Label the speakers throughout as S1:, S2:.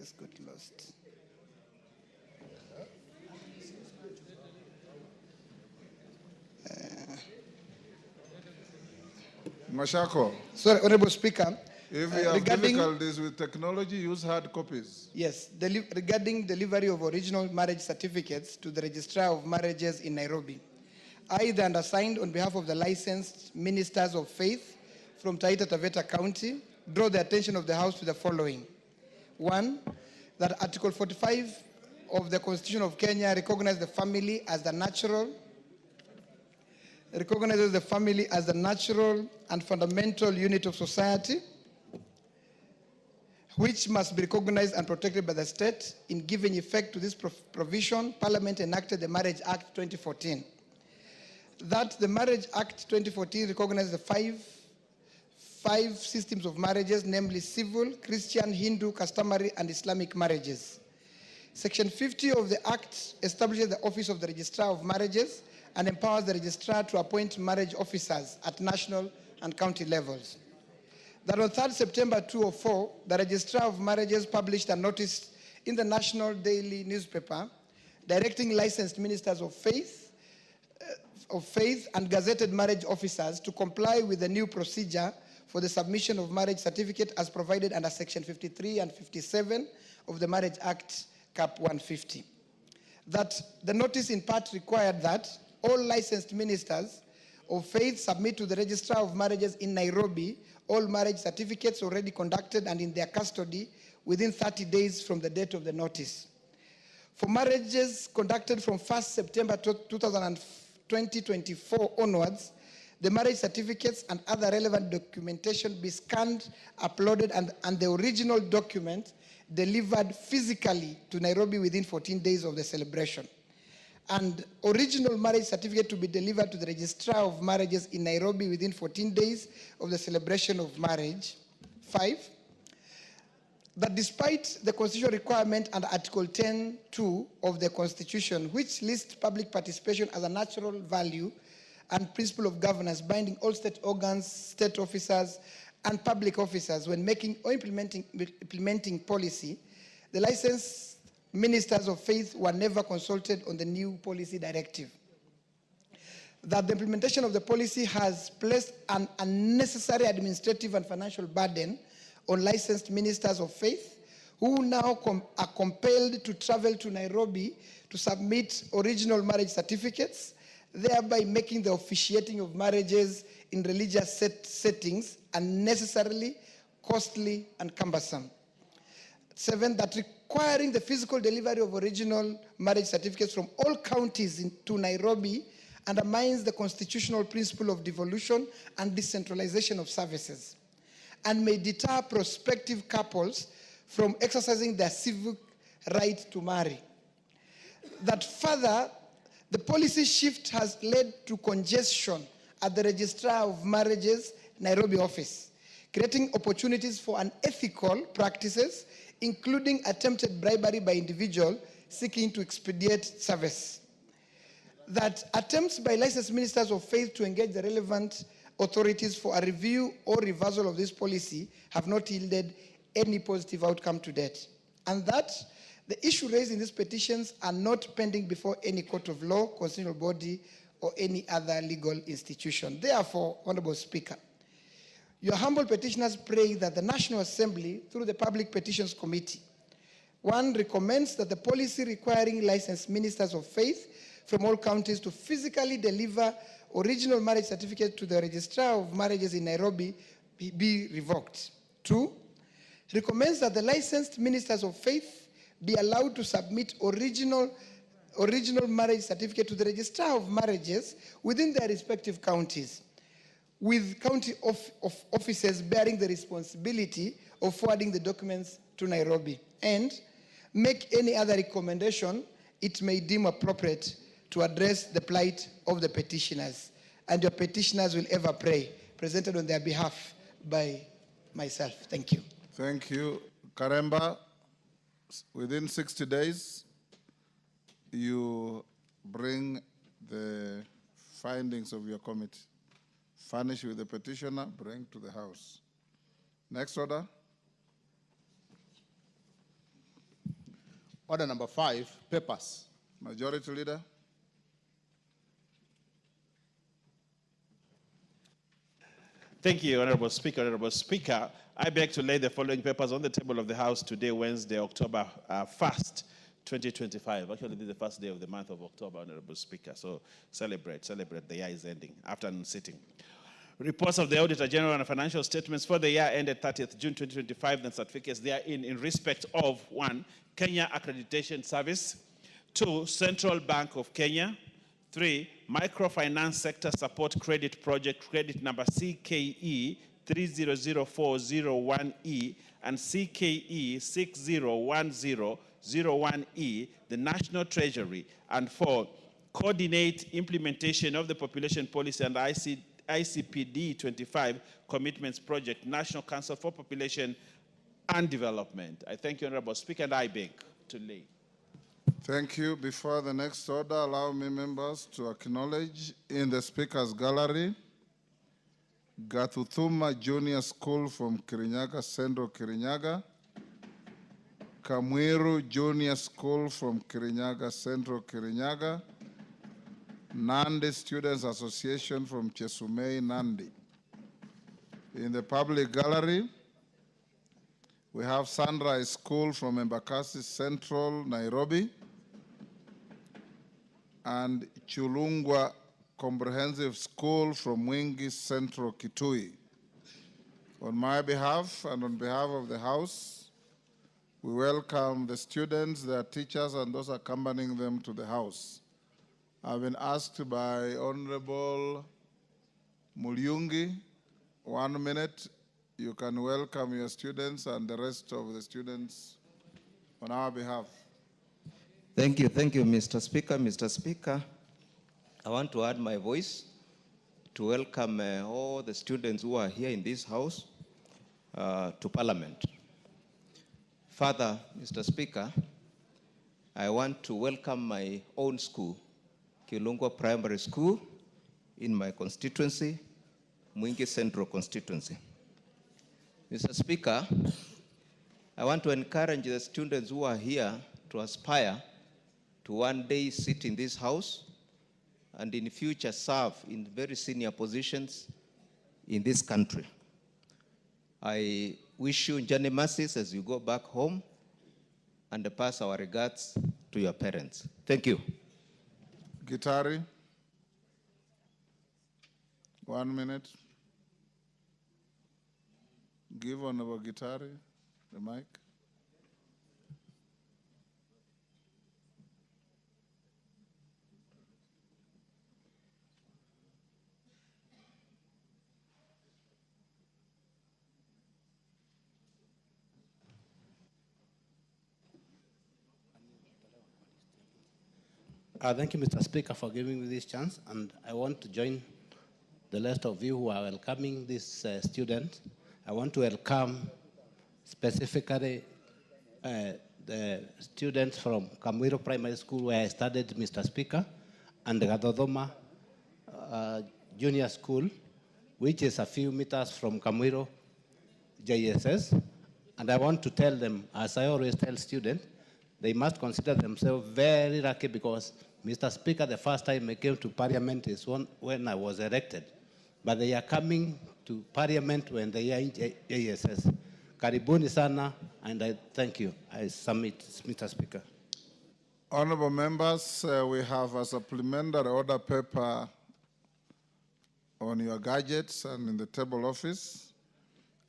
S1: just got lost.
S2: Mashako.
S1: Sorry, Honorable Speaker.
S2: If you have difficulties with technology, use hard copies.
S1: Yes, regarding delivery of original marriage certificates to the Registrar of Marriages in Nairobi. I, the undersigned, on behalf of the licensed ministers of faith from Taita Taveta County, draw the attention of the House to the following. 1, that Article 45 of the Constitution of Kenya recognizes the family as the natural and fundamental unit of society, which must be recognized and protected by the state. In giving effect to this provision, Parliament enacted the Marriage Act 2014. That the Marriage Act 2014 recognizes the five systems of marriages, namely civil, Christian, Hindu, customary, and Islamic marriages. Section 50 of the Act establishes the Office of the Registrar of Marriages and empowers the registrar to appoint marriage officers at national and county levels. That on 3rd September 2004, the Registrar of Marriages published a notice in the National Daily newspaper directing licensed ministers of faith and gazetted marriage officers to comply with the new procedure for the submission of marriage certificate as provided under Section 53 and 57 of the Marriage Act Cap 150. That the notice in part required that all licensed ministers of faith submit to the Registrar of Marriages in Nairobi all marriage certificates already conducted and in their custody within 30 days from the date of the notice. For marriages conducted from 1st September 2024 onwards, the marriage certificates and other relevant documentation be scanned, uploaded, and the original document delivered physically to Nairobi within 14 days of the celebration. And original marriage certificate to be delivered to the Registrar of Marriages in Nairobi within 14 days of the celebration of marriage. 5, that despite the constitutional requirement under Article 10(2) of the Constitution, which lists public participation as a natural value and principle of governance binding all state organs, state officers, and public officers when making or implementing policy, the licensed ministers of faith were never consulted on the new policy directive. That the implementation of the policy has placed an unnecessary administrative and financial burden on licensed ministers of faith, who now are compelled to travel to Nairobi to submit original marriage certificates, thereby making the officiating of marriages in religious settings unnecessarily costly and cumbersome. 7, that requiring the physical delivery of original marriage certificates from all counties to Nairobi undermines the constitutional principle of devolution and decentralization of services, and may deter prospective couples from exercising their civic right to marry. That further, the policy shift has led to congestion at the Registrar of Marriages Nairobi office, creating opportunities for unethical practices, including attempted bribery by individuals seeking to expedite service. That attempts by licensed ministers of faith to engage the relevant authorities for a review or reversal of this policy have not yielded any positive outcome to date. And that the issue raised in these petitions are not pending before any court of law, constitutional body, or any other legal institution. Therefore, Honorable Speaker, your humble petitioners pray that the National Assembly, through the Public Petitions Committee, 1, recommends that the policy requiring licensed ministers of faith from all counties to physically deliver original marriage certificate to the Registrar of Marriages in Nairobi be revoked. 2, recommends that the licensed ministers of faith be allowed to submit original marriage certificate to the Registrar of Marriages within their respective counties, with county officers bearing the responsibility of forwarding the documents to Nairobi, and make any other recommendation it may deem appropriate to address the plight of the petitioners. And your petitioners will ever pray, presented on their behalf by myself. Thank you.
S2: Thank you. Karemba, within 60 days, you bring the findings of your committee. Furnish with the petitioner, bring to the House. Next order.
S3: Order number 5, papers.
S2: Majority Leader.
S4: Thank you, Honorable Speaker. Honorable Speaker, I beg to lay the following papers on the table of the House today, Wednesday, October 1st, 2025. Actually, this is the first day of the month of October, Honorable Speaker. So celebrate. The year is ending. Afternoon sitting. Reports of the Auditor General and financial statements for the year ended 30th June 2025, and certificates therein in respect of 1. Kenya Accreditation Service, 2. Central Bank of Kenya, 3. Microfinance Sector Support Credit Project, credit number CKE 300401E and CKE 601001E, the National Treasury, and 4. Coordinate implementation of the Population Policy and ICPD 25 Commitments Project, National Council for Population and Development. I thank you, Honorable Speaker, and I beg to lay.
S2: Thank you. Before the next order, allow me, members, to acknowledge in the Speaker's Gallery Gathuthuma Junior School from Kirinyaga, Central Kirinyaga, Kamwiru Junior School from Kirinyaga, Central Kirinyaga, Nandi Students Association from Chesumei, Nandi. In the public gallery, we have Sunrise School from Embakasi Central, Nairobi, and Chulungwa Comprehensive School from Mwingi Central, Kitui. On my behalf and on behalf of the House, we welcome the students, their teachers, and those accompanying them to the House. I've been asked by Honorable Mulyungi, 1 minute. You can welcome your students and the rest of the students on our behalf.
S5: Thank you, Mr. Speaker. Mr. Speaker, I want to add my voice to welcome all the students who are here in this House to Parliament. Further, Mr. Speaker, I want to welcome my own school, Kilungwa Primary School, in my constituency, Mwingi Central constituency. Mr. Speaker, I want to encourage the students who are here to aspire to one day sit in this House and in future serve in very senior positions in this country. I wish you journey mercies as you go back home and pass our regards to your parents. Thank you.
S2: Gitari, 1 minute. Give Honorable Gitari the mic.
S6: Thank you, Mr. Speaker, for giving me this chance, and I want to join the rest of you who are welcoming this student. I want to welcome specifically the students from Kamwiru Primary School, where I studied, Mr. Speaker, and the Gathuthuma Junior School, which is a few meters from Kamwiru JSS. And I want to tell them, as I always tell students, they must consider themselves very lucky because, Mr. Speaker, the first time I came to Parliament is when I was elected. But they are coming to Parliament when they are in JSS. Karibuni sana, and I thank you. I submit, Mr. Speaker.
S2: Honorable members, we have a supplementary order paper on your gadgets and in the table office.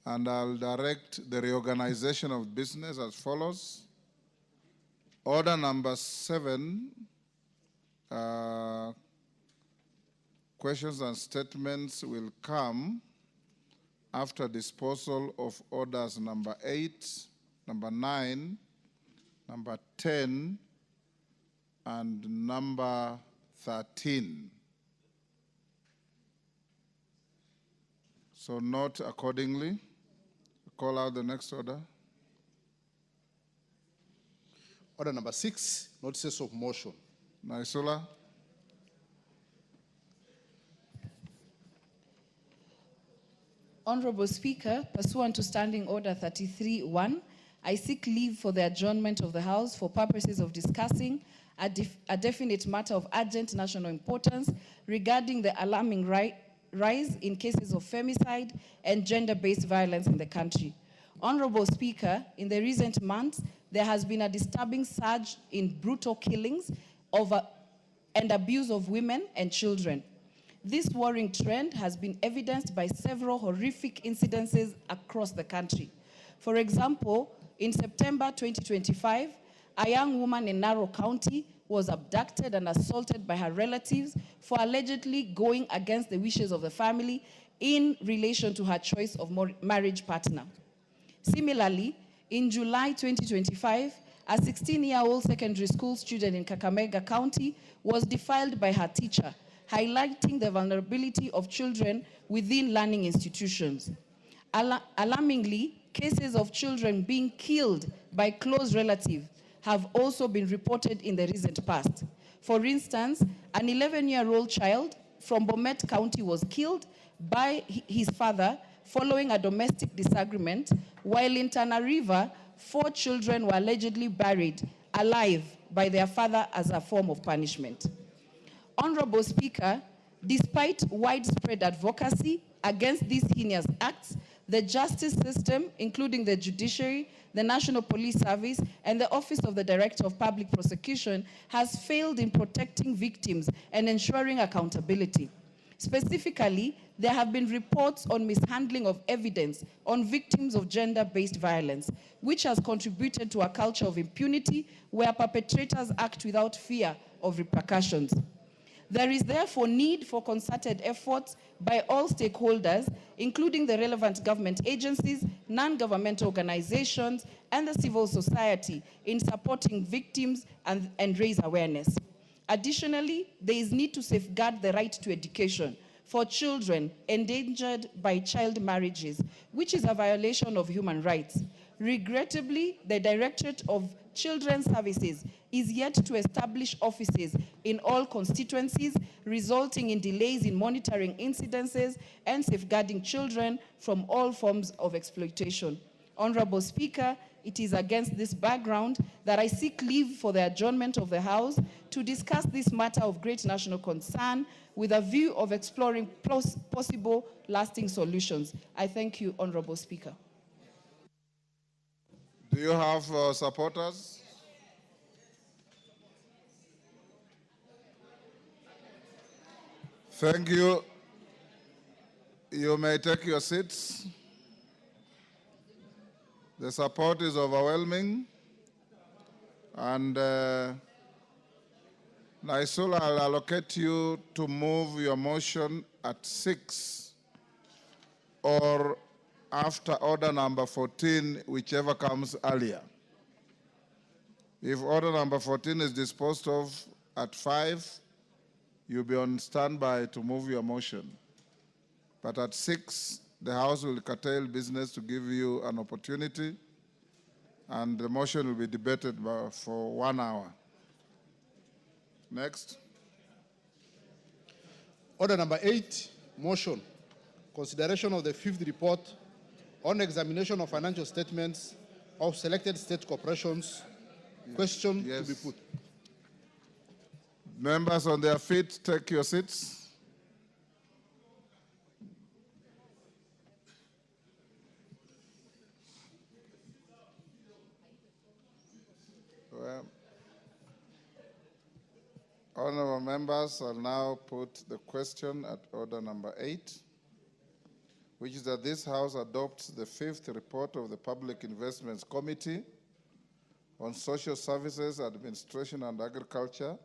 S2: And I'll direct the reorganization of business as follows. Order number 7, questions and statements will come after disposal of orders number 8, number 9, number 10, and number 13. So note accordingly. Call out the next order.
S3: Order number 6, notices of motion.
S2: Naisula.
S7: Honorable Speaker, pursuant to Standing Order 33-1, I seek leave for the adjournment of the House for purposes of discussing a definite matter of urgent national importance regarding the alarming rise in cases of femicide and gender-based violence in the country. Honorable Speaker, in the recent months, there has been a disturbing surge in brutal killings and abuse of women and children. This worrying trend has been evidenced by several horrific incidences across the country. For example, in September 2025, a young woman in Narok County was abducted and assaulted by her relatives for allegedly going against the wishes of the family in relation to her choice of marriage partner. Similarly, in July 2025, a 16-year-old secondary school student in Kakamega County was defiled by her teacher, highlighting the vulnerability of children within learning institutions. Alarmingly, cases of children being killed by close relatives have also been reported in the recent past. For instance, an 11-year-old child from Bomet County was killed by his father following a domestic disagreement, while in Tana River, 4 children were allegedly buried alive by their father as a form of punishment. Honorable Speaker, despite widespread advocacy against these heinous acts, the justice system, including the judiciary, the National Police Service, and the Office of the Director of Public Prosecution, has failed in protecting victims and ensuring accountability. Specifically, there have been reports on mishandling of evidence on victims of gender-based violence, which has contributed to a culture of impunity where perpetrators act without fear of repercussions. There is therefore need for concerted efforts by all stakeholders, including the relevant government agencies, non-governmental organizations, and the civil society in supporting victims and raise awareness. Additionally, there is need to safeguard the right to education for children endangered by child marriages, which is a violation of human rights. Regrettably, the Directorate of Children's Services is yet to establish offices in all constituencies, resulting in delays in monitoring incidences and safeguarding children from all forms of exploitation. Honorable Speaker, it is against this background that I seek leave for the adjournment of the House to discuss this matter of great national concern with a view of exploring possible lasting solutions. I thank you, Honorable Speaker.
S2: Do you have supporters? Thank you. You may take your seats. The support is overwhelming. And Naisula, I'll allocate you to move your motion at 6 or after order number 14, whichever comes earlier. If order number 14 is disposed of at 5, you'll be on standby to move your motion. But at 6, the House will curtail business to give you an opportunity, and the motion will be debated for 1 hour. Next.
S3: Order number 8, motion. Consideration of the 5th report on examination of financial statements of selected state corporations. Question to be put.
S2: Members on their feet, take your seats. Well, honorable members, I'll now put the question at order number 8, which is that this House adopts the 5th report of the Public Investments Committee on Social Services, Administration and Agriculture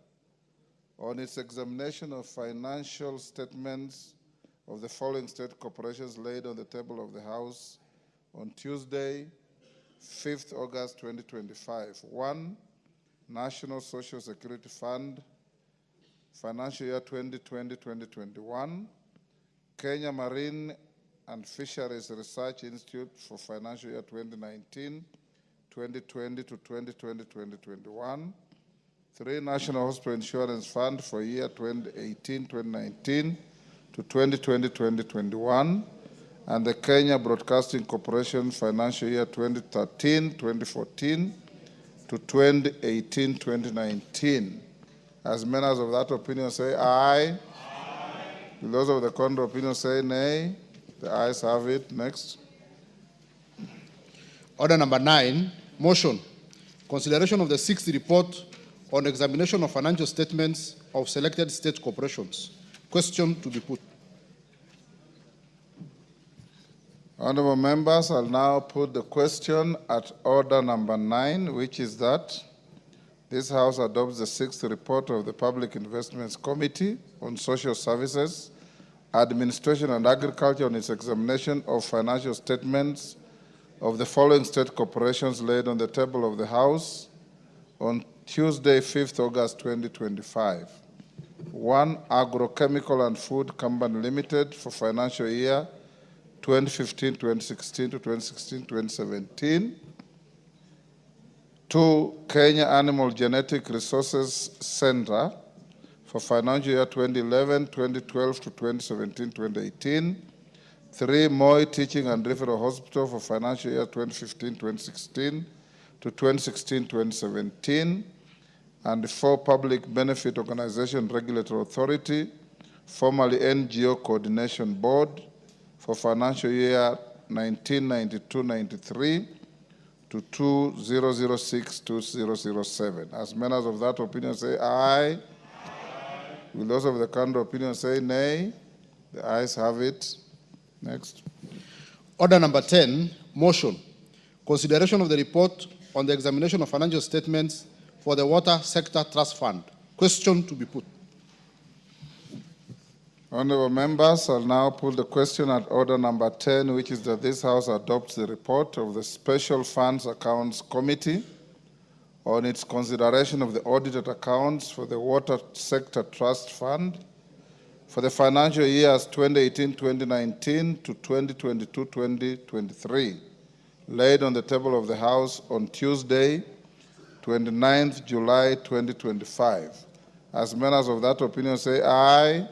S2: on its examination of financial statements of the following state corporations laid on the table of the House on Tuesday, 5th August 2025. 1, National Social Security Fund, financial year 2020-2021. Kenya Marine and Fisheries Research Institute for financial year 2019, 2020 to 2020-2021. 3, National Hospital Insurance Fund for year 2018-2019 to 2020-2021. and the Kenya Broadcasting Corporation financial year 2013-2014 to 2018-2019. As members of that opinion say aye. Aye. Those of the contrary opinion say nay. The ayes have it. Next.
S3: Order number 9, motion. Consideration of the 6th report on examination of financial statements of selected state corporations. Question to be put.
S2: Honorable members, I'll now put the question at order number 9, which is that this House adopts the 6th report of the Public Investments Committee on Social Services, Administration and Agriculture on its examination of financial statements of the following state corporations laid on the table of the House on Tuesday, 5th August 2025. 1. Agrochemical and Food Company Limited for financial year 2015-2016 to 2016-2017. 2. Kenya Animal Genetic Resources Center for financial year 2011-2012 to 2017-2018. 3. Moi Teaching and Referral Hospital for financial year 2015-2016 to 2016-2017. And 4. Public Benefit Organization Regulatory Authority, formerly NGO Coordination Board, for financial year 1992-93 to 2006-2007. As members of that opinion say aye. Aye. Will those of the contrary opinion say nay? The ayes have it. Next.
S3: Order number 10, motion. Consideration of the report on the examination of financial statements for the Water Sector Trust Fund. Question to be put.
S2: Honorable members, I'll now put the question at order number 10, which is that this House adopts the report of the Special Funds Accounts Committee on its consideration of the audited accounts for the Water Sector Trust Fund for the financial years 2018-2019 to 2022-2023, laid on the table of the House on Tuesday, 29th July 2025. As members of that opinion say aye. Aye.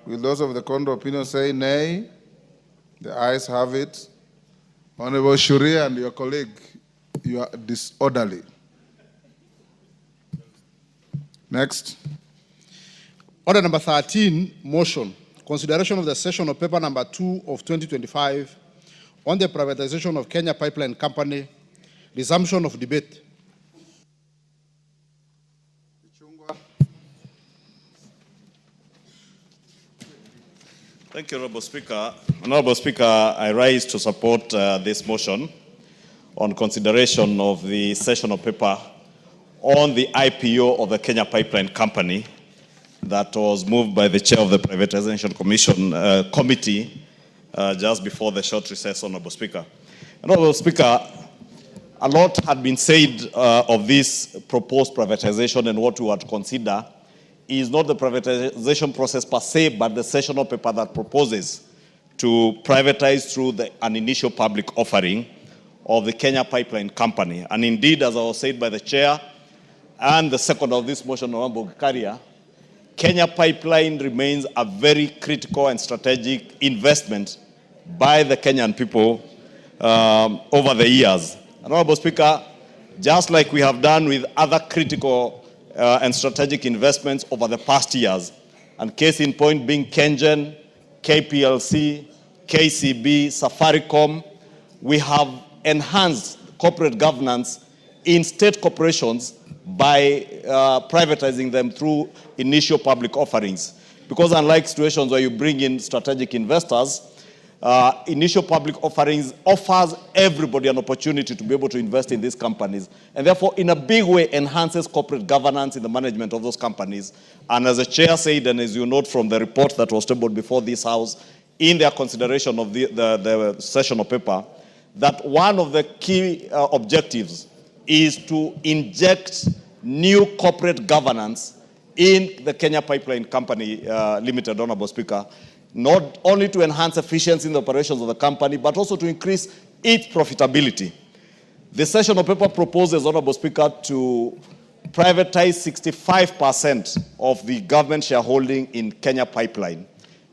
S2: Will those of the contrary opinion say nay? The ayes have it. Honorable Shuria and your colleague, you are disorderly. Next.
S3: Order number 13, motion. Consideration of the session of paper number 2 of 2025 on the privatization of Kenya Pipeline Company, resumption of debate.
S4: Thank you, Honorable Speaker. Honorable Speaker, I rise to support this motion on consideration of the session of paper on the IPO of the Kenya Pipeline Company that was moved by the chair of the Privatization Committee just before the short recess, Honorable Speaker. Honorable Speaker, a lot had been said of this proposed privatization, and what we would consider is not the privatization process per se, but the sessional paper that proposes to privatize through an initial public offering of the Kenya Pipeline Company. And indeed, as I was said by the chair and the second of this motion, Honorable Gikaria, Kenya Pipeline remains a very critical and strategic investment by the Kenyan people over the years. Honorable Speaker, just like we have done with other critical and strategic investments over the past years, and case in point being KenGen, KPLC, KCB, Safaricom, we have enhanced corporate governance in state corporations by privatizing them through initial public offerings. Because unlike situations where you bring in strategic investors, initial public offerings offers everybody an opportunity to be able to invest in these companies, and therefore in a big way enhances corporate governance in the management of those companies. And as the chair said, and as you note from the report that was tabled before this House in their consideration of the session of paper, that one of the key objectives is to inject new corporate governance in the Kenya Pipeline Company Limited, Honorable Speaker, not only to enhance efficiency in the operations of the company, but also to increase its profitability. The session of paper proposes, Honorable Speaker, to privatize 65% of the government shareholding in Kenya Pipeline.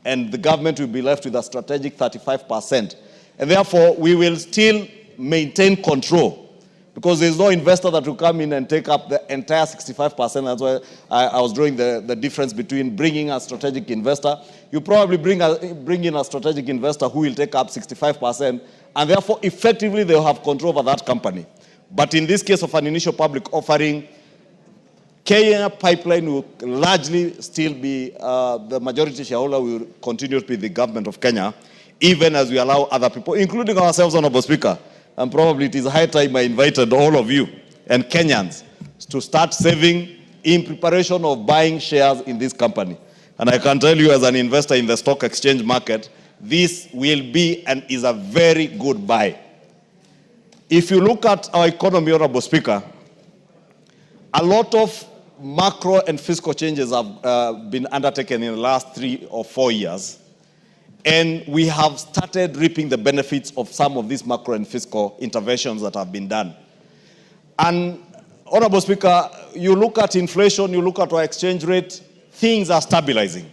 S8: and the government will be left with a strategic 35%. And therefore, we will still maintain control, because there's no investor that will come in and take up the entire 65%. That's why I was drawing the difference between bringing a strategic investor. You probably bring in a strategic investor who will take up 65%, and therefore, effectively, they'll have control over that company. But in this case of an initial public offering, Kenya Pipeline will largely still be, the majority shareholder will continue to be the government of Kenya, even as we allow other people, including ourselves, Honorable Speaker. And probably it is high time I invited all of you and Kenyans to start saving in preparation of buying shares in this company. And I can tell you, as an investor in the stock exchange market, this will be and is a very good buy. If you look at our economy, Honorable Speaker, a lot of macro and fiscal changes have been undertaken in the last 3 or 4 years. And we have started reaping the benefits of some of these macro and fiscal interventions that have been done. And, Honorable Speaker, you look at inflation, you look at our exchange rate, things are stabilizing.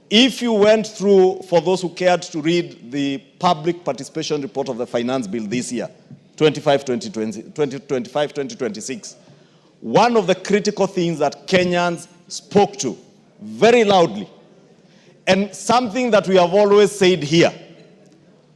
S8: If you went through, for those who cared to read the public participation report of the finance bill this year, 2025-2026, one of the critical things that Kenyans spoke to very loudly, and something that we have always said here,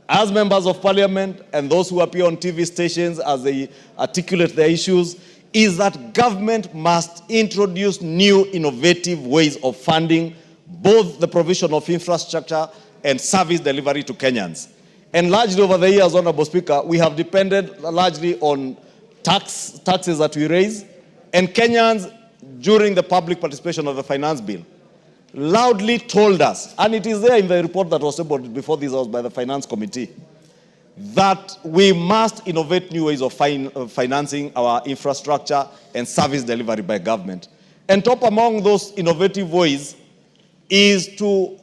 S8: as members of parliament and those who appear on TV stations as they articulate their issues, is that government must introduce new innovative ways of funding both the provision of infrastructure and service delivery to Kenyans. And largely over the years, Honorable Speaker, we have depended largely on taxes that we raise, and Kenyans, during the public participation of the finance bill, loudly told us, and it is there in the report that was tabled before this house by the Finance Committee, that we must innovate new ways of financing our infrastructure and service delivery by government. And top among those innovative ways is to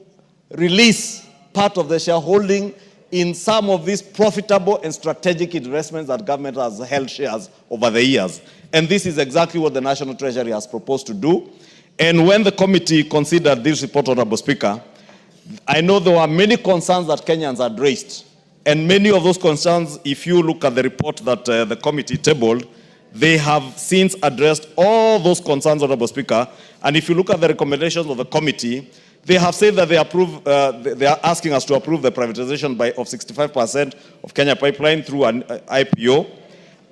S8: release part of the shareholding in some of these profitable and strategic investments that government has held shares over the years. And this is exactly what the National Treasury has proposed to do. And when the committee considered this report, Honorable Speaker, I know there were many concerns that Kenyans had raised. And many of those concerns, if you look at the report that the committee tabled, they have since addressed all those concerns, Honorable Speaker. And if you look at the recommendations of the committee, they have said that they are asking us to approve the privatization of 65% of Kenya Pipeline through an IPO,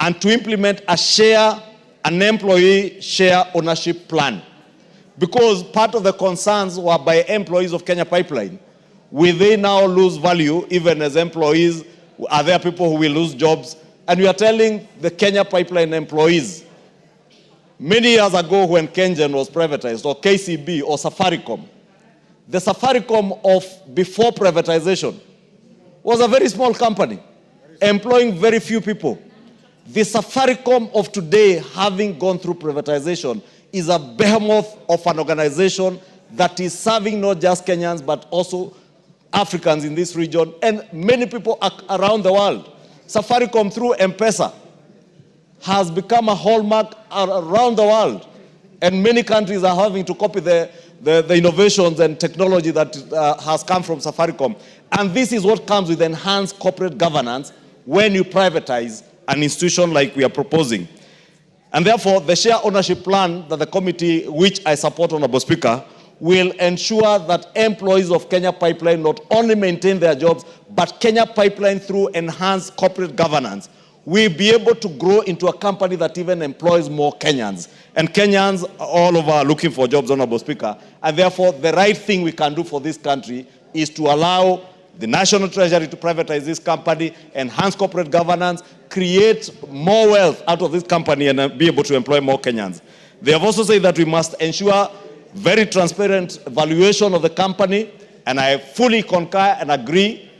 S8: and to implement an employee share ownership plan. Because part of the concerns were by employees of Kenya Pipeline. Will they now lose value even as employees? Are there people who will lose jobs? And we are telling the Kenya Pipeline employees, many years ago when Kengen was privatized, or KCB, or Safaricom, the Safaricom of before privatization was a very small company, employing very few people. The Safaricom of today, having gone through privatization, is a behemoth of an organization that is serving not just Kenyans, but also Africans in this region and many people around the world. Safaricom, through M-Pesa, has become a hallmark around the world. And many countries are having to copy the innovations and technology that has come from Safaricom. And this is what comes with enhanced corporate governance when you privatize an institution like we are proposing. And therefore, the share ownership plan that the committee, which I support, Honorable Speaker, will ensure that employees of Kenya Pipeline not only maintain their jobs, but Kenya Pipeline, through enhanced corporate governance, will be able to grow into a company that even employs more Kenyans. And Kenyans all over are looking for jobs, Honorable Speaker. And therefore, the right thing we can do for this country is to allow the National Treasury to privatize this company, enhance corporate governance, create more wealth out of this company, and be able to employ more Kenyans. They have also said that we must ensure very transparent valuation of the company, and I fully concur and agree.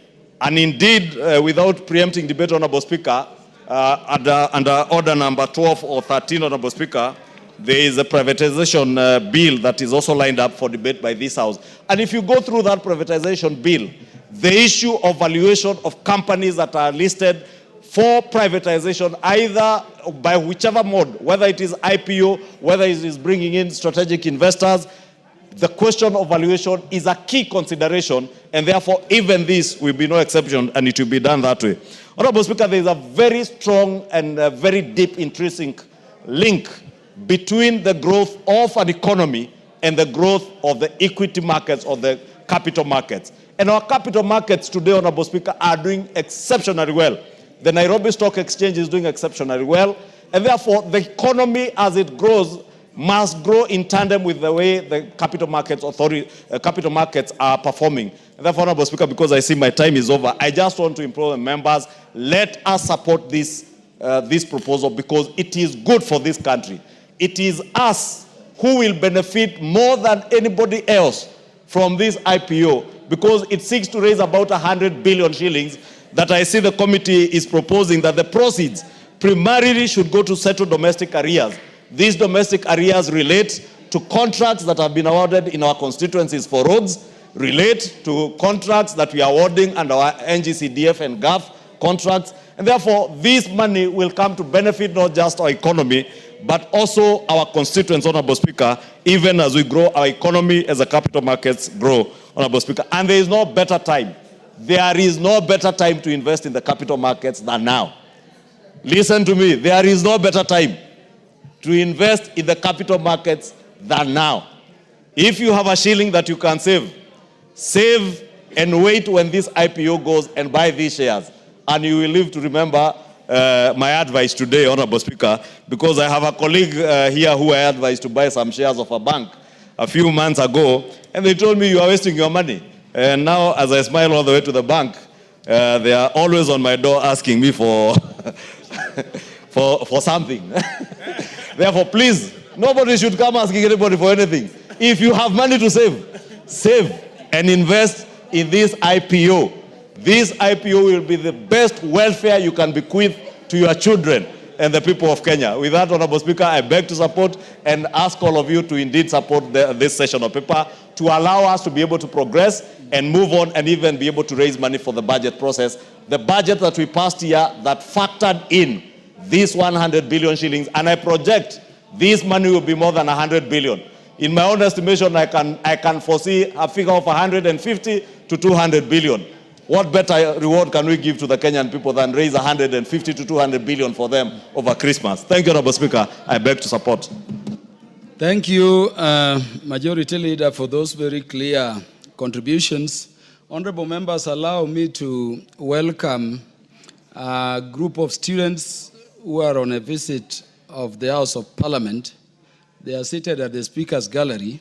S8: And indeed, without preempting debate, Honorable Speaker, under order number 12 or 13, Honorable Speaker, there is a privatization bill that is also lined up for debate by this House. And if you go through that privatization bill, the issue of valuation of companies that are listed for privatization, either by whichever mode, whether it is IPO, whether it is bringing in strategic investors, the question of valuation is a key consideration, and therefore even this will be no exception, and it will be done that way. Honorable Speaker, there is a very strong and very deep intrinsic link between the growth of an economy and the growth of the equity markets or the capital markets. And our capital markets today, Honorable Speaker, are doing exceptionally well. The Nairobi Stock Exchange is doing exceptionally well, and therefore the economy as it grows must grow in tandem with the way the capital markets are performing. And therefore, Honorable Speaker, because I see my time is over, I just want to implore the members, let us support this proposal because it is good for this country. It is us who will benefit more than anybody else from this IPO because it seeks to raise about 100 billion shillings that I see the committee is proposing that the proceeds primarily should go to settle domestic arrears. These domestic arrears relate to contracts that have been awarded in our constituencies for roads, relate to contracts that we are awarding under our NGCDF and GAF contracts, and therefore this money will come to benefit not just our economy, but also our constituents, Honorable Speaker, even as we grow our economy as the capital markets grow, Honorable Speaker. And there is no better time. There is no better time to invest in the capital markets than now. Listen to me. There is no better time to invest in the capital markets than now. If you have a shilling that you can save and wait when this IPO goes and buy these shares. And you will live to remember my advice today, Honorable Speaker, because I have a colleague here who I advised to buy some shares of a bank a few months ago, and they told me you are wasting your money. And now, as I smile all the way to the bank, they are always on my door asking me for for something. Therefore, please, nobody should come asking anybody for anything. If you have money to save and invest in this IPO. This IPO will be the best welfare you can bequeath to your children and the people of Kenya. With that, Honorable Speaker, I beg to support and ask all of you to indeed support this session of paper to allow us to be able to progress and move on and even be able to raise money for the budget process. The budget that we passed here that factored in these 100 billion shillings, and I project this money will be more than 100 billion. In my own estimation, I can foresee a figure of 150 to 200 billion. What better reward can we give to the Kenyan people than raise 150 to 200 billion for them over Christmas? Thank you, Honorable Speaker. I beg to support.
S9: Thank you, Majority Leader, for those very clear contributions. Honorable members, allow me to welcome a group of students who are on a visit of the House of Parliament. They are seated at the Speaker's Gallery.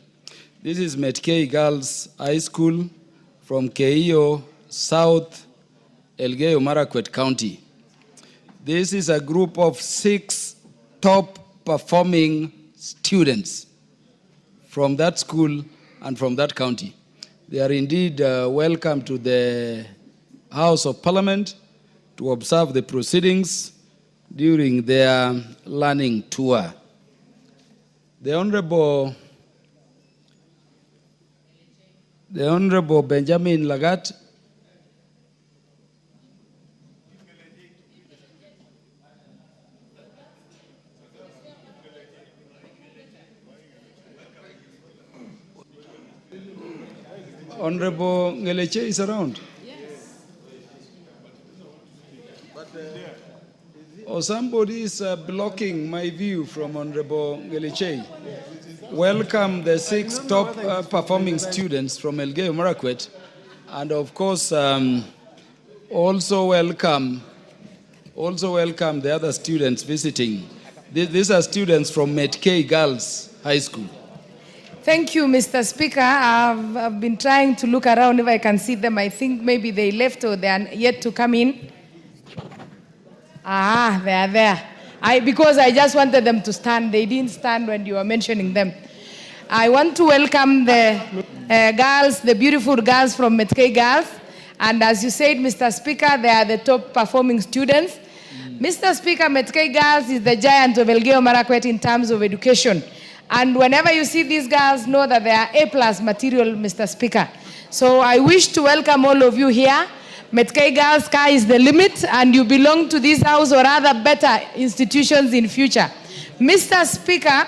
S9: This is Metkei Girls High School from Keio, South Elgeyo Marakwet County. This is a group of 6 top performing students from that school and from that county. They are indeed welcome to the House of Parliament to observe the proceedings during their learning tour. The Honorable Benjamin Lagat, Honorable Ngeleche is around. Yes. Or somebody is blocking my view from Honorable Ngeleche. Welcome the 6 top performing students from Elgeyo Marakwet, and of course also welcome the other students visiting. These are students from Metkei Girls High School.
S10: Thank you, Mr. Speaker. I've been trying to look around if I can see them. I think maybe they left or they are yet to come in. Ah, they are there. Because I just wanted them to stand. They didn't stand when you were mentioning them. I want to welcome the girls, the beautiful girls from Metkei Girls. And as you said, Mr. Speaker, they are the top performing students. Mr. Speaker, Metkei Girls is the giant of Elgeyo Marakwet in terms of education. And whenever you see these girls, know that they are A+ material, Mr. Speaker. So I wish to welcome all of you here. Metkei Girls, sky is the limit, and you belong to this house or other better institutions in future. Mr. Speaker,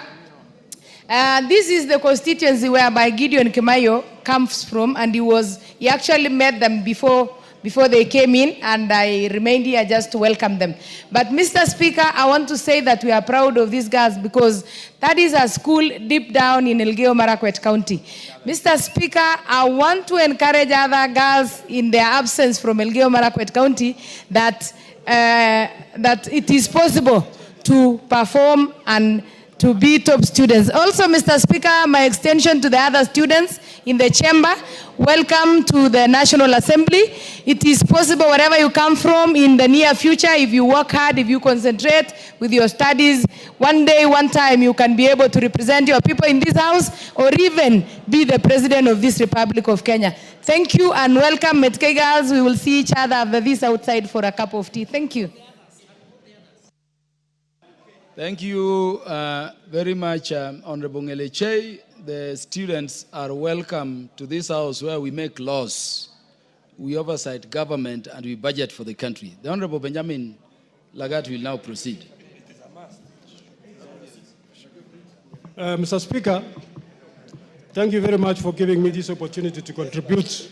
S10: This is the constituency whereby Gideon Kimayo comes from, and he actually met them before they came in, and I remained here just to welcome them. But Mr. Speaker, I want to say that we are proud of these girls because that is a school deep down in Elgeyo Marakwet County. Mr. Speaker, I want to encourage other girls in their absence from Elgeyo Marakwet County that it is possible to perform and to be top students. Also, Mr. Speaker, my extension to the other students in the chamber, welcome to the National Assembly. It is possible wherever you come from in the near future, if you work hard, if you concentrate with your studies, one day, one time, you can be able to represent your people in this house or even be the president of this Republic of Kenya. Thank you and welcome, Metke girls. We will see each other after this outside for a cup of tea. Thank you.
S9: Thank you very much, Honorable Ngeleche. The students are welcome to this house where we make laws, we oversight government, and we budget for the country. The Honorable Benjamin Lagat will now proceed.
S11: Mr. Speaker, thank you very much for giving me this opportunity to contribute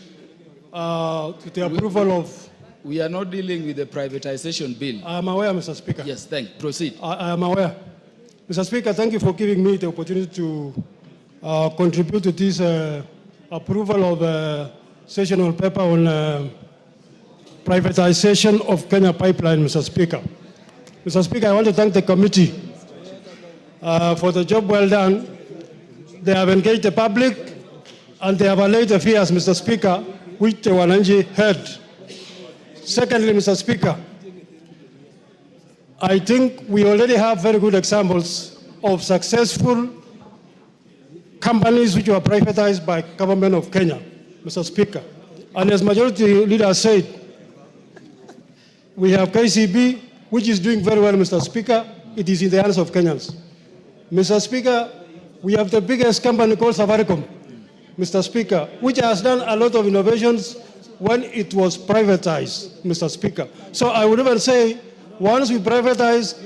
S11: to the approval of...
S9: We are not dealing with the privatization bill.
S11: I am aware, Mr. Speaker.
S9: Yes, proceed.
S11: I am aware. Mr. Speaker, thank you for giving me the opportunity to contribute to this approval of a sessional paper on privatization of Kenya Pipeline, Mr. Speaker. Mr. Speaker, I want to thank the committee for the job well done. They have engaged the public and they have allayed the fears, Mr. Speaker, which the Wananchi heard. Secondly, Mr. Speaker, I think we already have very good examples of successful companies which were privatized by government of Kenya, Mr. Speaker. And as majority leader said, we have KCB, which is doing very well, Mr. Speaker. It is in the hands of Kenyans. Mr. Speaker, we have the biggest company called Safaricom, Mr. Speaker, which has done a lot of innovations when it was privatized, Mr. Speaker. So I would even say, once we privatize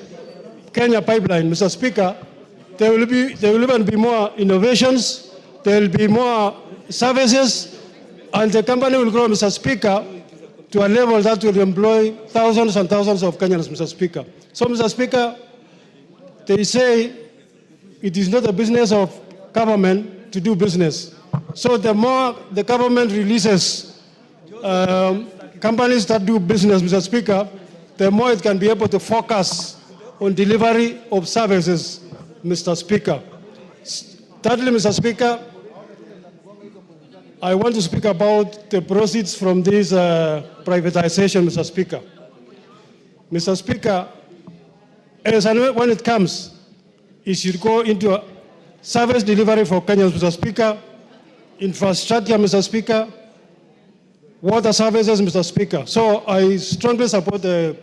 S11: Kenya Pipeline, Mr. Speaker, there will even be more innovations, there will be more services, and the company will grow, Mr. Speaker, to a level that will employ thousands and thousands of Kenyans, Mr. Speaker. So, Mr. Speaker, they say it is not a business of government to do business. So the more the government releases companies that do business, Mr. Speaker, the more it can be able to focus on delivery of services, Mr. Speaker. Thirdly, Mr. Speaker, I want to speak about the proceeds from this privatization, Mr. Speaker. Mr. Speaker, as and when it comes, it should go into a service delivery for Kenyans, Mr. Speaker, infrastructure, Mr. Speaker, water services, Mr. Speaker. So I strongly support the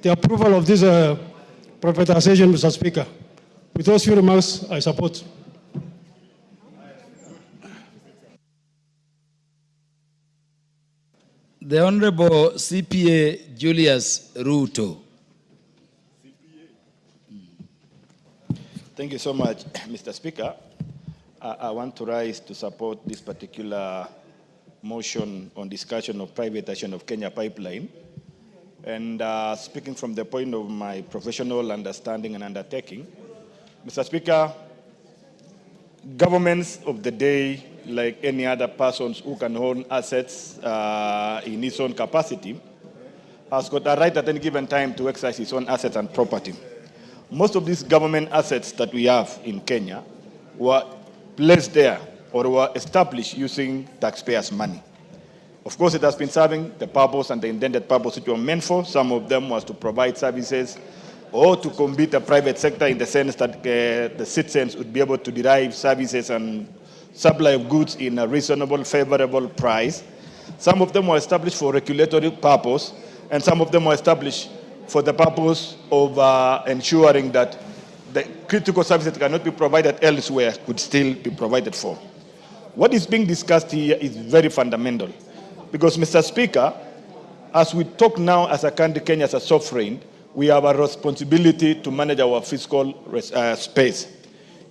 S11: approval of this privatization, Mr. Speaker. With those few remarks, I support.
S9: The Honorable CPA Julius Ruto.
S12: Thank you so much, Mr. Speaker. I want to rise to support this particular motion on discussion of privatization of Kenya Pipeline. And speaking from the point of my professional understanding and undertaking, Mr. Speaker, governments of the day, like any other persons who can own assets in his own capacity, has got a right at any given time to exercise his own assets and property. Most of these government assets that we have in Kenya were placed there or were established using taxpayers' money. Of course, it has been serving the purpose and the intended purpose it was meant for. Some of them was to provide services or to compete the private sector in the sense that the citizens would be able to derive services and supply of goods in a reasonable, favorable price. Some of them were established for regulatory purpose, and some of them were established for the purpose of ensuring that the critical services that cannot be provided elsewhere could still be provided for. What is being discussed here is very fundamental because, Mr. Speaker, as we talk now as a country, Kenya as a sovereign, we have a responsibility to manage our fiscal space.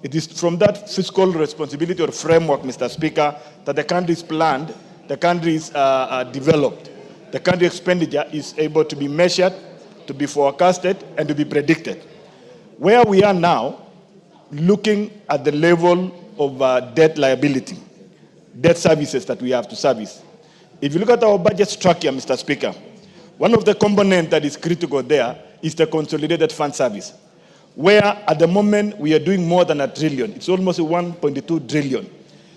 S12: It is from that fiscal responsibility or framework, Mr. Speaker, that the country is planned, the country is developed. The country expenditure is able to be measured, to be forecasted, and to be predicted. Where we are now, looking at the level of debt liability, debt services that we have to service. If you look at our budget structure, Mr. Speaker, one of the components that is critical there is the consolidated fund service, where at the moment we are doing more than $1 trillion. It's almost 1.2 trillion.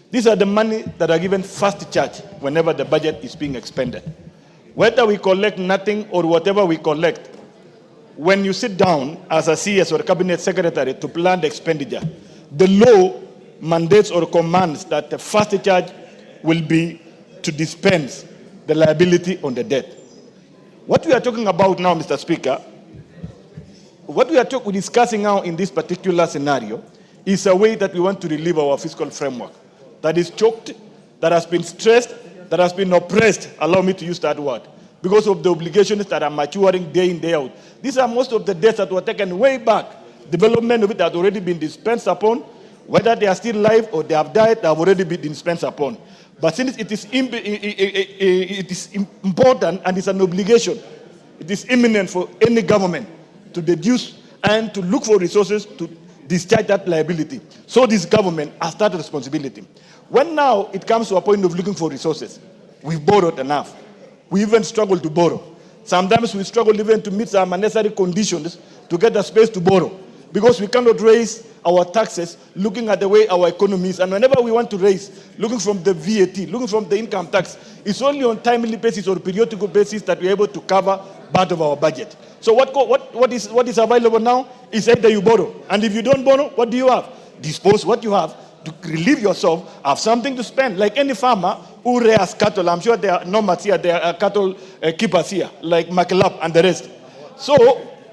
S12: These are the money that are given first charge whenever the budget is being expended. Whether we collect nothing or whatever we collect, when you sit down as a CS or a cabinet secretary to plan the expenditure, the law mandates or commands that the first charge will be to dispense the liability on the debt. What we are talking about now, Mr. Speaker, what we are discussing now in this particular scenario is a way that we want to relieve our fiscal framework that is choked, that has been stressed, that has been oppressed, allow me to use that word, because of the obligations that are maturing day in, day out. These are most of the debts that were taken way back. Development of it has already been dispensed upon. Whether they are still alive or they have died, they have already been dispensed upon. But since it is important and it's an obligation, it is imminent for any government to deduce and to look for resources to discharge that liability. So this government has that responsibility. When now it comes to a point of looking for resources, we've borrowed enough. We even struggle to borrow. Sometimes we struggle even to meet some unnecessary conditions to get the space to borrow, because we cannot raise our taxes looking at the way our economy is. And whenever we want to raise, looking from the VAT, looking from the income tax, it's only on timely basis or periodical basis that we're able to cover part of our budget. So what is available now is either you borrow. And if you don't borrow, what do you have? Dispose what you have to relieve yourself, have something to spend. Like any farmer who rears cattle, I'm sure there are nomads here, there are cattle keepers here, like Makelap and the rest. So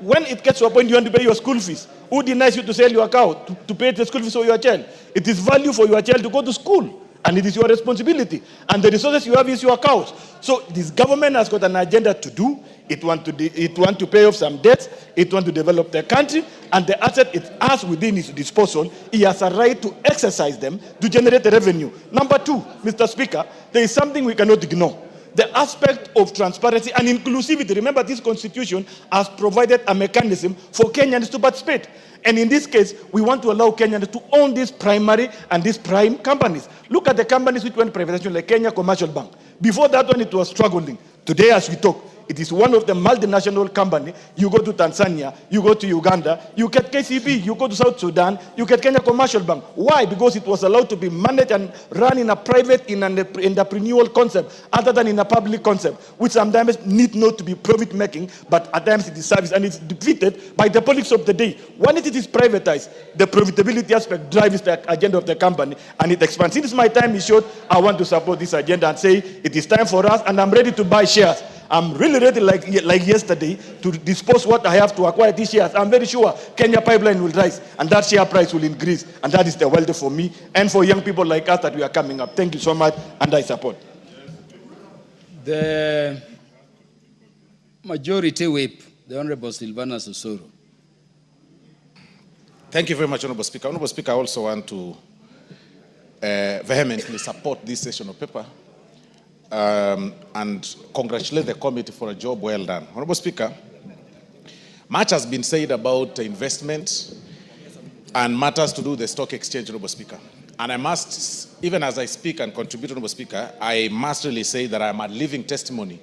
S12: when it gets to a point you want to pay your school fees, who denies you to sell your cow to pay the school fees for your child? It is value for your child to go to school, and it is your responsibility. And the resources you have is your cows. So this government has got an agenda to do. It wants to pay off some debts. It wants to develop the country, and the asset it has within its disposal, he has a right to exercise them to generate the revenue. Number two, Mr. Speaker, there is something we cannot ignore. The aspect of transparency and inclusivity. Remember, this constitution has provided a mechanism for Kenyans to participate. And in this case, we want to allow Kenyans to own these primary and these prime companies. Look at the companies which went privatization, like Kenya Commercial Bank. Before that one, it was struggling. Today, as we talk, it is one of the multinational companies. You go to Tanzania, you go to Uganda, you get KCB, you go to South Sudan, you get Kenya Commercial Bank. Why? Because it was allowed to be managed and run in a private, in an entrepreneurial concept, other than in a public concept, which sometimes need not to be profit-making, but at times it is service, and it's defeated by the politics of the day. When it is privatized, the profitability aspect drives the agenda of the company, and it expands. Since my time is short, I want to support this agenda and say it is time for us, and I'm ready to buy shares. I'm really ready, like yesterday, to dispose what I have to acquire these shares. I'm very sure Kenya Pipeline will rise, and that share price will increase, and that is the wealth for me and for young people like us that we are coming up. Thank you so much, and I support.
S9: The Majority Whip, the Honorable Silvanus Osoro.
S13: Thank you very much, Honorable Speaker. Honorable Speaker, I also want to vehemently support this session of paper and congratulate the committee for a job well done. Honorable Speaker, much has been said about investment and matters to do with the stock exchange, Honorable Speaker. And I must, even as I speak and contribute, Honorable Speaker, I must really say that I am a living testimony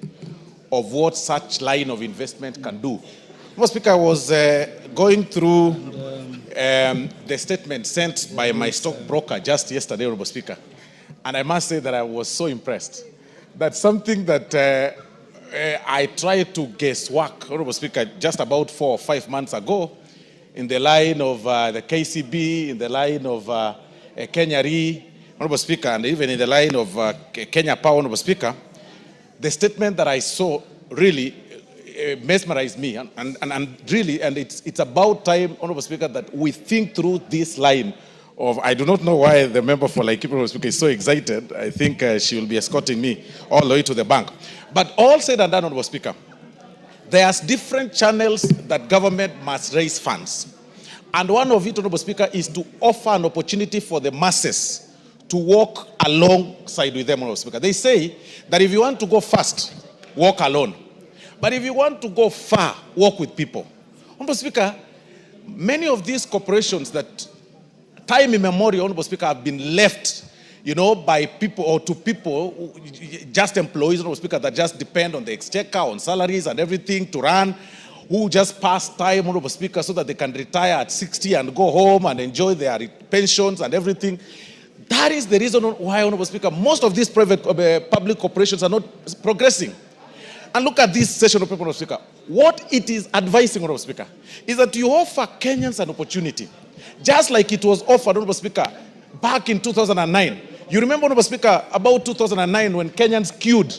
S13: of what such line of investment can do. Honorable Speaker, I was going through the statement sent by my stockbroker just yesterday, Honorable Speaker, and I must say that I was so impressed. That's something that I tried to guesswork, Honorable Speaker, just about 4 or 5 months ago, in the line of the KCB, in the line of Kenya Re, Honorable Speaker, and even in the line of Kenya Power, Honorable Speaker. The statement that I saw really mesmerized me, and really, and it's about time, Honorable Speaker, that we think through this line of, I do not know why the member for Laikipia, Honorable Speaker, is so excited. I think she will be escorting me all the way to the bank. But all said and done, Honorable Speaker, there's different channels that government must raise funds. And one of it, Honorable Speaker, is to offer an opportunity for the masses to walk alongside with them, Honorable Speaker. They say that if you want to go fast, walk alone. But if you want to go far, walk with people. Honorable Speaker, many of these corporations that time immemorial, Honorable Speaker, have been left, by people or to people, just employees, Honorable Speaker, that just depend on the exchequer, on salaries and everything to run, who just pass time, Honorable Speaker, so that they can retire at 60 and go home and enjoy their pensions and everything. That is the reason why, Honorable Speaker, most of these private public corporations are not progressing. And look at this session of paper, Honorable Speaker. What it is advising, Honorable Speaker, is that you offer Kenyans an opportunity, just like it was offered, Honorable Speaker, back in 2009. You remember, Honorable Speaker, about 2009 when Kenyans queued,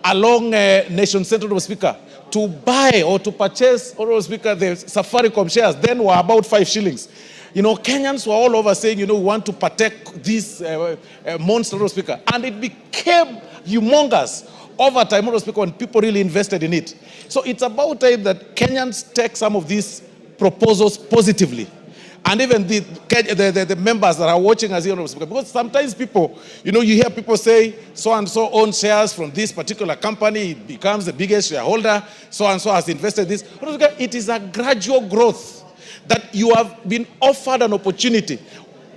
S13: along Nation Center, Honorable Speaker, to buy or to purchase, Honorable Speaker, the Safaricom shares, then were about 5 shillings. Kenyans were all over saying, we want to partake this monster, Honorable Speaker. And it became humongous over time, Honorable Speaker, when people really invested in it. So it's about time that Kenyans take some of these proposals positively. And even the members that are watching us here, Honorable Speaker, because sometimes people, you hear people say, so-and-so owns shares from this particular company, it becomes the biggest shareholder, so-and-so has invested this. Honorable Speaker, it is a gradual growth that you have been offered an opportunity.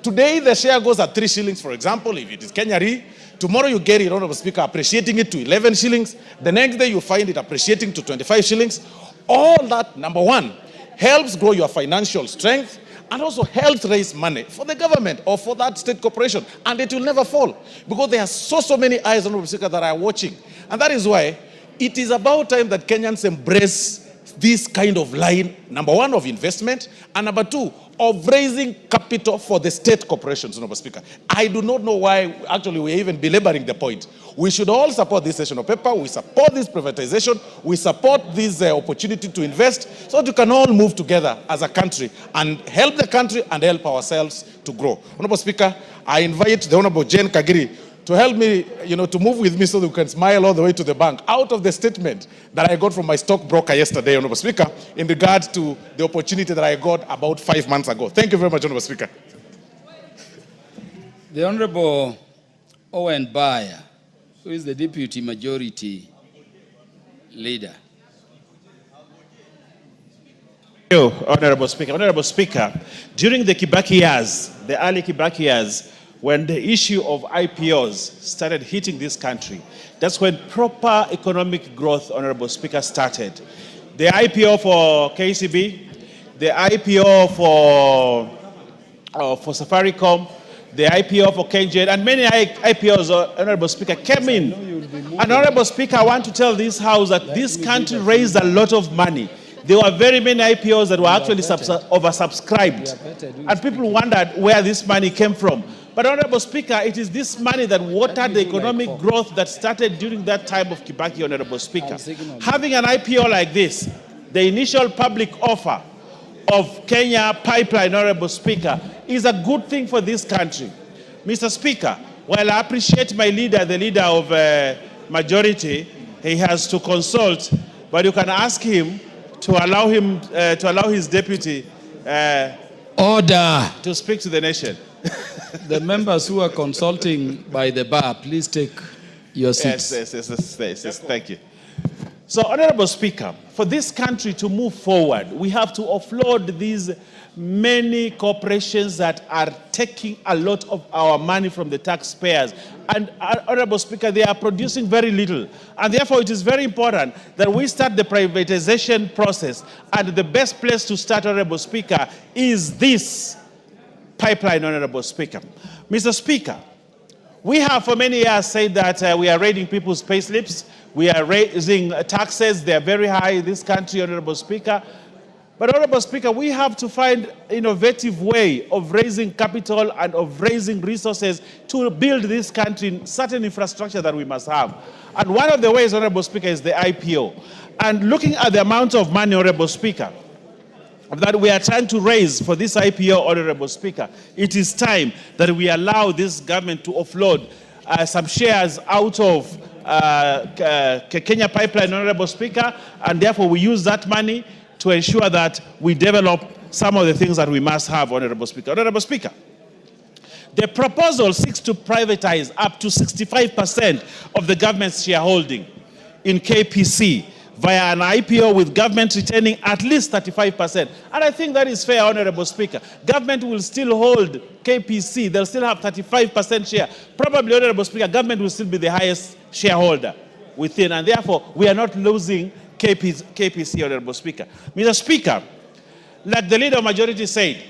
S13: Today, the share goes at 3 shillings, for example, if it is Kenya Re. Tomorrow you get it, Honorable Speaker, appreciating it to 11 shillings. The next day you find it appreciating to 25 shillings. All that, number one, helps grow your financial strength and also helps raise money for the government or for that state corporation. And it will never fall because there are so many eyes, Honorable Speaker, that are watching. And that is why it is about time that Kenyans embrace this kind of line, number one, of investment, and number two, of raising capital for the state corporations, Honorable Speaker. I do not know why, actually, we're even belaboring the point. We should all support this session of paper. We support this privatization. We support this opportunity to invest so that we can all move together as a country and help the country and help ourselves to grow. Honorable Speaker, I invite the Honorable Jane Kagiri to help me, to move with me so that we can smile all the way to the bank out of the statement that I got from my stockbroker yesterday, Honorable Speaker, in regards to the opportunity that I got about 5 months ago. Thank you very much, Honorable Speaker.
S9: The Honorable Owen Bayer, who is the Deputy Majority Leader.
S4: Thank you, Honorable Speaker. Honorable Speaker, during the Kibaki years, the early Kibaki years, when the issue of IPOs started hitting this country, that's when proper economic growth, Honorable Speaker, started. The IPO for KCB, the IPO for Safaricom, the IPO for KJ, and many IPOs, Honorable Speaker, came in. And Honorable Speaker, I want to tell this House that this country raised a lot of money. There were very many IPOs that were actually oversubscribed. And people wondered where this money came from. But Honorable Speaker, it is this money that watered the economic growth that started during that time of Kibaki, Honorable Speaker. Having an IPO like this, the initial public offer of Kenya Pipeline, Honorable Speaker, is a good thing for this country. Mr. Speaker, while I appreciate my leader, the leader of majority, he has to consult, but you can ask him to allow his deputy
S9: order
S4: to speak to the nation.
S9: The members who are consulting by the bar, please take your seats.
S4: Yes, thank you. So, Honorable Speaker, for this country to move forward, we have to offload these many corporations that are taking a lot of our money from the taxpayers. And, Honorable Speaker, they are producing very little. And therefore, it is very important that we start the privatization process. And the best place to start, Honorable Speaker, is this pipeline, Honorable Speaker. Mr. Speaker, we have for many years said that we are raiding people's payslips. We are raising taxes. They are very high in this country, Honorable Speaker. But, Honorable Speaker, we have to find innovative way of raising capital and of raising resources to build this country certain infrastructure that we must have. And one of the ways, Honorable Speaker, is the IPO. And looking at the amount of money, Honorable Speaker, that we are trying to raise for this IPO, Honorable Speaker, it is time that we allow this government to offload some shares out of Kenya Pipeline, Honorable Speaker, and therefore we use that money to ensure that we develop some of the things that we must have, Honorable Speaker. Honorable Speaker, the proposal seeks to privatize up to 65% of the government's shareholding in KPC via an IPO, with government retaining at least 35%. And I think that is fair, Honorable Speaker. Government will still hold KPC. They'll still have 35% share. Probably, Honorable Speaker, government will still be the highest shareholder within, and therefore we are not losing KPC, Honorable Speaker. Mr. Speaker, like the Leader of Majority said,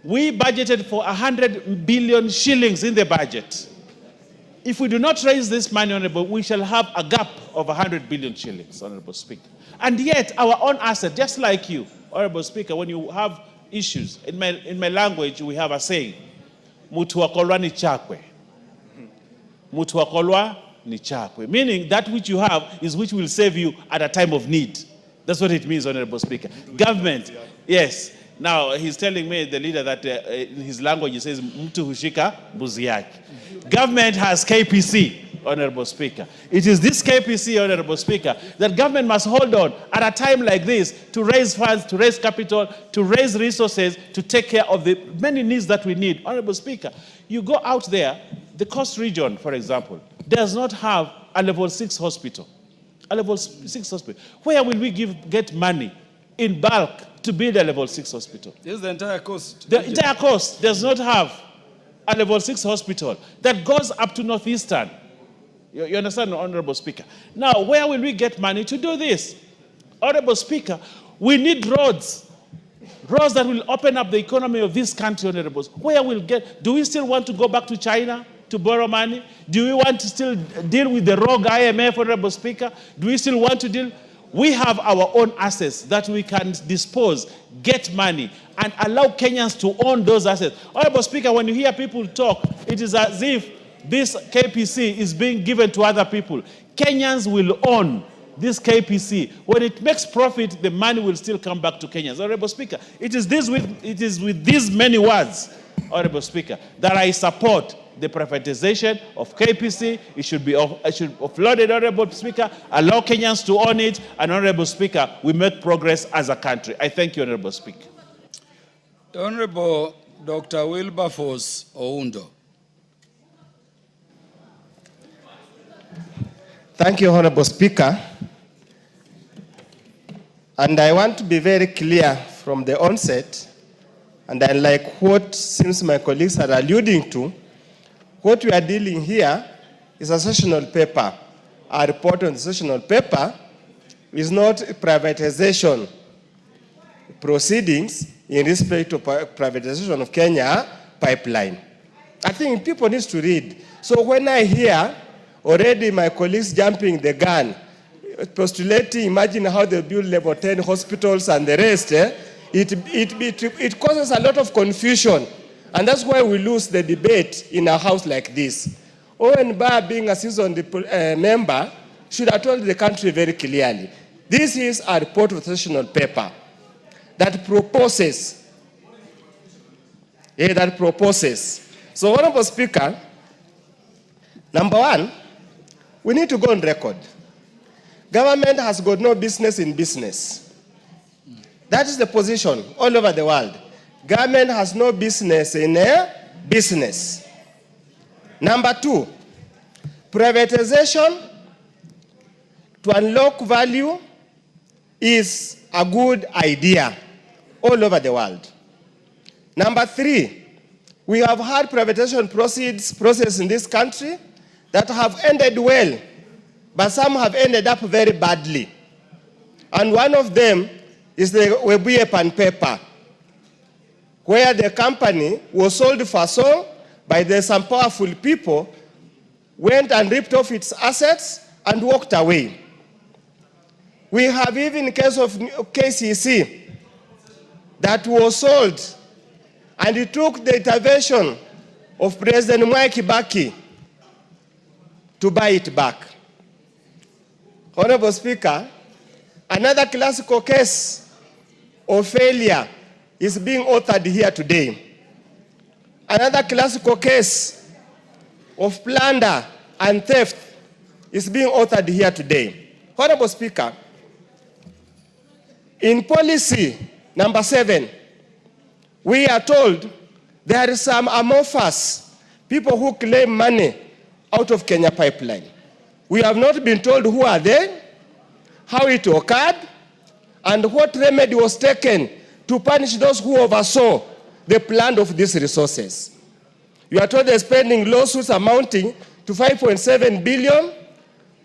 S4: we budgeted for 100 billion shillings in the budget. If we do not raise this money, Honorable, we shall have a gap of 100 billion shillings, Honorable Speaker. And yet, our own asset, just like you, Honorable Speaker, when you have issues, in my language, we have a saying, Mutu wakolwa ni chakwe. Mutu wakolwa ni chakwe. Meaning that which you have is which will save you at a time of need. That's what it means, Honorable Speaker. Government, yes. Now, he's telling me, the leader, that in his language, he says, mtu hushika mbuzi yake. Government has KPC, Honorable Speaker. It is this KPC, Honorable Speaker, that government must hold on at a time like this to raise funds, to raise capital, to raise resources, to take care of the many needs that we need. Honorable Speaker, you go out there, the Coast region, for example, does not have a level 6 hospital. A level 6 hospital. Where will we get money in bulk to build a level 6 hospital?
S9: This is the entire coast.
S4: The entire coast does not have a level 6 hospital that goes up to Northeastern. You understand, Honorable Speaker? Now, where will we get money to do this? Honorable Speaker, we need roads. Roads that will open up the economy of this country, Honorable. Where will get, do we still want to go back to China to borrow money? Do we want to still deal with the rogue IMF, Honorable Speaker? Do we still want to deal? We have our own assets that we can dispose, get money, and allow Kenyans to own those assets. Honorable Speaker, when you hear people talk, it is as if this KPC is being given to other people. Kenyans will own this KPC. When it makes profit, the money will still come back to Kenyans. Honorable Speaker, it is with these many words, Honorable Speaker, that I support the privatization of KPC. It should be offloaded, Honorable Speaker, allow Kenyans to own it, and Honorable Speaker, we make progress as a country. I thank you, Honorable Speaker.
S9: The Honorable Dr. Wilberforce Oundo.
S14: Thank you, Honorable Speaker. And I want to be very clear from the onset, and I like what seems my colleagues are alluding to. What we are dealing here is a sessional paper. Our report on the sessional paper is not privatization proceedings in respect to privatization of Kenya pipeline. I think people need to read. So when I hear already my colleagues jumping the gun, postulating, imagine how they build level 10 hospitals and the rest, it causes a lot of confusion. And that's why we lose the debate in a house like this. Owen Barr, being a seasoned member, should have told the country very clearly, this is a report of sessional paper that proposes. So, Honorable Speaker, number one, we need to go on record. Government has got no business in business. That is the position all over the world. Government has no business in a business. Number two, privatization to unlock value is a good idea all over the world. Number three, we have had privatization process in this country that have ended well, but some have ended up very badly. And one of them is the Webuye Pan paper, where the company was sold for song by some powerful people, went and ripped off its assets and walked away. We have even a case of KCC that was sold, and it took the intervention of President Mwai Kibaki to buy it back. Honorable Speaker, another classical case of failure is being authored here today. Another classical case of plunder and theft is being authored here today. Honorable Speaker, In policy number 7, we are told there are some amorphous people who claim money out of Kenya Pipeline. We have not been told who are they, how it occurred, and what remedy was taken to punish those who oversaw the plan of these resources. You are told they're spending lawsuits amounting to 5.7 billion.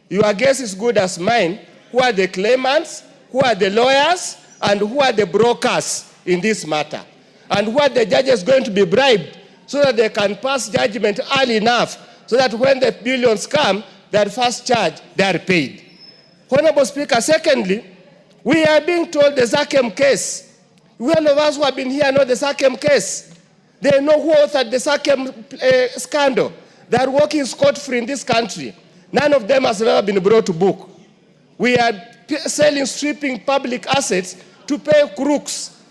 S14: Your guess is good as mine. Who are the claimants? Who are the lawyers? And who are the brokers in this matter? And who are the judges going to be bribed so that they can pass judgment early enough so that when the billions come, their first charge, they are paid. Honorable Speaker, secondly, we are being told the Zakem case. All of us who have been here know the Zakem case. They know who authored the Zakem scandal. They are walking scot-free in this country. None of them has ever been brought to book. We are selling, stripping public assets to pay crooks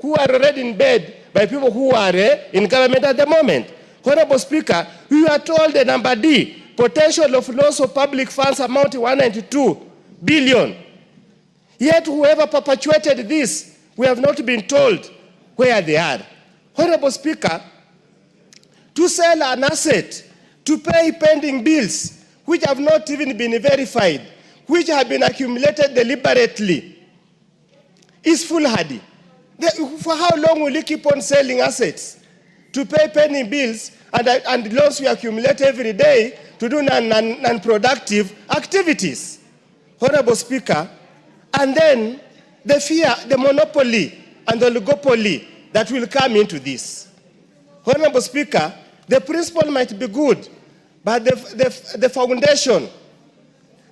S14: who are already in bed by people who are in government at the moment. Honorable Speaker, we are told the number D, potential of loss of public funds amounting to 192 billion. Yet whoever perpetuated this, we have not been told where they are. Honorable Speaker, to sell an asset, to pay pending bills, which have not even been verified, which have been accumulated deliberately, is foolhardy. For how long will you keep on selling assets to pay pending bills and loans we accumulate every day to do non-productive activities? Honorable Speaker, and then the fear, the monopoly and the oligopoly that will come into this. Honorable Speaker, the principle might be good, but the foundation,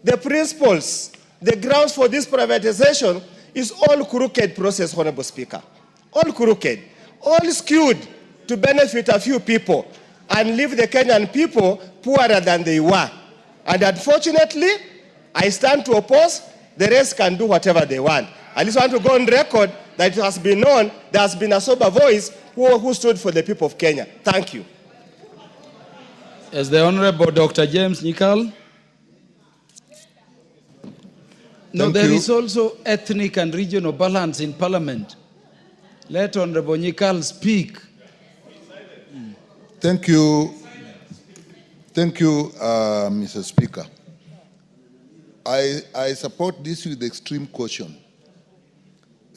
S14: the principles, the grounds for this privatization is all crooked process, Honorable Speaker. All crooked, all skewed to benefit a few people and leave the Kenyan people poorer than they were. And unfortunately, I stand to oppose. The rest can do whatever they want. I just want to go on record that it has been known there has been a sober voice who stood for the people of Kenya. Thank you.
S9: As the Honorable Dr. James Nyikal. No, there is also ethnic and regional balance in Parliament. Let Honorable Nyikal speak.
S15: Thank you. Thank you, Mr. Speaker. I support this with extreme caution.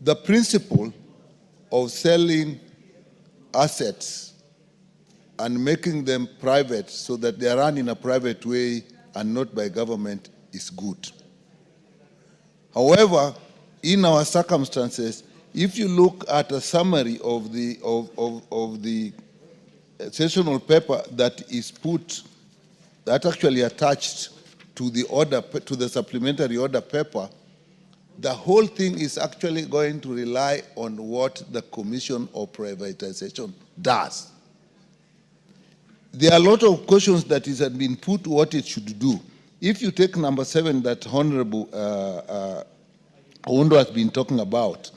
S15: The principle of selling assets and making them private so that they are run in a private way and not by government is good. However, in our circumstances, if you look at a summary of the sessional paper that is put, that actually attached to the order, to the supplementary order paper, the whole thing is actually going to rely on what the Commission of Privatization does. There are a lot of questions that has been put what it should do. If you take number 7 that Honorable Ondo has been talking about,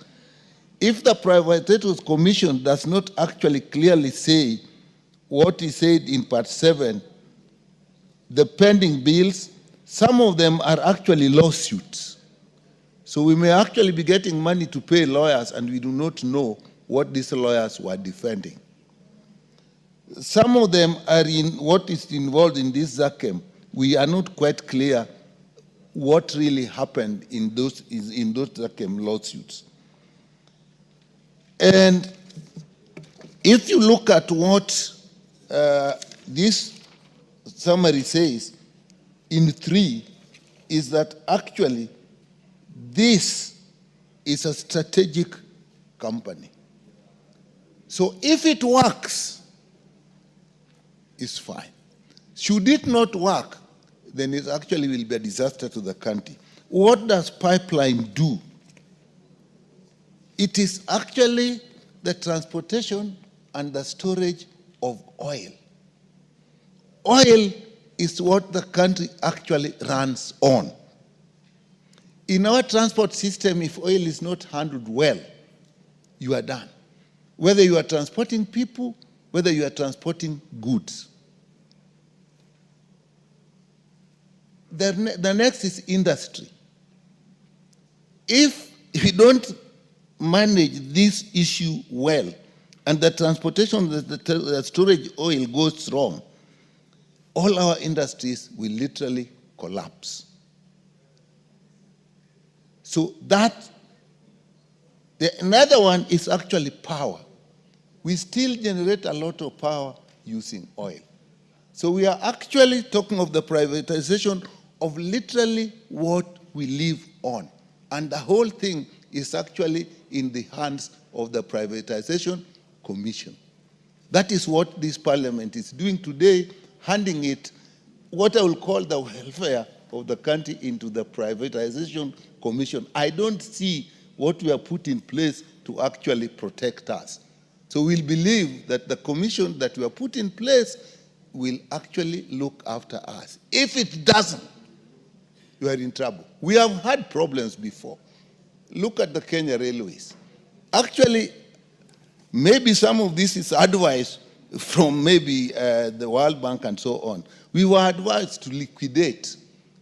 S15: if the Privatization Commission does not actually clearly say what he said in part 7, the pending bills, some of them are actually lawsuits. So we may actually be getting money to pay lawyers and we do not know what these lawyers were defending. Some of them are in what is involved in this Zakem. We are not quite clear what really happened in those Zakem lawsuits. And if you look at what this summary says in 3, is that actually this is a strategic company. So if it works, it's fine. Should it not work, then it actually will be a disaster to the country. What does pipeline do? It is actually the transportation and the storage of oil. Oil is what the country actually runs on. In our transport system, if oil is not handled well, you are done. Whether you are transporting people, whether you are transporting goods. The next is industry. If if we don't manage this issue well, and the transportation, the storage oil goes wrong, all our industries will literally collapse. So another one is actually power. We still generate a lot of power using oil. So we are actually talking of the privatization of literally what we live on. And the whole thing is actually in the hands of the Privatization Commission. That is what this parliament is doing today, handing it what I will call the welfare of the country into the Privatization Commission. I don't see what we have put in place to actually protect us. So we'll believe that the commission that we have put in place will actually look after us. If it doesn't, we are in trouble. We have had problems before. Look at the Kenya Railways. Actually, maybe some of this is advice from maybe the World Bank and so on. We were advised to liquidate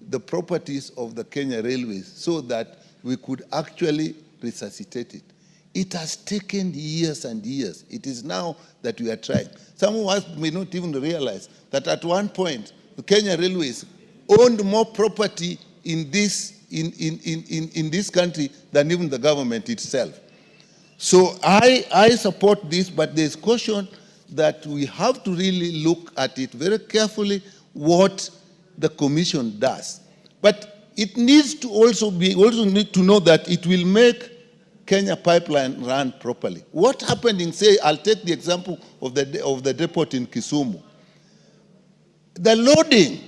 S15: the properties of the Kenya Railways so that we could actually resuscitate it. It has taken years and years. It is now that we are trying. Some of us may not even realize that at one point, the Kenya Railways owned more property in this country than even the government itself. So I support this, but there's caution that we have to really look at it very carefully, what the commission does. But it needs to also need to know that it will make Kenya Pipeline run properly. What happened in, say, I'll take the example of the depot in Kisumu. The loading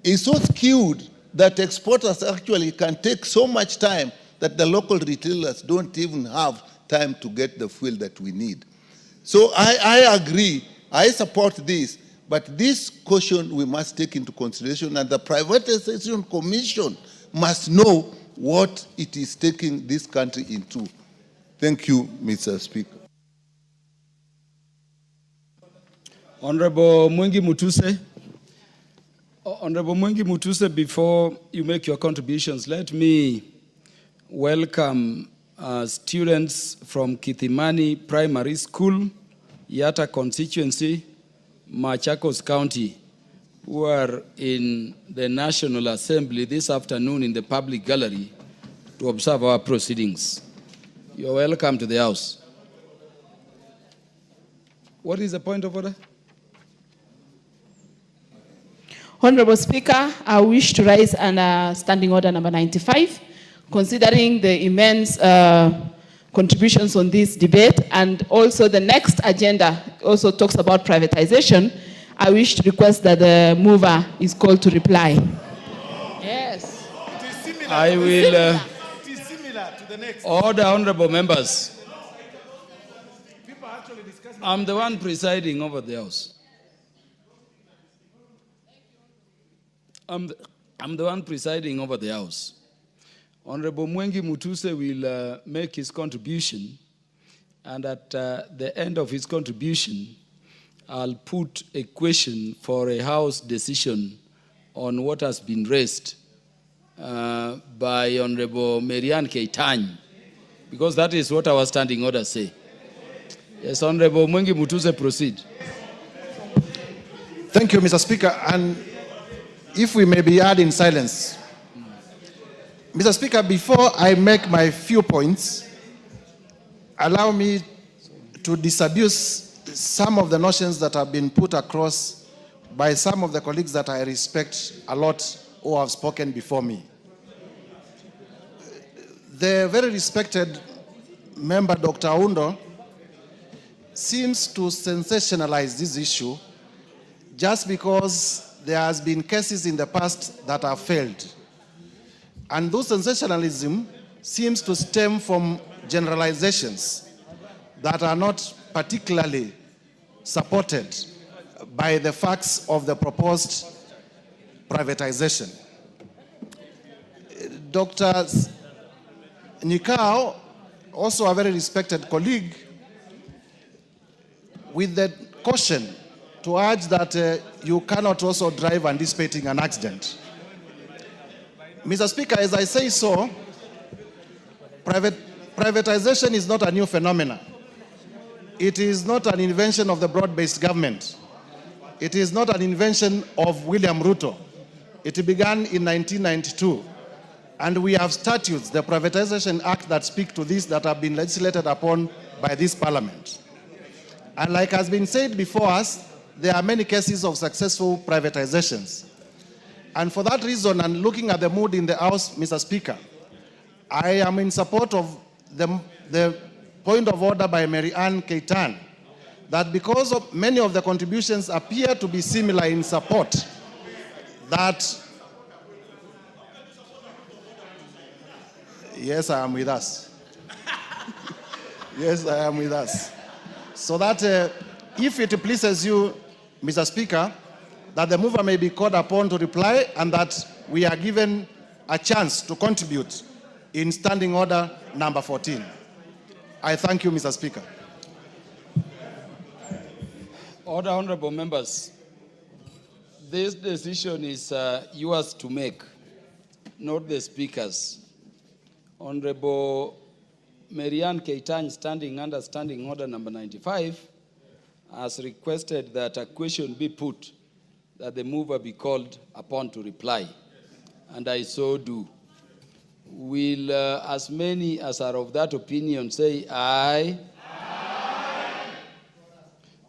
S15: is so skewed that exporters actually can take so much time that the local retailers don't even have time to get the fuel that we need. So I agree, I support this, but this caution we must take into consideration, and the Privatization Commission must know what it is taking this country into. Thank you, Mr. Speaker.
S9: Honorable Mwengi Mutuse. Honorable Mwengi Mutuse, before you make your contributions, let me welcome students from Kithimani Primary School, Yatta constituency, Machakos County, who are in the National Assembly this afternoon in the public gallery to observe our proceedings. You're welcome to the House. What is the point of order?
S16: Honorable Speaker, I wish to raise under Standing Order number 95, considering the immense contributions on this debate, and also the next agenda also talks about privatization. I wish to request that the mover is called to reply. Yes.
S9: I will order, honorable members. I'm the one presiding over the House. I'm the one presiding over the House. Honorable Mwengi Mutuse will make his contribution, and at the end of his contribution, I'll put a question for a House decision on what has been raised by Honorable Marianne Keitany, because that is what our standing order say. Yes, Honorable Mwengi Mutuse, proceed.
S17: Thank you, Mr. Speaker. And if we may be heard in silence. Mr. Speaker, before I make my few points, allow me to disabuse some of the notions that have been put across by some of the colleagues that I respect a lot who have spoken before me. The very respected member, Dr. Aundo, seems to sensationalize this issue just because there has been cases in the past that have failed. And those sensationalism seems to stem from generalizations that are not particularly supported by the facts of the proposed privatization. Dr. Nyikao, also a very respected colleague, with the caution to urge that you cannot also drive anticipating an accident. Mr. Speaker, as I say so, Privatization is not a new phenomenon. It is not an invention of the broad-based government. It is not an invention of William Ruto. It began in 1992. And we have statutes, the Privatization Act, that speak to this, that have been legislated upon by this parliament. And like has been said before us, there are many cases of successful privatizations. And for that reason, and looking at the mood in the House, Mr. Speaker, I am in support of the point of order by Mary Ann Keitan, that because of many of the contributions appear to be similar in support, that, yes, I am with us. Yes, I am with us. So that if it pleases you, Mr. Speaker, that the mover may be called upon to reply and that we are given a chance to contribute in standing order number 14. I thank you, Mr. Speaker.
S9: Order, honorable members. This decision is yours to make, not the Speaker's. Honorable Marianne Keitan, standing under standing order number 95, has requested that a question be put that the mover be called upon to reply, and I so do. Will as many as are of that opinion say aye? Aye.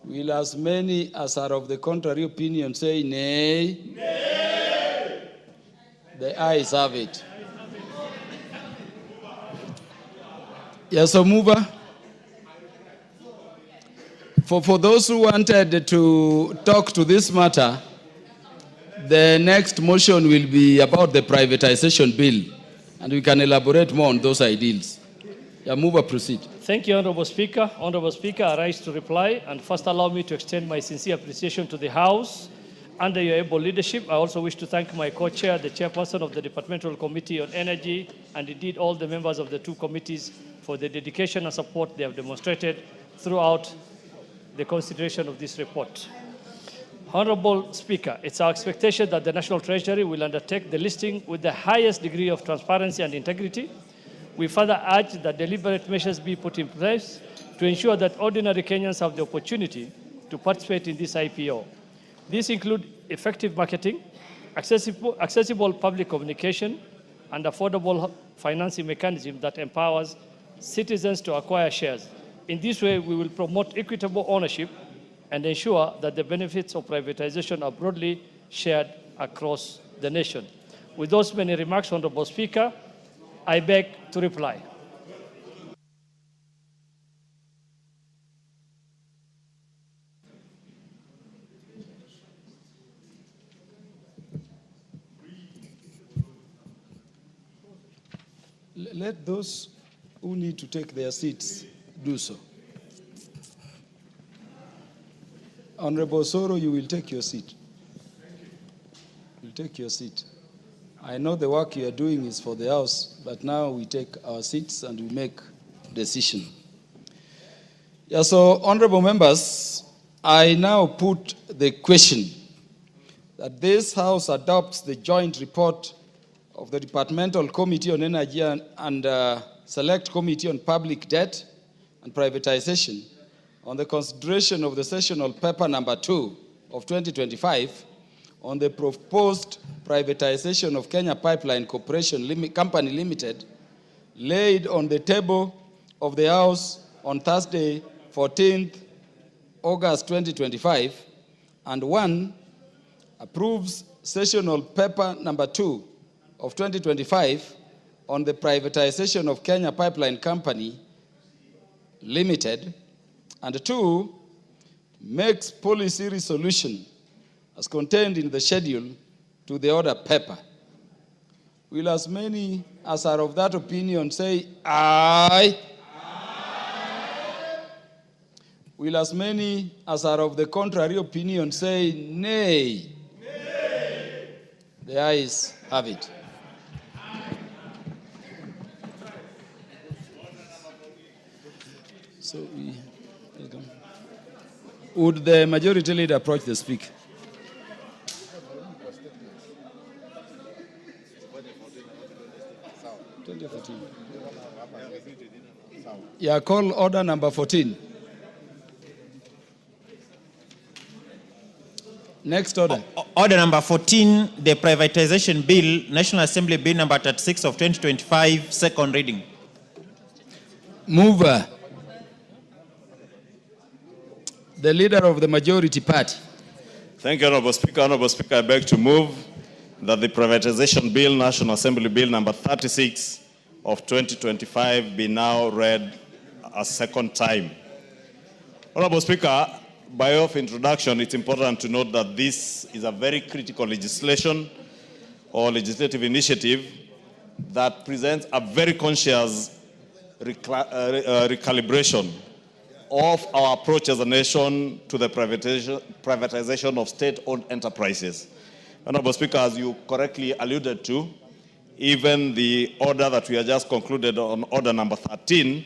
S9: Will as many as are of the contrary opinion say nay? Nay. The ayes have it. Yes, so mover. For those who wanted to talk to this matter, the next motion will be about the privatization bill, and we can elaborate more on those ideals. Yeah, mover, proceed.
S18: Thank you, Honorable Speaker. Honorable Speaker, I rise to reply, and first allow me to extend my sincere appreciation to the House. Under your able leadership, I also wish to thank my co-chair, the chairperson of the Departmental Committee on Energy, and indeed all the members of the two committees for the dedication and support they have demonstrated throughout the consideration of this report. Honorable Speaker, it's our expectation that the National Treasury will undertake the listing with the highest degree of transparency and integrity. We further urge that deliberate measures be put in place to ensure that ordinary Kenyans have the opportunity to participate in this IPO. These include effective marketing, accessible public communication, and affordable financing mechanism that empowers citizens to acquire shares. In this way, we will promote equitable ownership and ensure that the benefits of privatization are broadly shared across the nation. With those many remarks, Honorable Speaker, I beg to reply.
S9: Let those who need to take their seats do so. Honorable Soro, you will take your seat. You'll take your seat. I know the work you are doing is for the House, but now we take our seats and we make decision. Yeah, so honorable members, I now put the question that this House adopts the joint report of the Departmental Committee on Energy and Select Committee on Public Debt and Privatization on the consideration of the sessional paper number 2 of 2025 on the proposed privatization of Kenya Pipeline Corporation Company Limited, laid on the table of the House on Thursday, 14th August 2025, and 1, approves sessional paper number 2 of 2025 on the privatization of Kenya Pipeline Company Limited, and 2, makes policy resolution as contained in the schedule to the order paper. Will as many as are of that opinion say aye? Aye. Will as many as are of the contrary opinion say nay? Nay. The ayes have it. So would the majority leader approach the speaker? Yeah, call order number 14. Next order.
S19: Order number 14, the Privatization Bill, National Assembly Bill number 36 of 2025, second reading.
S9: Mover. The leader of the majority party.
S8: Thank you, Honorable Speaker. Honorable Speaker, I beg to move that the Privatization Bill, National Assembly Bill number 36 of 2025 be now read a second time. Honorable Speaker, by way of introduction, it's important to note that this is a very critical legislation or legislative initiative that presents a very conscious recalibration of our approach as a nation to the privatization of state-owned enterprises. Honorable Speaker, as you correctly alluded to, even the order that we have just concluded on order number 13,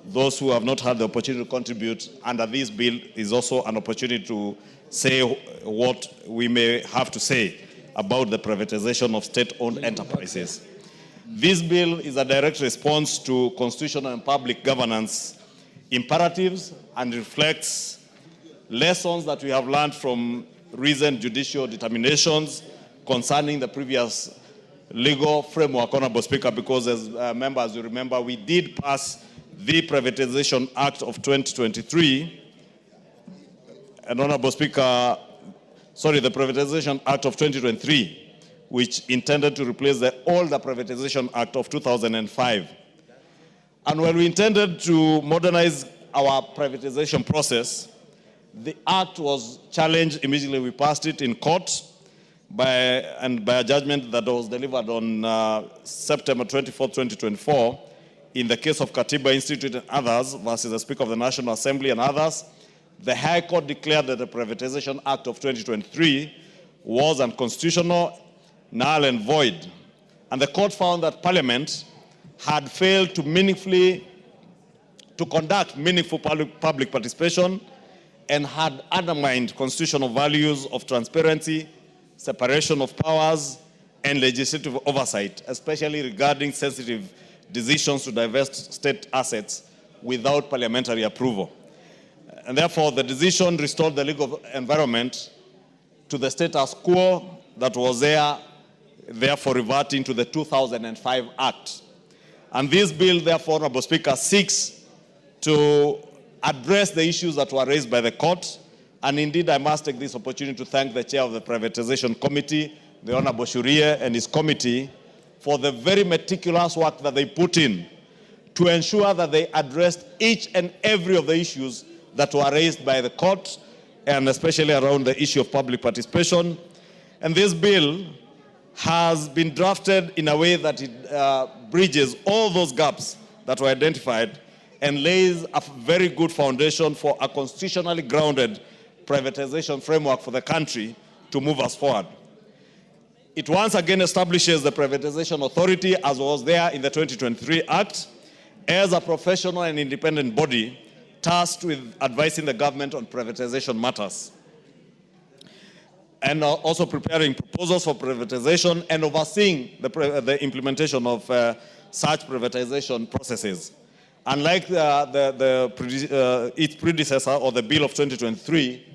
S8: those who have not had the opportunity to contribute under this bill is also an opportunity to say what we may have to say about the privatization of state-owned enterprises. This bill is a direct response to constitutional and public governance imperatives and reflects lessons that we have learned from recent judicial determinations concerning the previous legal framework, Honorable Speaker, because as members, you remember, we did pass the Privatization Act of 2023, and Honorable Speaker, the Privatization Act of 2023, which intended to replace the older Privatization Act of 2005. And when we intended to modernize our privatization process, the act was challenged immediately. We passed it in court by a judgment that was delivered on September 24, 2024, in the case of Katiba Institute and others versus the Speaker of the National Assembly and others. The High Court declared that the Privatization Act of 2023 was unconstitutional, null and void. And the court found that Parliament had failed to conduct meaningful public participation and had undermined constitutional values of transparency, separation of powers, and legislative oversight, especially regarding sensitive decisions to divest state assets without parliamentary approval. And therefore, the decision restored the legal environment to the status quo that was there, therefore reverting to the 2005 Act. And this bill, therefore, Honorable Speaker, seeks to address the issues that were raised by the court. And indeed, I must take this opportunity to thank the chair of the Privatization Committee, the Honorable Shurie, and his committee for the very meticulous work that they put in to ensure that they addressed each and every of the issues that were raised by the court, and especially around the issue of public participation. And this bill has been drafted in a way that it bridges all those gaps that were identified and lays a very good foundation for a constitutionally grounded privatization framework for the country to move us forward. It once again establishes the Privatization Authority, as was there in the 2023 Act, as a professional and independent body tasked with advising the government on privatization matters, and also preparing proposals for privatization and overseeing the implementation of such privatization processes. Unlike its predecessor, or the Bill of 2023,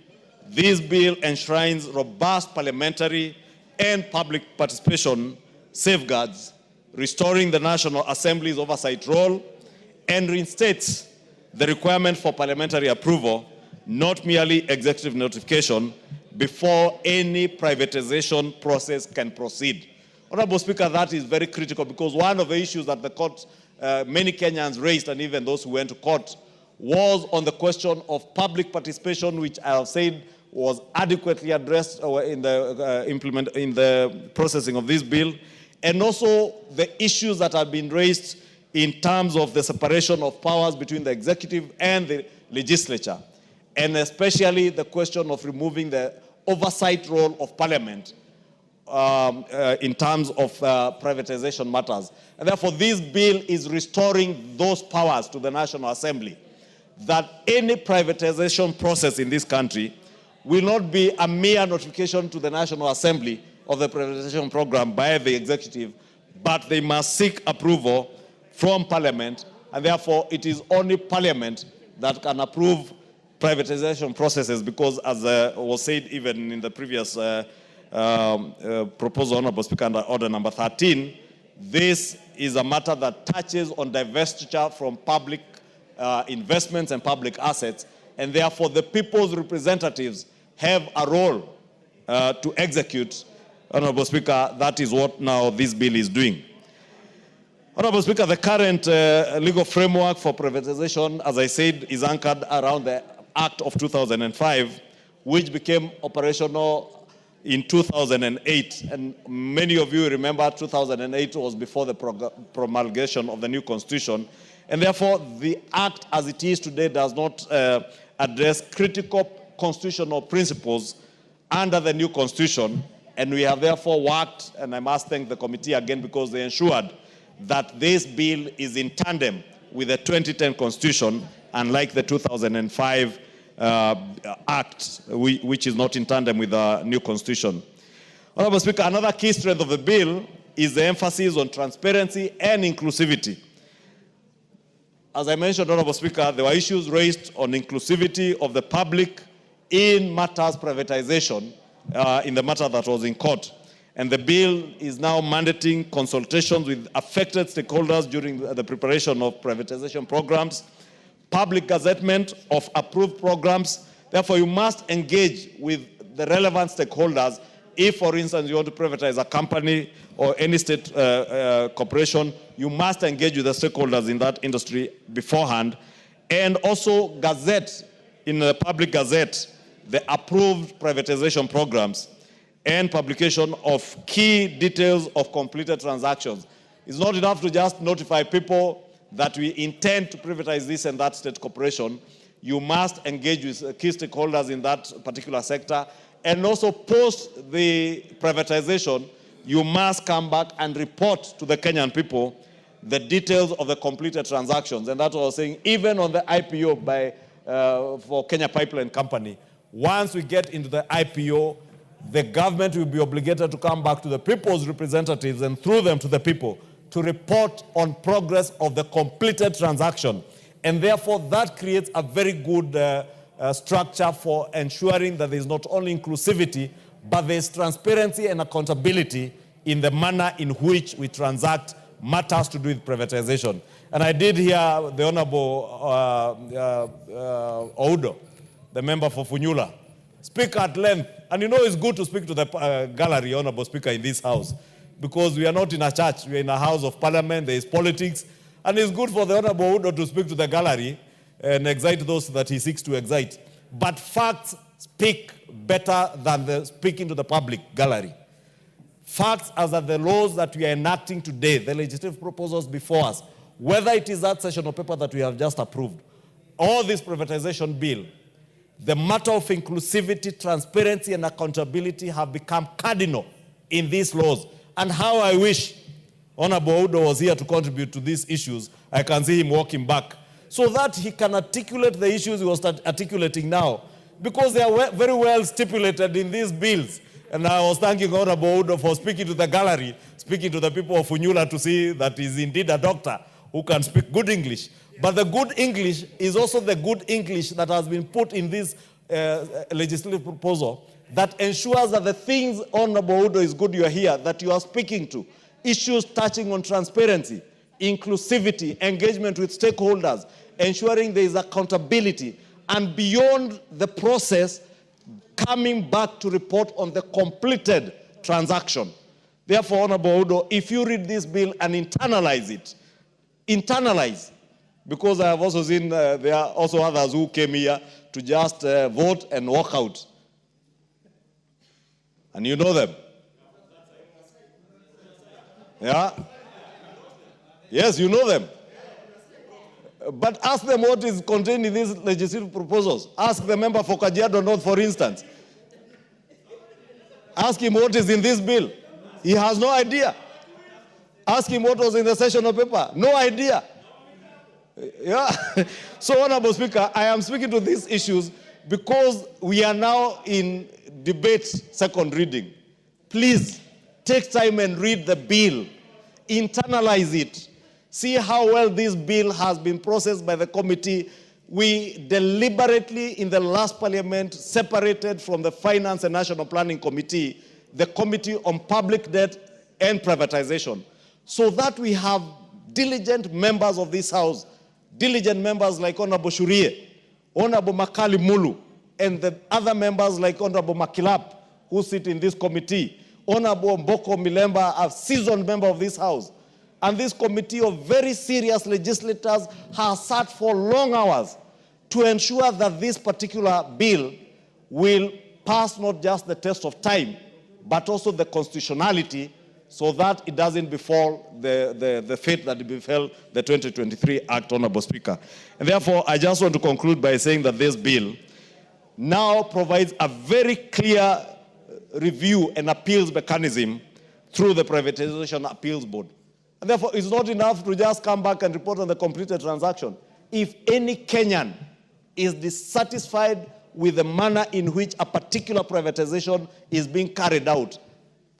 S8: this bill enshrines robust parliamentary and public participation safeguards, restoring the National Assembly's oversight role, and reinstates the requirement for parliamentary approval, not merely executive notification, before any privatization process can proceed. Honorable Speaker, that is very critical, because one of the issues that the court, many Kenyans raised, and even those who went to court, was on the question of public participation, which I have said was adequately addressed in the processing of this bill, and also the issues that have been raised in terms of the separation of powers between the executive and the legislature, and especially the question of removing the oversight role of Parliament in terms of privatization matters. And therefore, this bill is restoring those powers to the National Assembly, that any privatization process in this country will not be a mere notification to the National Assembly of the privatization program by the executive, but they must seek approval from Parliament, and therefore it is only Parliament that can approve privatization processes, because as was said even in the previous proposal, Honorable Speaker, under order number 13, this is a matter that touches on divestiture from public investments and public assets, and therefore the people's representatives have a role to execute. Honorable Speaker, that is what now this bill is doing. Honorable Speaker, the current legal framework for privatization, as I said, is anchored around the Act of 2005, which became operational in 2008. And many of you remember 2008 was before the promulgation of the new constitution. And therefore, the Act as it is today does not address critical constitutional principles under the new constitution. And we have therefore worked, and I must thank the committee again because they ensured that this bill is in tandem with the 2010 constitution, unlike the 2005 Act, which is not in tandem with the new constitution. Honorable Speaker, another key strength of the bill is the emphasis on transparency and inclusivity. As I mentioned, Honorable Speaker, there were issues raised on inclusivity of the public in matters privatization, in the matter that was in court. And the bill is now mandating consultations with affected stakeholders during the preparation of privatization programs, public gazettement of approved programs. Therefore, you must engage with the relevant stakeholders. If, for instance, you want to privatize a company or any state corporation, you must engage with the stakeholders in that industry beforehand. And also gazette, in the public gazette, the approved privatization programs and publication of key details of completed transactions. It's not enough to just notify people that we intend to privatize this and that state corporation. You must engage with key stakeholders in that particular sector. And also post the privatization, you must come back and report to the Kenyan people the details of the completed transactions. And that's what I was saying, even on the IPO for Kenya Pipeline Company, once we get into the IPO, the government will be obligated to come back to the people's representatives and through them to the people to report on progress of the completed transaction. And therefore, that creates a very good structure for ensuring that there is not only inclusivity, but there is transparency and accountability in the manner in which we transact matters to do with privatization. And I did hear the Honorable Oudo, the member for Funyula, speak at length. And you know it's good to speak to the gallery, Honorable Speaker, in this house, because we are not in a church, we are in a house of parliament, there is politics, and it's good for the Honorable Oudo to speak to the gallery and excite those that he seeks to excite. But facts speak better than the speaking to the public gallery. Facts as are the laws that we are enacting today, the legislative proposals before us, whether it is that session of paper that we have just approved, or this privatization bill, the matter of inclusivity, transparency, and accountability have become cardinal in these laws. And how I wish Honorable Oudo was here to contribute to these issues. I can see him walking back, so that he can articulate the issues he was articulating now, because they are very well stipulated in these bills. And I was thanking Honorable Oudo for speaking to the gallery, speaking to the people of Funyula to see that he's indeed a doctor who can speak good English. But the good English is also the good English that has been put in this legislative proposal that ensures that the things, Honorable Oudo, is good you are here, that you are speaking to, issues touching on transparency, inclusivity, engagement with stakeholders, ensuring there is accountability, and beyond the process, coming back to report on the completed transaction. Therefore, Honorable Oudo, if you read this bill and internalize it, internalize, because I have also seen there are also others who came here to just vote and walk out. And you know them. Yeah? Yes, you know them. But ask them what is contained in these legislative proposals. Ask the member for Kajiado North, for instance. Ask him what is in this bill. He has no idea. Ask him what was in the session of paper. No idea. Yeah. So, Honorable Speaker, I am speaking to these issues because we are now in debate second reading. Please take time and read the bill. Internalize it. See how well this bill has been processed by the committee. We deliberately, in the last parliament, separated from the Finance and National Planning Committee, the Committee on Public Debt and Privatization, so that we have diligent members of this House, diligent members like Honorable Shurie, Honorable Makali Mulu, and the other members like Honorable Makilap, who sit in this committee, Honorable Mboko Milemba, a seasoned member of this House, and this committee of very serious legislators has sat for long hours to ensure that this particular bill will pass not just the test of time, but also the constitutionality, so that it doesn't befall the fate that befell the 2023 Act, Honorable Speaker. And therefore, I just want to conclude by saying that this bill now provides a very clear review and appeals mechanism through the Privatization Appeals Board. And therefore, it's not enough to just come back and report on the completed transaction. If any Kenyan is dissatisfied with the manner in which a particular privatization is being carried out,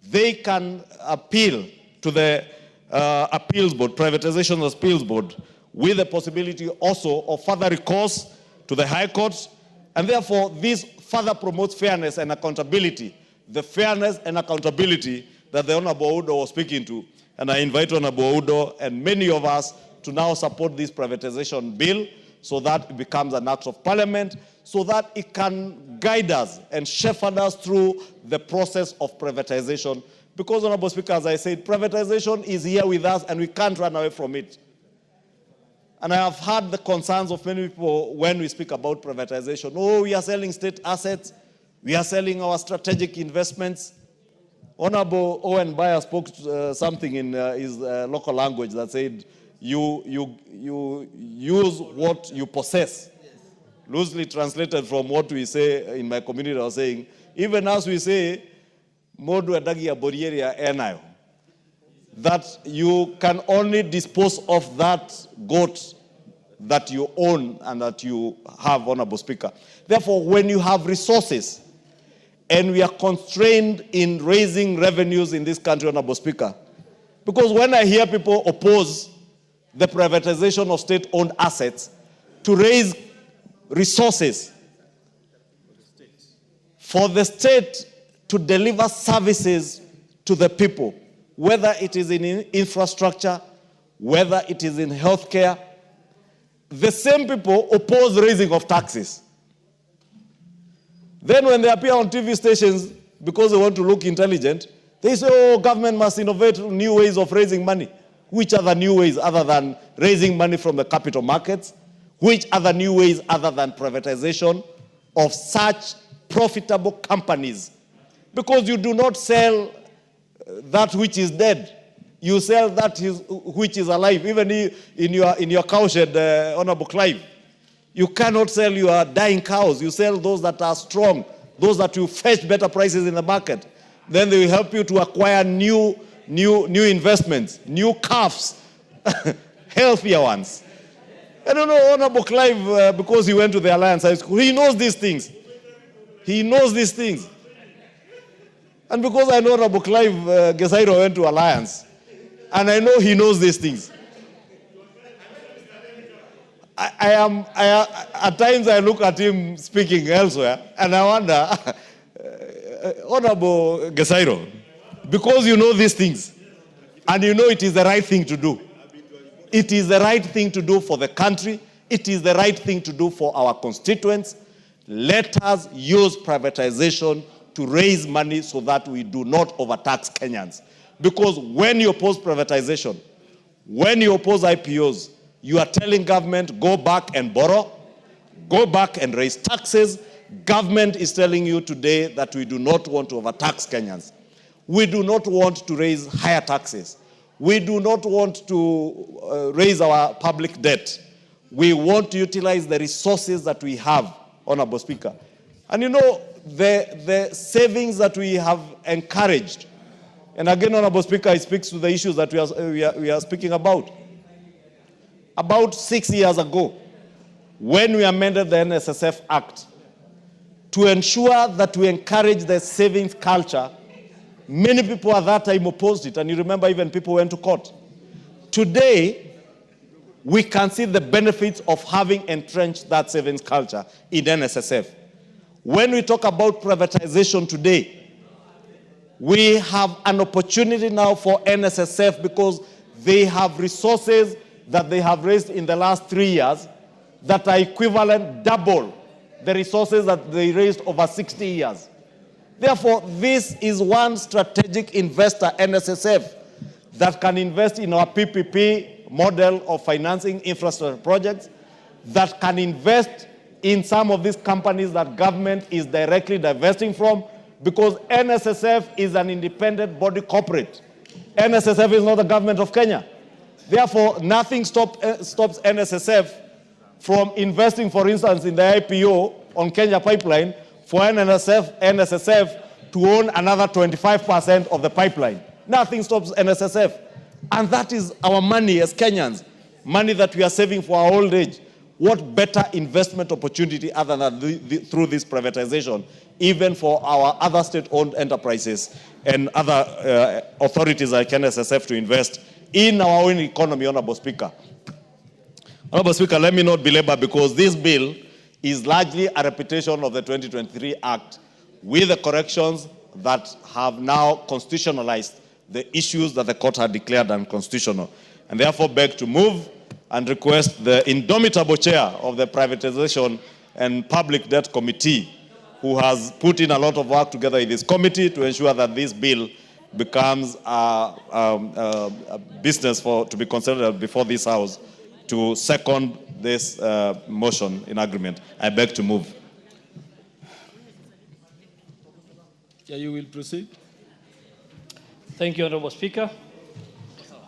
S8: they can appeal to the Appeals Board, Privatization Appeals Board, with the possibility also of further recourse to the High Court. And therefore, this further promotes fairness and accountability, the fairness and accountability that the Honorable Udo was speaking to. And I invite Honorable Udo and many of us to now support this privatization bill so that it becomes an act of parliament, so that it can guide us and shepherd us through the process of privatization. Because, Honorable Speaker, as I said, privatization is here with us and we can't run away from it. And I have heard the concerns of many people when we speak about privatization. Oh, we are selling state assets. We are selling our strategic investments. Honorable Owen Bayer spoke something in his local language that said, you use what you possess. Loosely translated from what we say in my community, I was saying, even as we say, Modu Adagia Borieria Enayo, that you can only dispose of that goat that you own and that you have, Honorable Speaker. Therefore, when you have resources and we are constrained in raising revenues in this country, Honorable Speaker, because when I hear people oppose the privatization of state-owned assets to raise resources for the state to deliver services to the people, whether it is in infrastructure, whether it is in healthcare, the same people oppose raising of taxes. Then when they appear on TV stations, because they want to look intelligent, they say, oh, government must innovate new ways of raising money. Which other new ways other than raising money from the capital markets? Which other new ways other than privatization of such profitable companies? Because you do not sell that which is dead. You sell that which is alive. Even in your cowshed, Honorable Clive, you cannot sell your dying cows. You sell those that are strong, those that you fetch better prices in the market. Then they will help you to acquire new investments, new calves, healthier ones. I don't know, Honorable Clive, because he went to the Alliance High School, he knows these things. He knows these things. And because I know Honorable Clive Gesairo went to Alliance, and I know he knows these things. At times I look at him speaking elsewhere, and I wonder, Honorable Gesairo, because you know these things, and you know it is the right thing to do. It is the right thing to do for the country. It is the right thing to do for our constituents. Let us use privatization to raise money so that we do not overtax Kenyans. Because when you oppose privatization, when you oppose IPOs, you are telling government, go back and borrow, go back and raise taxes. Government is telling you today that we do not want to overtax Kenyans. We do not want to raise higher taxes. We do not want to raise our public debt. We want to utilize the resources that we have, Honorable Speaker. And you know, the savings that we have encouraged, and again, Honorable Speaker, it speaks to the issues that we are speaking about. About 6 years ago, when we amended the NSSF Act to ensure that we encourage the savings culture, many people at that time opposed it, and you remember even people went to court. Today, we can see the benefits of having entrenched that savings culture in NSSF. When we talk about privatization today, we have an opportunity now for NSSF because they have resources that they have raised in the last 3 years that are equivalent double the resources that they raised over 60 years. Therefore, this is one strategic investor, NSSF, that can invest in our PPP model of financing infrastructure projects, that can invest in some of these companies that government is directly divesting from, because NSSF is an independent body corporate. NSSF is not the government of Kenya. Therefore, nothing stops NSSF from investing, for instance, in the IPO on Kenya Pipeline for NSSF to own another 25% of the pipeline. Nothing stops NSSF. And that is our money as Kenyans, money that we are saving for our old age. What better investment opportunity other than through this privatization, even for our other state-owned enterprises and other authorities like NSSF to invest in our own economy, Honorable Speaker. Honorable Speaker, let me not belabor, because this bill is largely a repetition of the 2023 Act with the corrections that have now constitutionalized the issues that the court had declared unconstitutional, and therefore beg to move and request the indomitable chair of the Privatization and Public Debt Committee, who has put in a lot of work together in this committee to ensure that this bill becomes a business to be considered before this House, to second this motion in agreement. I beg to move.
S9: Yeah, you will proceed.
S18: Thank you, Honorable Speaker.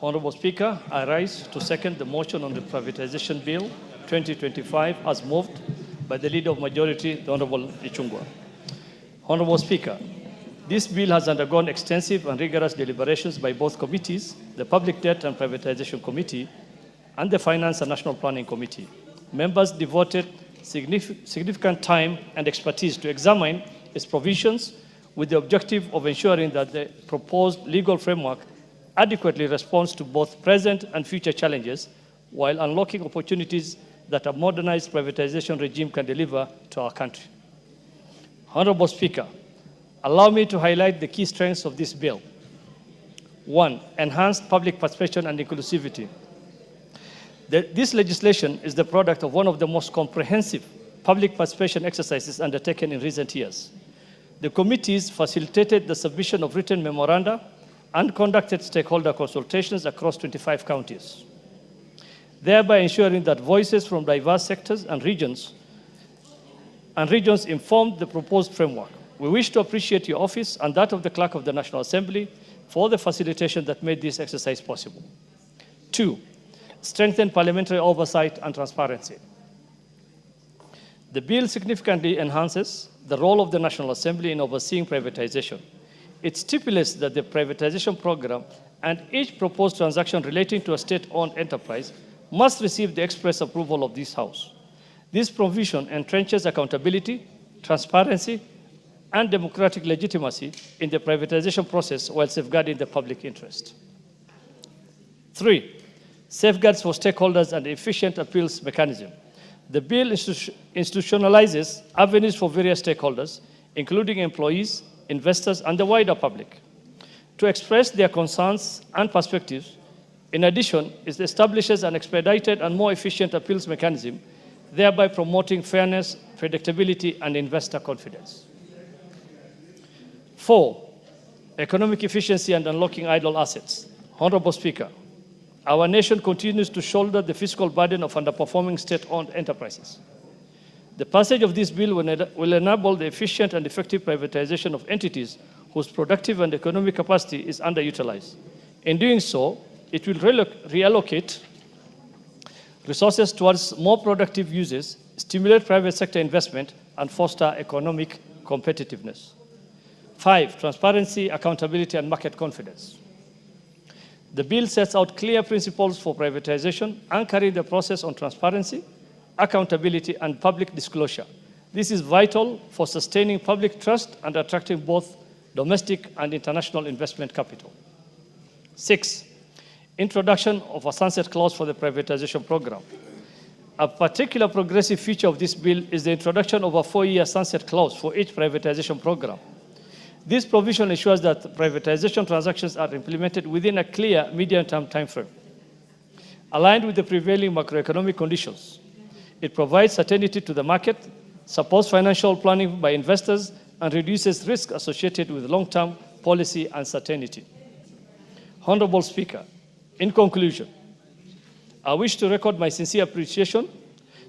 S18: Honorable Speaker, I rise to second the motion on the Privatization Bill 2025 as moved by the Leader of Majority, the Honorable Ichung'wah. Honorable Speaker, this bill has undergone extensive and rigorous deliberations by both committees, the Public Debt and Privatization Committee and the Finance and National Planning Committee. Members devoted significant time and expertise to examine its provisions with the objective of ensuring that the proposed legal framework adequately responds to both present and future challenges, while unlocking opportunities that a modernized privatization regime can deliver to our country. Honorable Speaker, allow me to highlight the key strengths of this bill. 1, enhanced public participation and inclusivity. This legislation is the product of one of the most comprehensive public participation exercises undertaken in recent years. The committees facilitated the submission of written memoranda and conducted stakeholder consultations across 25 counties, thereby ensuring that voices from diverse sectors and regions informed the proposed framework. We wish to appreciate your office and that of the Clerk of the National Assembly for the facilitation that made this exercise possible. 2, strengthen parliamentary oversight and transparency. The bill significantly enhances the role of the National Assembly in overseeing privatization. It stipulates that the privatization program and each proposed transaction relating to a state-owned enterprise must receive the express approval of this House. This provision entrenches accountability, transparency, and democratic legitimacy in the privatization process while safeguarding the public interest. 3, safeguards for stakeholders and efficient appeals mechanism. The bill institutionalizes avenues for various stakeholders, including employees, investors, and the wider public, to express their concerns and perspectives. In addition, it establishes an expedited and more efficient appeals mechanism, thereby promoting fairness, predictability, and investor confidence. 4, economic efficiency and unlocking idle assets. Honorable Speaker, our nation continues to shoulder the fiscal burden of underperforming state-owned enterprises. The passage of this bill will enable the efficient and effective privatization of entities whose productive and economic capacity is underutilized. In doing so, it will reallocate resources towards more productive uses, stimulate private sector investment, and foster economic competitiveness. 5, transparency, accountability, and market confidence. The bill sets out clear principles for privatization, anchoring the process on transparency, accountability, and public disclosure. This is vital for sustaining public trust and attracting both domestic and international investment capital. 6, introduction of a sunset clause for the privatization program. A particular progressive feature of this bill is the introduction of a 4-year sunset clause for each privatization program. This provision ensures that privatization transactions are implemented within a clear medium-term timeframe. Aligned with the prevailing macroeconomic conditions, it provides certainty to the market, supports financial planning by investors, and reduces risk associated with long-term policy uncertainty. Honorable Speaker, in conclusion, I wish to record my sincere appreciation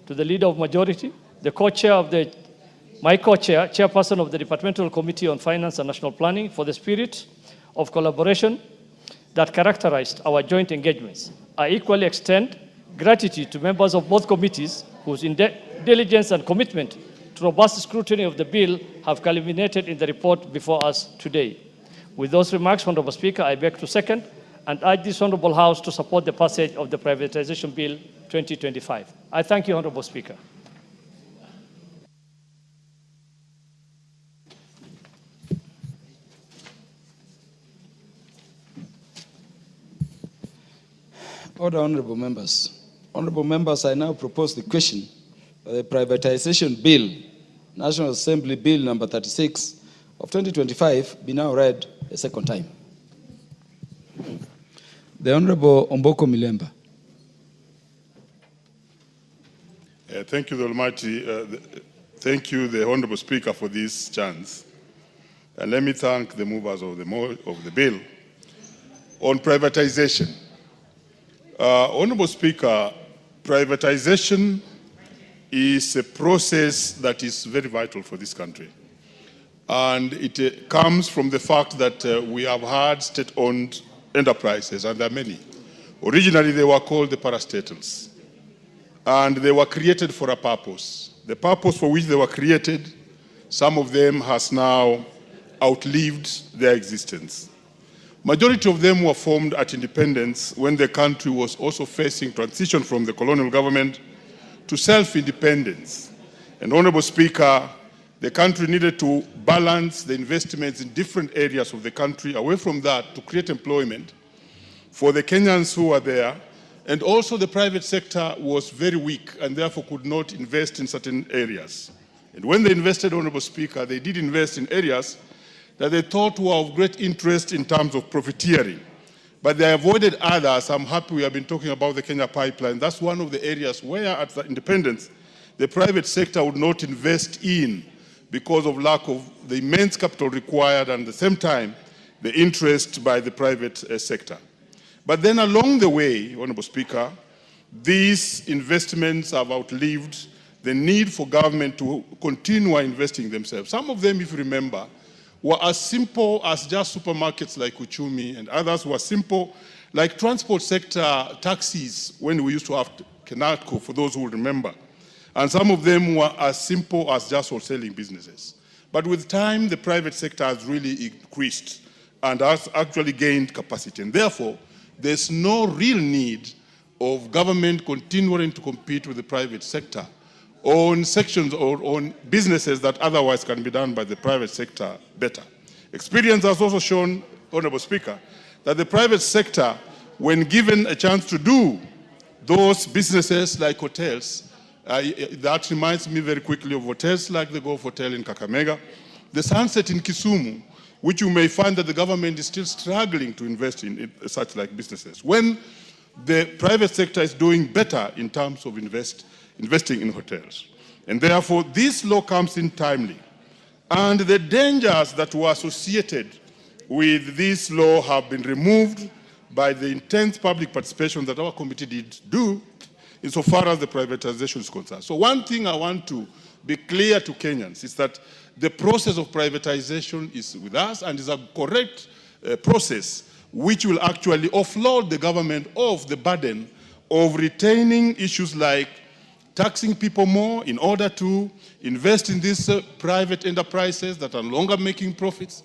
S18: to the Leader of Majority, the co-chair of my co-chair, chairperson of the Departmental Committee on Finance and National Planning, for the spirit of collaboration that characterized our joint engagements. I equally extend gratitude to members of both committees whose diligence and commitment to robust scrutiny of the bill have culminated in the report before us today. With those remarks, Honorable Speaker, I beg to second and urge this Honorable House to support the passage of the Privatization Bill 2025. I thank you, Honorable Speaker.
S9: Order, honorable members. Honorable members, I now propose the question for the Privatization Bill, National Assembly Bill number 36 of 2025, be now read a second time. The Honorable Omboko Milemba.
S20: Thank you, the Almighty. Thank you, the Honorable Speaker, for this chance. And let me thank the movers of the bill. On privatization, Honorable Speaker, privatization is a process that is very vital for this country. And it comes from the fact that we have had state-owned enterprises, and there are many. Originally, they were called the parastatals. And they were created for a purpose. The purpose for which they were created, some of them has now outlived their existence. Majority of them were formed at independence when the country was also facing transition from the colonial government to self-independence. And Honorable Speaker, the country needed to balance the investments in different areas of the country away from that to create employment for the Kenyans who were there. And also the private sector was very weak and therefore could not invest in certain areas. And when they invested, Honorable Speaker, they did invest in areas that they thought were of great interest in terms of profiteering. But they avoided others. I'm happy we have been talking about the Kenya pipeline. That's one of the areas where at the independence, the private sector would not invest in because of lack of the immense capital required and at the same time, the interest by the private sector. But then along the way, Honorable Speaker, these investments have outlived the need for government to continue investing themselves. Some of them, if you remember, were as simple as just supermarkets like Uchumi, and others were simple, like transport sector taxis when we used to have Kenatco, for those who remember. And some of them were as simple as just wholesaling businesses. But with time, the private sector has really increased and has actually gained capacity. And therefore, there's no real need of government continuing to compete with the private sector on sections or on businesses that otherwise can be done by the private sector better. Experience has also shown, Honorable Speaker, that the private sector, when given a chance to do those businesses like hotels, that reminds me very quickly of hotels like the Golf Hotel in Kakamega, the Sunset in Kisumu, which you may find that the government is still struggling to invest in such like businesses. When the private sector is doing better in terms of investing in hotels. And therefore, this law comes in timely. And the dangers that were associated with this law have been removed by the intense public participation that our committee did do insofar as the privatization is concerned. So one thing I want to be clear to Kenyans is that the process of privatization is with us and is a correct process which will actually offload the government of the burden of retaining issues like taxing people more in order to invest in these private enterprises that are no longer making profits,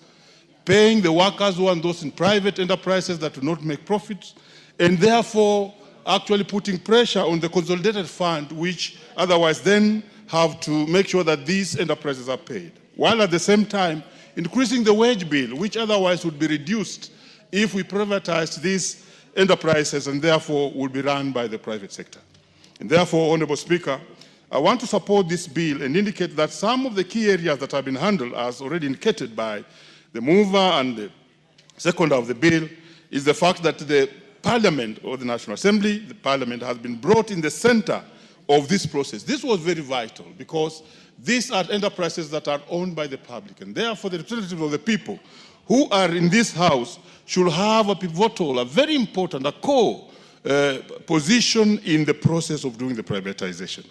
S20: paying the workers who are those in private enterprises that do not make profits, and therefore actually putting pressure on the consolidated fund, which otherwise then have to make sure that these enterprises are paid, while at the same time increasing the wage bill, which otherwise would be reduced if we privatized these enterprises and therefore will be run by the private sector. And therefore, Honorable Speaker, I want to support this bill and indicate that some of the key areas that have been handled, as already indicated by the mover and the seconder of the bill, is the fact that the Parliament or the National Assembly, the Parliament has been brought in the center of this process. This was very vital because these are enterprises that are owned by the public, and therefore the representatives of the people who are in this House should have a pivotal, a very important, a core position in the process of doing the privatization.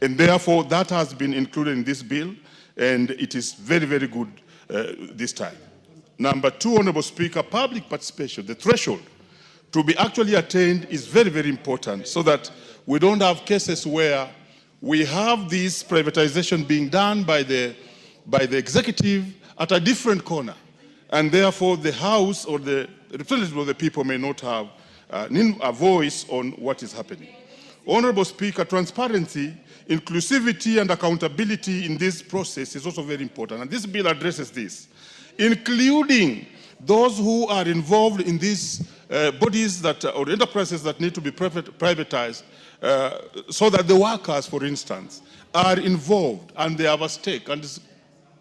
S20: And therefore that has been included in this bill, and it is very, very good this time. Number two, Honorable Speaker, public participation, the threshold to be actually attained is very, very important so that we don't have cases where we have this privatization being done by the executive at a different corner, and therefore the House or the representatives of the people may not have a voice on what is happening. Honorable Speaker, transparency, inclusivity, and accountability in this process is also very important, and this bill addresses this, including those who are involved in these bodies that, or enterprises that need to be privatized, so that the workers, for instance, are involved and they have a stake, and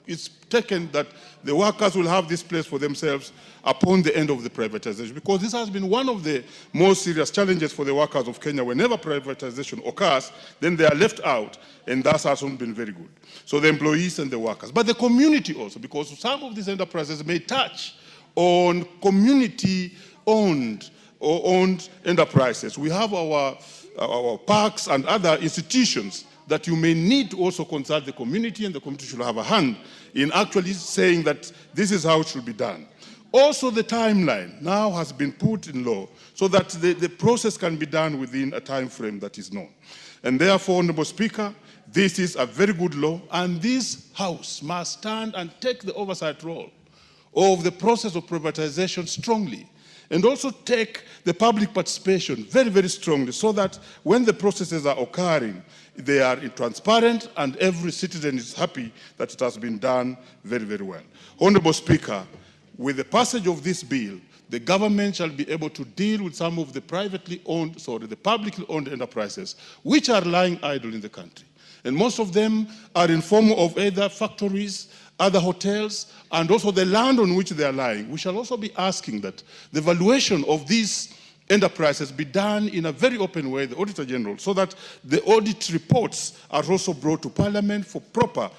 S20: it's taken that the workers will have this place for themselves upon the end of the privatization, because this has been one of the most serious challenges for the workers of Kenya. Whenever privatization occurs, then they are left out, and that has not been very good. So the employees and the workers, but the community also, because some of these enterprises may touch on community-owned or owned enterprises. We have our parks and other institutions that you may need to also consult the community, and the community should have a hand in actually saying that this is how it should be done. Also, the timeline now has been put in law so that the process can be done within a time frame that is known. And therefore, Honorable Speaker, this is a very good law, and this House must stand and take the oversight role of the process of privatization strongly, and also take the public participation very, very strongly, so that when the processes are occurring, they are transparent and every citizen is happy that it has been done very, very well. Honorable Speaker, with the passage of this bill, the government shall be able to deal with some of the publicly owned enterprises which are lying idle in the country. And most of them are in form of either factories, other hotels, and also the land on which they are lying. We shall also be asking that the valuation of these enterprises be done in a very open way, the Auditor General, so that the audit reports are also brought to Parliament for proper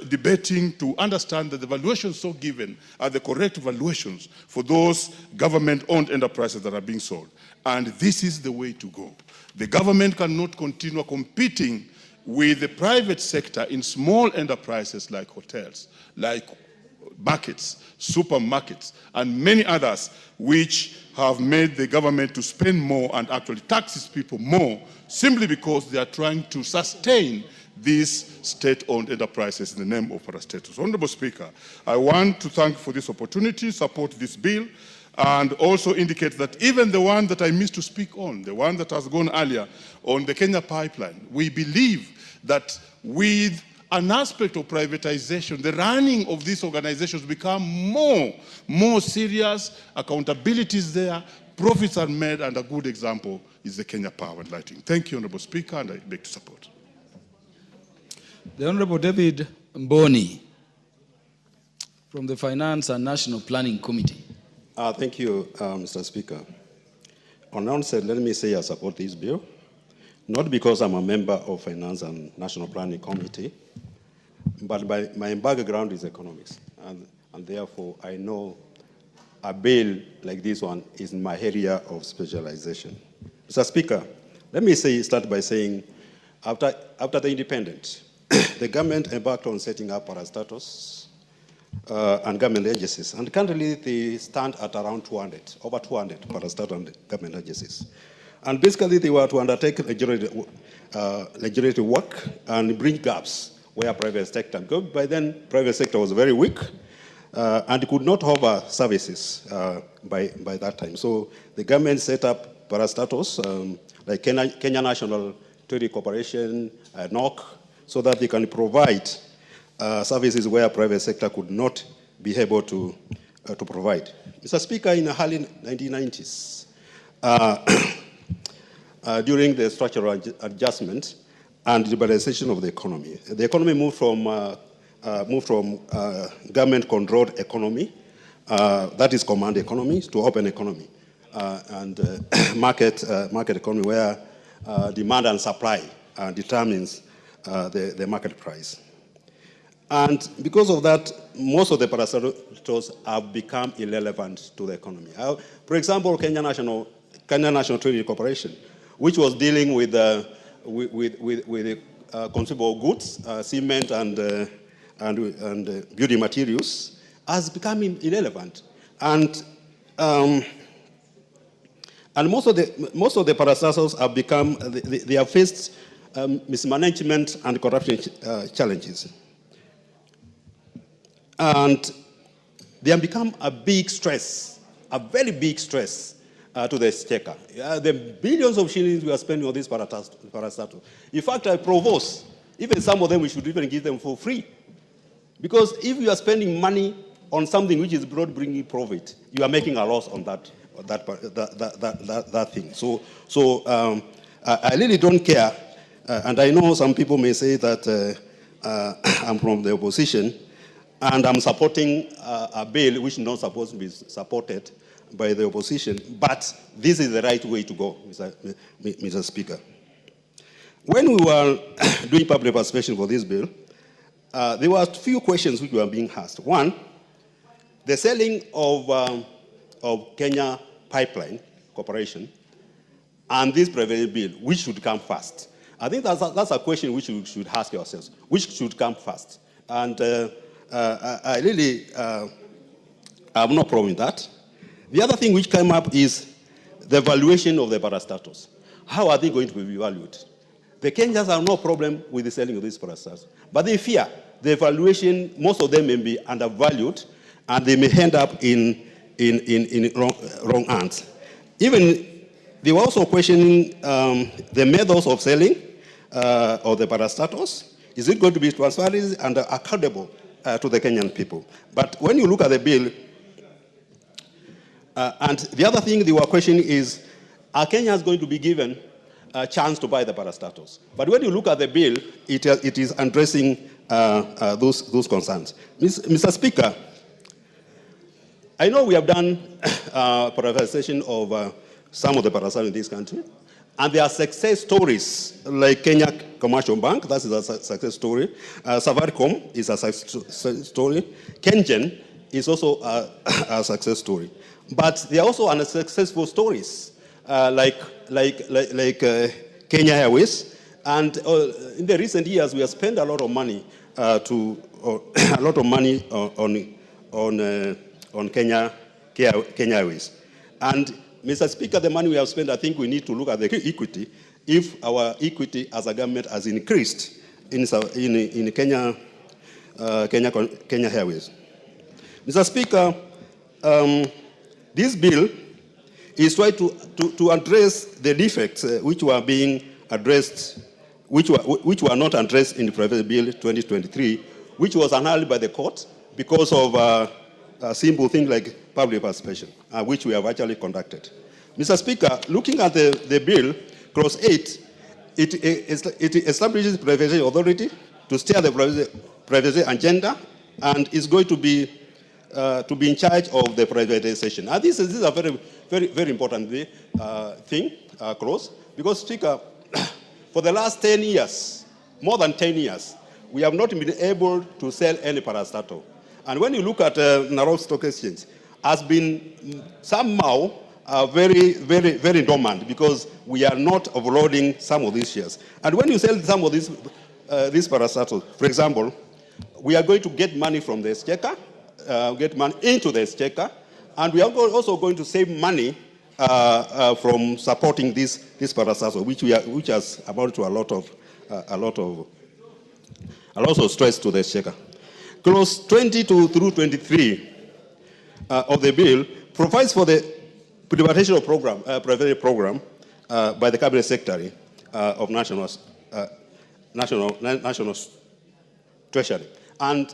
S20: debating to understand that the valuations so given are the correct valuations for those government-owned enterprises that are being sold. And this is the way to go. The government cannot continue competing with the private sector in small enterprises like hotels, like markets, supermarkets, and many others which have made the government to spend more and actually taxes people more simply because they are trying to sustain these state-owned enterprises in the name of parastatus. Honorable Speaker, I want to thank you for this opportunity, support this bill, and also indicate that even the one that I missed to speak on, the one that has gone earlier on the Kenya pipeline, we believe that with an aspect of privatization, the running of these organizations become more serious, accountability is there, profits are made, and a good example is the Kenya Power and Lighting. Thank you, Honorable Speaker, and I beg to support.
S9: The Honorable David Mboni from the Finance and National Planning Committee.
S21: Thank you, Mr. Speaker. On onset, let me say I support this bill, not because I'm a member of Finance and National Planning Committee, but my background is economics, and therefore I know a bill like this one is in my area of specialization. Mr. Speaker, let me start by saying, after the independence, the government embarked on setting up parastatus and government agencies, and currently they stand at around 200, over 200 parastatus and government agencies. And basically they were to undertake legislative work and bring gaps where private sector, because by then private sector was very weak and could not offer services by that time. So the government set up parastatus, like Kenya National Trade Corporation, NOC, so that they can provide services where private sector could not be able to provide. Mr. Speaker, in the early 1990s, during the structural adjustment and liberalization of the economy. The economy moved from government-controlled economy, that is command economy, to open economy, and market economy where demand and supply determines the market price. And because of that, most of the parastatals have become irrelevant to the economy. For example, Kenya National Trading Corporation, which was dealing with consumable goods, cement and building materials, has become irrelevant. And most of the parastatals have become, they have faced mismanagement and corruption challenges. And they have become a big stress, a very big stress to the exchequer. The billions of shillings we are spending on these parastatals. In fact, I propose, even some of them we should even give them for free. Because if you are spending money on something which is broad bringing profit, you are making a loss on that thing. So I really don't care. And I know some people may say that I'm from the opposition, and I'm supporting a bill which is not supposed to be supported by the opposition, but this is the right way to go, Mr. Speaker. When we were doing public participation for this bill, there were a few questions which were being asked. One, the selling of Kenya Pipeline Corporation and this private bill, which should come first? I think that's a question which we should ask ourselves. Which should come first? And I really have no problem with that. The other thing which came up is the valuation of the parastatals. How are they going to be valued? The Kenyans have no problem with the selling of these parastatals, but they fear the valuation, most of them may be undervalued, and they may end up in wrong hands. Even they were also questioning the methods of selling of the parastatals. Is it going to be transparent and accountable to the Kenyan people? But when you look at the bill, and the other thing they were questioning is, are Kenyans going to be given a chance to buy the parastatals? But when you look at the bill, it is addressing those concerns. Mr. Speaker, I know we have done privatization of some of the parastatals in this country, and there are success stories like Kenya Commercial Bank, that is a success story. Safaricom is a success story. Kengen is also a success story. But there are also unsuccessful stories like Kenya Airways. And in the recent years, we have spent a lot of money on Kenya Airways. And Mr. Speaker, the money we have spent, I think we need to look at the equity. If our equity as a government has increased in Kenya Airways. Mr. Speaker, this bill is trying to address the defects which were being addressed, which were not addressed in the Private Bill 2023, which was annulled by the court because of a simple thing like public participation, which we have actually conducted. Mr. Speaker, looking at the bill, Clause 8, it establishes the privatization authority to steer the privatization agenda, and is going to be in charge of the privatization. And this is a very, very, very important thing, clause, because, Speaker, for the last 10 years, more than 10 years, we have not been able to sell any parastatal. And when you look at Nairobi Stock Exchange, has been somehow very, very, very dormant because we are not offloading some of these shares. And when you sell some of these parastatals, for example, we are going to get money from the exchequer, get money into the exchequer, and we are also going to save money from supporting this parastatal, which has amounted to a lot of stress to the exchequer. Clause 22 through 23 of the bill provides for the privatization program, private program by the Cabinet Secretary of National Treasury. And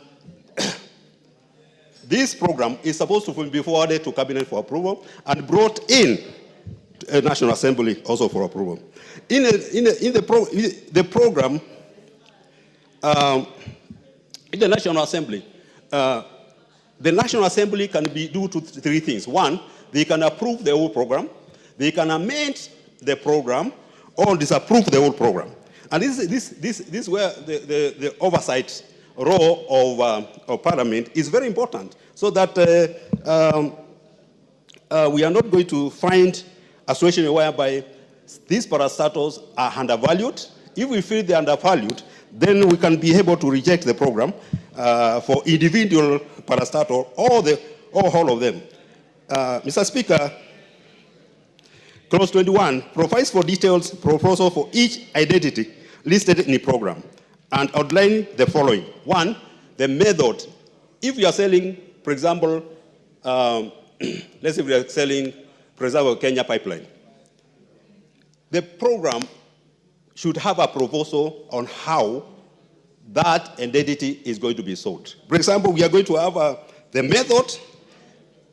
S21: this program is supposed to be forwarded to Cabinet for approval and brought in National Assembly also for approval. In the program, in the National Assembly, the National Assembly can do three things. One, they can approve the whole program, they can amend the program, or disapprove the whole program. And this is where the oversight role of Parliament is very important, so that we are not going to find a situation whereby these parastatals are undervalued. If we feel they're undervalued, then we can be able to reject the program for individual parastatal or all of them. Mr. Speaker, Clause 21 provides for detailed proposal for each identity listed in the program and outline the following. One, the method. If you are selling, for example, let's say we are selling, for example, Kenya Pipeline. The program should have a proposal on how that identity is going to be sold. For example, we are going to have the method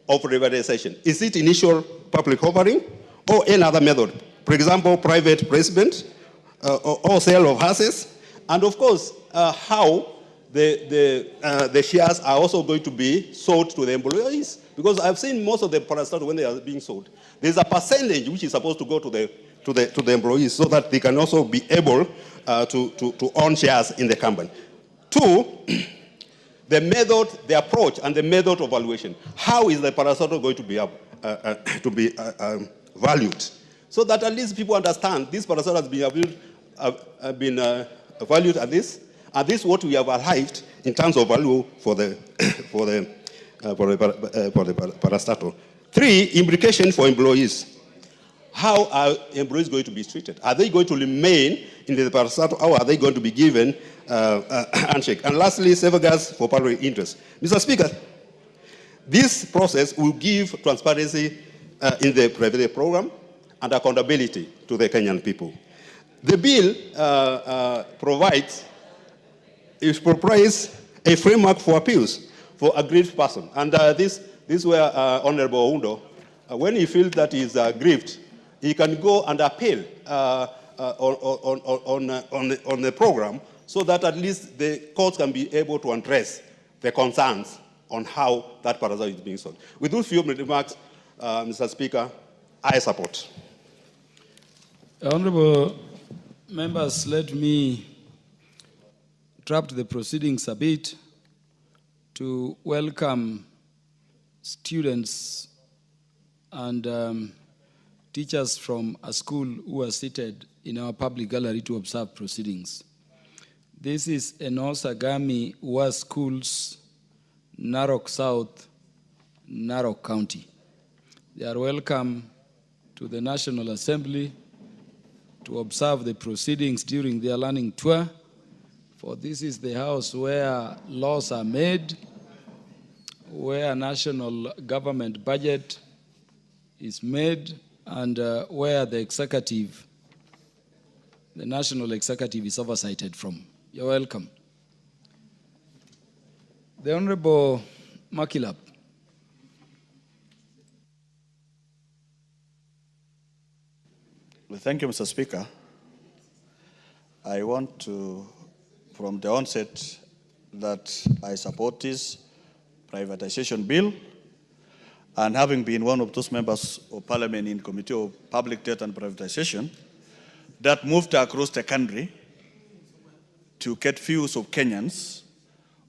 S21: of privatization. Is it initial public offering or any other method? For example, private placement or sale of assets. And of course, how the shares are also going to be sold to the employees. Because I've seen most of the parastatals when they are being sold, there's a percentage which is supposed to go to the employees so that they can also be able to own shares in the company. Two, the method, the approach, and the method of valuation. How is the parastatal going to be valued? So that at least people understand this parastatal has been valued at this, and this is what we have arrived in terms of value for the parastatal. Three, implication for employees. How are employees going to be treated? Are they going to remain in the parastatal, or are they going to be given a handshake? And lastly, safeguards for public interest. Mr. Speaker, this process will give transparency in the private program and accountability to the Kenyan people. The bill provides a framework for appeals for aggrieved person. And this where Honorable Oundo, when he feels that he's aggrieved, he can go and appeal on the program so that at least the courts can be able to address the concerns on how that parasite is being sold. With those few remarks, Mr. Speaker, I support.
S9: Honorable members, let me interrupt the proceedings a bit to welcome students and teachers from a school who are seated in our public gallery to observe proceedings. This is Enosagami Wa Schools, Narok South, Narok County. They are welcome to the National Assembly to observe the proceedings during their learning tour, for this is the house where laws are made, where national government budget is made, and where the executive, the national executive is oversighted from. You're welcome. The Honorable Makilap.
S1: Well, thank you, Mr. Speaker. I want to, from the onset, that I support this privatization bill, and having been one of those members of Parliament in Committee of Public Debt and Privatization that moved across the country to get views of Kenyans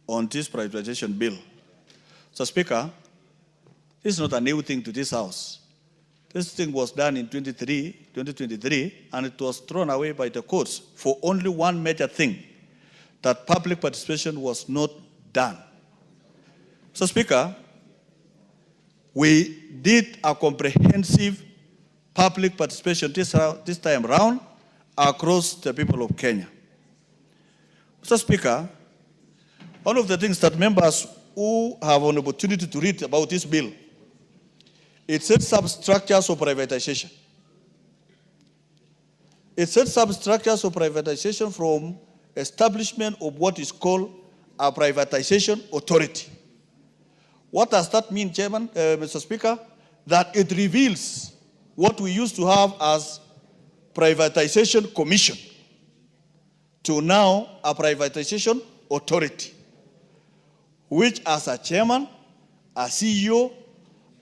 S1: on this privatization bill. So, Speaker, this is not a new thing to this House. This thing was done in 2023, and it was thrown away by the courts for only one major thing, that public participation was not done. So, Speaker, we did a comprehensive public participation this time around across the people of Kenya. So, Speaker, one of the things that members who have an opportunity to read about this bill, it sets up structures of privatization. It sets up structures of privatization from establishment of what is called a privatization authority. What does that mean, Chairman, Mr. Speaker? That it reveals what we used to have as Privatization Commission to now a Privatization Authority, which as a chairman, a CEO,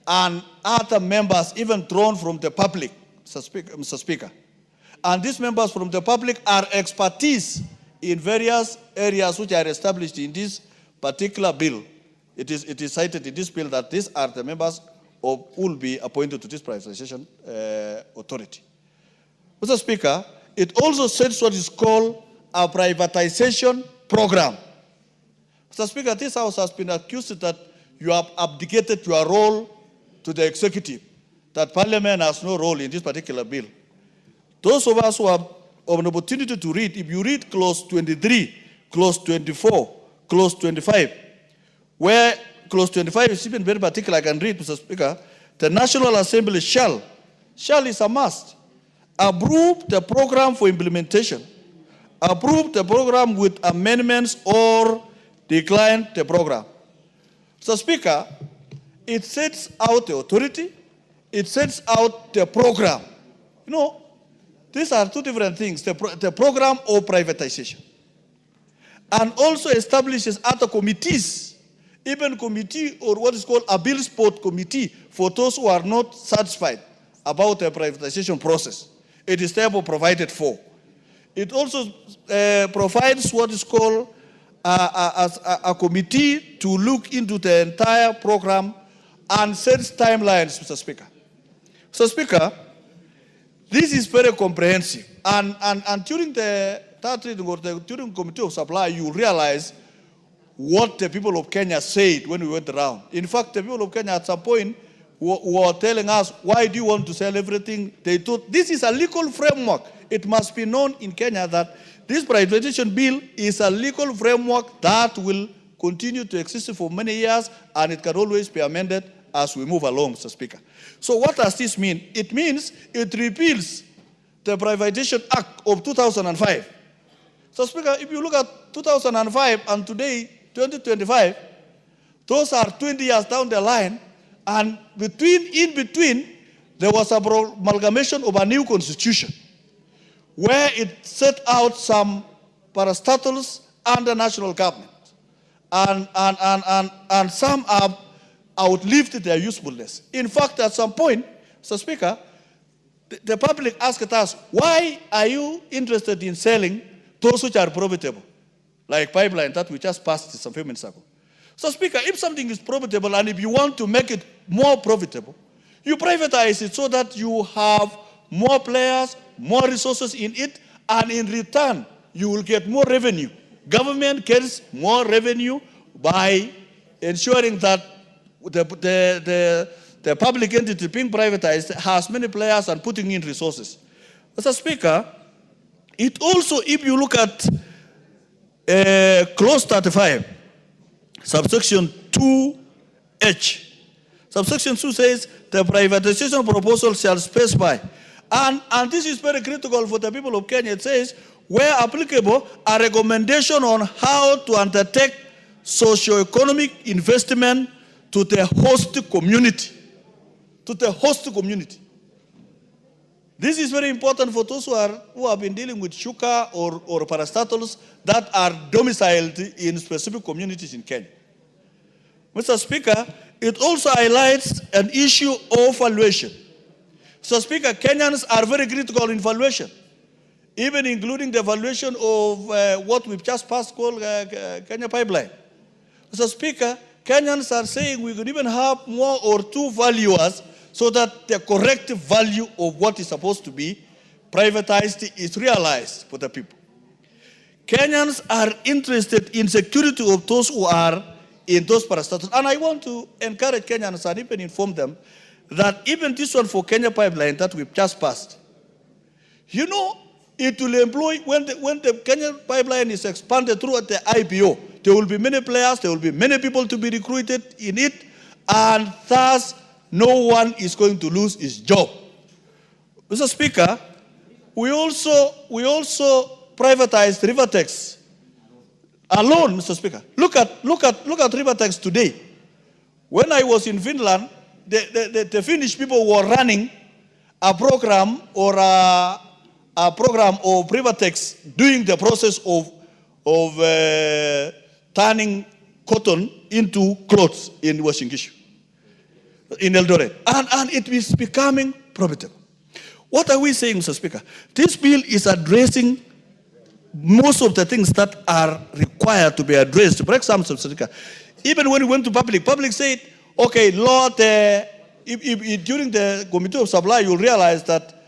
S1: and other members even drawn from the public, Mr. Speaker. And these members from the public are expertise in various areas which are established in this particular bill. It is cited in this bill that these are the members who will be appointed to this privatization authority. Mr. Speaker, it also sets what is called a privatization program. Mr. Speaker, this House has been accused that you have abdicated your role to the executive, that Parliament has no role in this particular bill. Those of us who have an opportunity to read, if you read clause 23, clause 24, clause 25, where clause 25 is even very particular, I can read, Mr. Speaker, the National Assembly shall is a must, approve the program for implementation, approve the program with amendments or decline the program. Mr. Speaker, it sets out the authority, it sets out the program. You know, these are two different things, the program or privatization. And also establishes other committees, even committee or what is called a bill support committee for those who are not satisfied about the privatization process. It is therefore provided for. It also provides what is called a committee to look into the entire program and sets timelines, Mr. Speaker. Mr. Speaker, this is very comprehensive. And during the third reading or during Committee of Supply, you realize what the people of Kenya said when we went around. In fact, the people of Kenya at some point were telling us, why do you want to sell everything? They thought this is a legal framework. It must be known in Kenya that this privatization bill is a legal framework that will continue to exist for many years, and it can always be amended as we move along, Mr. Speaker. So what does this mean? It means it repeals the Privatization Act of 2005. So, Speaker, if you look at 2005 and today, 2025, those are 20 years down the line, and in between, there was a amalgamation of a new constitution where it set out some parastatals under national government. And some have outlived their usefulness. In fact, at some point, Mr. Speaker, the public asked us, why are you interested in selling those which are profitable, like pipeline that we just passed some few minutes ago? So, Speaker, if something is profitable and if you want to make it more profitable, you privatize it so that you have more players, more resources in it, and in return, you will get more revenue. Government gets more revenue by ensuring that the public entity being privatized has many players and putting in resources. Mr. Speaker, it also, if you look at clause 35, subsection 2H, subsection 2 says the privatization proposal shall specify, and this is very critical for the people of Kenya. It says, where applicable, a recommendation on how to undertake socio-economic investment to the host community. To the host community. This is very important for those who have been dealing with sugar or parastatals that are domiciled in specific communities in Kenya. Mr. Speaker, it also highlights an issue of valuation. Mr. Speaker, Kenyans are very critical in valuation, even including the valuation of what we've just passed called Kenya Pipeline. Mr. Speaker, Kenyans are saying we could even have more or two valuers so that the correct value of what is supposed to be privatized is realized for the people. Kenyans are interested in security of those who are in those parastatals. And I want to encourage Kenyans and even inform them that even this one for Kenya Pipeline that we've just passed, you know, it will employ, when the Kenya Pipeline is expanded throughout the IPO, there will be many players, there will be many people to be recruited in it, and thus no one is going to lose his job. Mr. Speaker, we also privatized Rivertex alone, Mr. Speaker. Look at Rivertex today. When I was in Finland, the Finnish people were running a program or a program of Privatex doing the process of turning cotton into clothes in Washington Gishu, in Eldoret. And it is becoming profitable. What are we saying, Mr. Speaker? This bill is addressing most of the things that are required to be addressed. For example, Mr. Speaker, even when we went to public said, okay, Lord, during the Committee of Supply, you'll realize that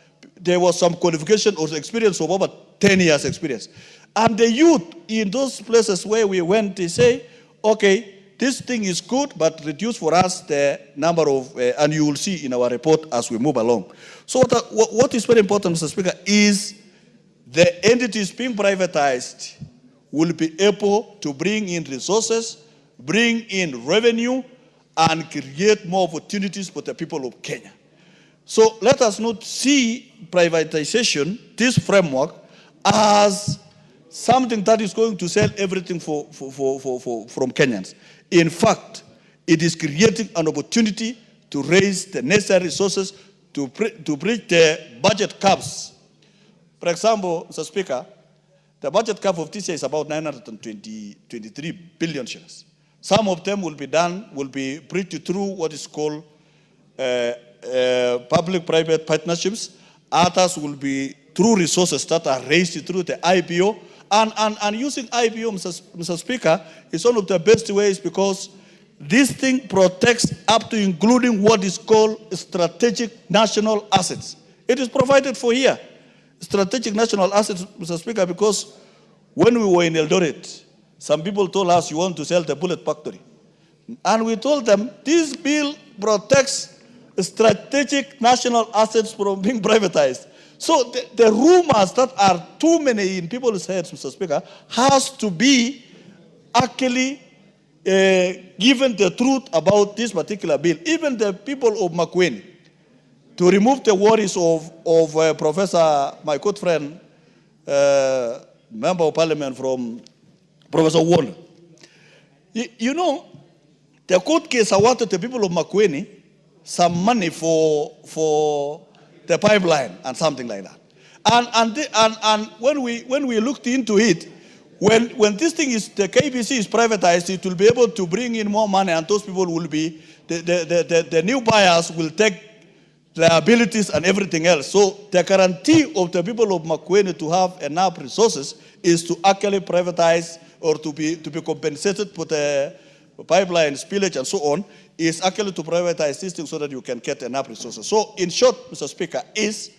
S1: there was some qualification or experience of over 10 years experience. And the youth in those places where we went, they say, okay, this thing is good, but reduce for us the number of, and you will see in our report as we move along. So what is very important, Mr. Speaker, is the entities being privatized will be able to bring in resources, bring in revenue, and create more opportunities for the people of Kenya. So let us not see privatization, this framework, as something that is going to sell everything from Kenyans. In fact, it is creating an opportunity to raise the necessary resources to bridge the budget caps. For example, Mr. Speaker, the budget cap of this year is about 923 billion shillings. Some of them will be bridged through what is called public-private partnerships. Others will be through resources that are raised through the IPO. And using IPO, Mr. Speaker, is one of the best ways because this thing protects up to including what is called strategic national assets. It is provided for here. Strategic national assets, Mr. Speaker, because when we were in Eldoret, some people told us you want to sell the bullet factory. And we told them this bill protects strategic national assets from being privatized. So the rumors that are too many in people's heads, Mr. Speaker, has to be actually given the truth about this particular bill. Even the people of Makueni, to remove the worries of Professor, my good friend, Member of Parliament from Professor Warner. You know, the court case awarded the people of Makueni some money for the pipeline and something like that. And when we looked into it, when this thing is, the KBC is privatized, it will be able to bring in more money, and those people will be, the new buyers will take liabilities and everything else. So the guarantee of the people of Makueni to have enough resources is to actually privatize or to be compensated for the pipeline spillage and so on, is actually to privatize this thing so that you can get enough resources. So in short, Mr. Speaker, is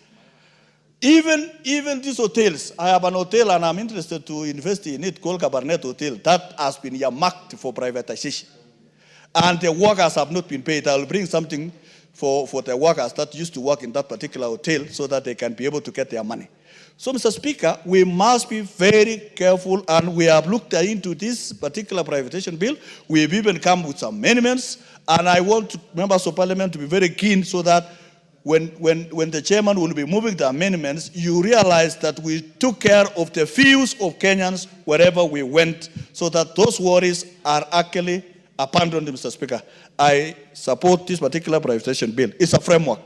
S1: even these hotels, I have an hotel and I'm interested to invest in it called Cabernet Hotel, that has been earmarked for privatization. And the workers have not been paid. I will bring something for the workers that used to work in that particular hotel so that they can be able to get their money. So, Mr. Speaker, we must be very careful, and we have looked into this particular privatization bill. We've even come with some amendments, and I want members of Parliament to be very keen so that when the chairman will be moving the amendments, you realize that we took care of the views of Kenyans wherever we went, so that those worries are actually abandoned, Mr. Speaker. I support this particular privatization bill. It's a framework.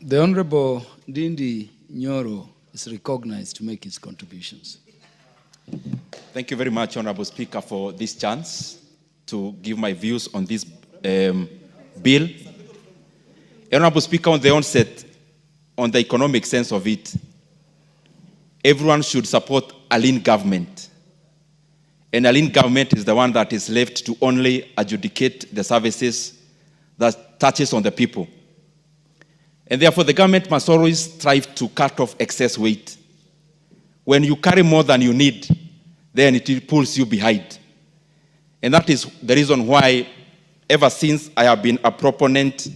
S9: The Honorable Dindi Nyoro is recognized to make his contributions.
S5: Thank you very much, Honorable Speaker, for this chance to give my views on this bill. Honorable Speaker, on the onset, on the economic sense of it, everyone should support a lean government. And a lean government is the one that is left to only adjudicate the services that touches on the people. And therefore, the government must always strive to cut off excess weight. When you carry more than you need, then it pulls you behind. And that is the reason why, ever since I have been a proponent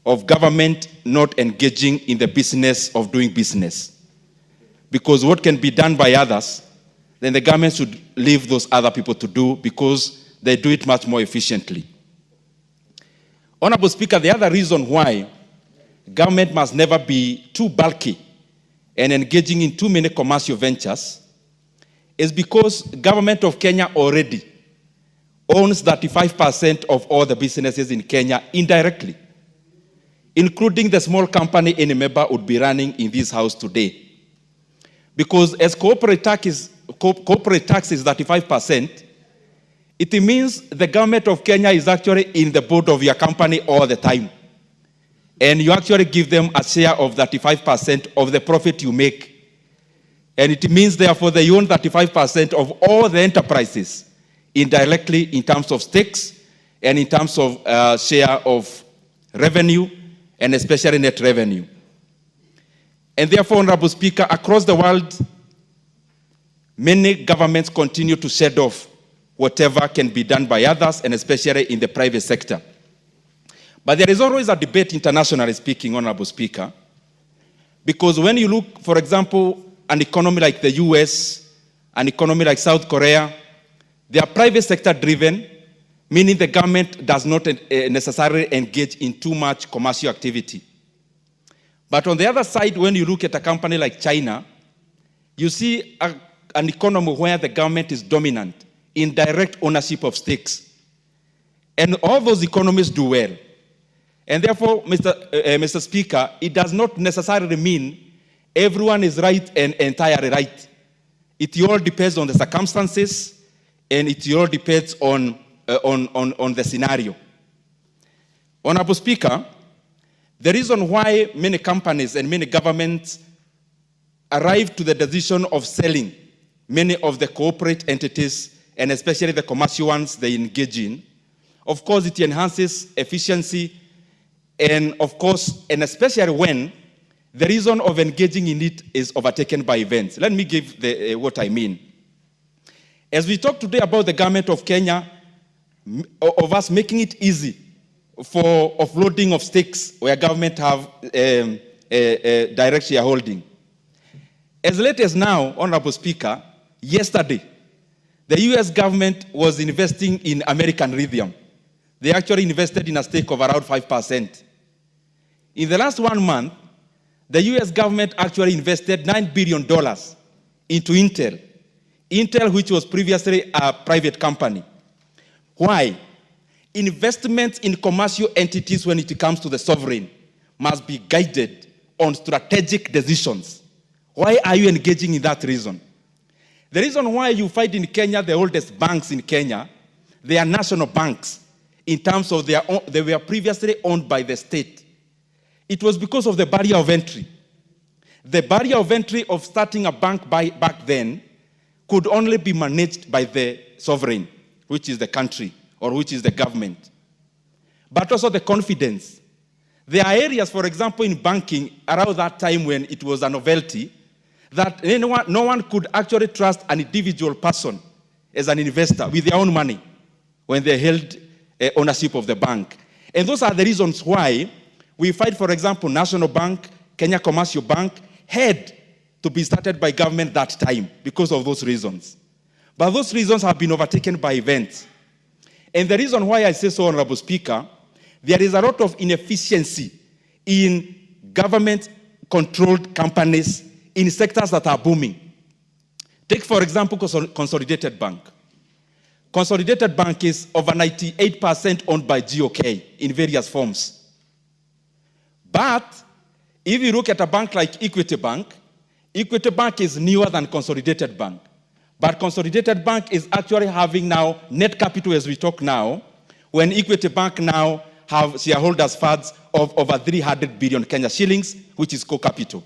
S5: of government not engaging in the business of doing business. Because what can be done by others, then the government should leave those other people to do, because they do it much more efficiently. Honorable Speaker, the other reason why government must never be too bulky and engaging in too many commercial ventures is because government of Kenya already owns 35% of all the businesses in Kenya indirectly. including the small company any member would be running in this house today. Because as corporate tax is 35%, it means the government of Kenya is actually in the board of your company all the time. And you actually give them a share of 35% of the profit you make. And it means, therefore, they own 35% of all the enterprises, indirectly in terms of stakes and in terms of share of revenue, and especially net revenue. And therefore, Honorable Speaker, across the world, many governments continue to shed off whatever can be done by others, and especially in the private sector. But there is always a debate, internationally speaking, Honorable Speaker, because when you look, for example, an economy like the US, an economy like South Korea, they are private sector driven, meaning the government does not necessarily engage in too much commercial activity. But on the other side, when you look at a company like China, you see an economy where the government is dominant in direct ownership of stakes. And all those economies do well. And therefore, Mr. Speaker, it does not necessarily mean everyone is right and entirely right. It all depends on the circumstances, and it all depends on the scenario. Honorable Speaker, the reason why many companies and many governments arrive to the decision of selling many of the corporate entities, and especially the commercial ones they engage in, of course, it enhances efficiency, and of course, and especially when the reason of engaging in it is overtaken by events. Let me give what I mean. As we talk today about the government of Kenya, of us making it easy for offloading of stakes where government have direct shareholding. As late as now, Honorable Speaker, yesterday, the US government was investing in American lithium. They actually invested in a stake of around 5%. In the last 1 month, the US government actually invested $9 billion into Intel. Intel, which was previously a private company. Why? Investments in commercial entities when it comes to the sovereign must be guided on strategic decisions. Why are you engaging in that reason? The reason why you find in Kenya the oldest banks in Kenya, they are national banks in terms of they were previously owned by the state. It was because of the barrier of entry. The barrier of entry of starting a bank back then could only be managed by the sovereign, which is the country, or which is the government. But also the confidence. There are areas, for example, in banking around that time when it was a novelty, that no one could actually trust an individual person as an investor with their own money when they held ownership of the bank. And those are the reasons why we fight, for example, National Bank, Kenya Commercial Bank, had to be started by government that time because of those reasons. But those reasons have been overtaken by events. And the reason why I say so, Honorable Speaker, there is a lot of inefficiency in government-controlled companies in sectors that are booming. Take, for example, Consolidated Bank. Consolidated Bank is over 98% owned by GOK in various forms. But if you look at a bank like Equity Bank is newer than Consolidated Bank. But Consolidated Bank is actually having now net capital as we talk now, when Equity Bank now have shareholders' funds of over 300 billion Kenya shillings, which is core capital.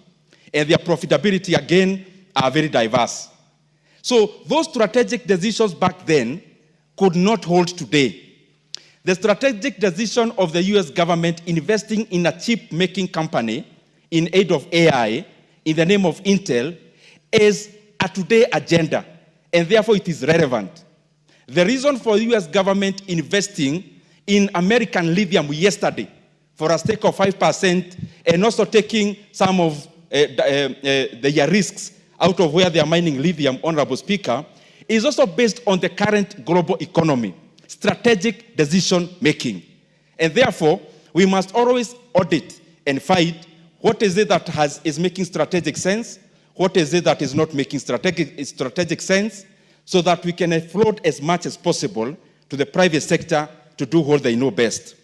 S5: And their profitability, again, are very diverse. So those strategic decisions back then could not hold today. The strategic decision of the US government investing in a chip-making company in aid of AI in the name of Intel is a today agenda, and therefore it is relevant. The reason for the US government investing in American lithium yesterday for a stake of 5% and also taking some of the risks out of where they are mining lithium, Honorable Speaker, is also based on the current global economy, strategic decision making. And therefore, we must always audit and fight what is it that is making strategic sense, what is it that is not making strategic sense, so that we can offload as much as possible to the private sector to do what they know best.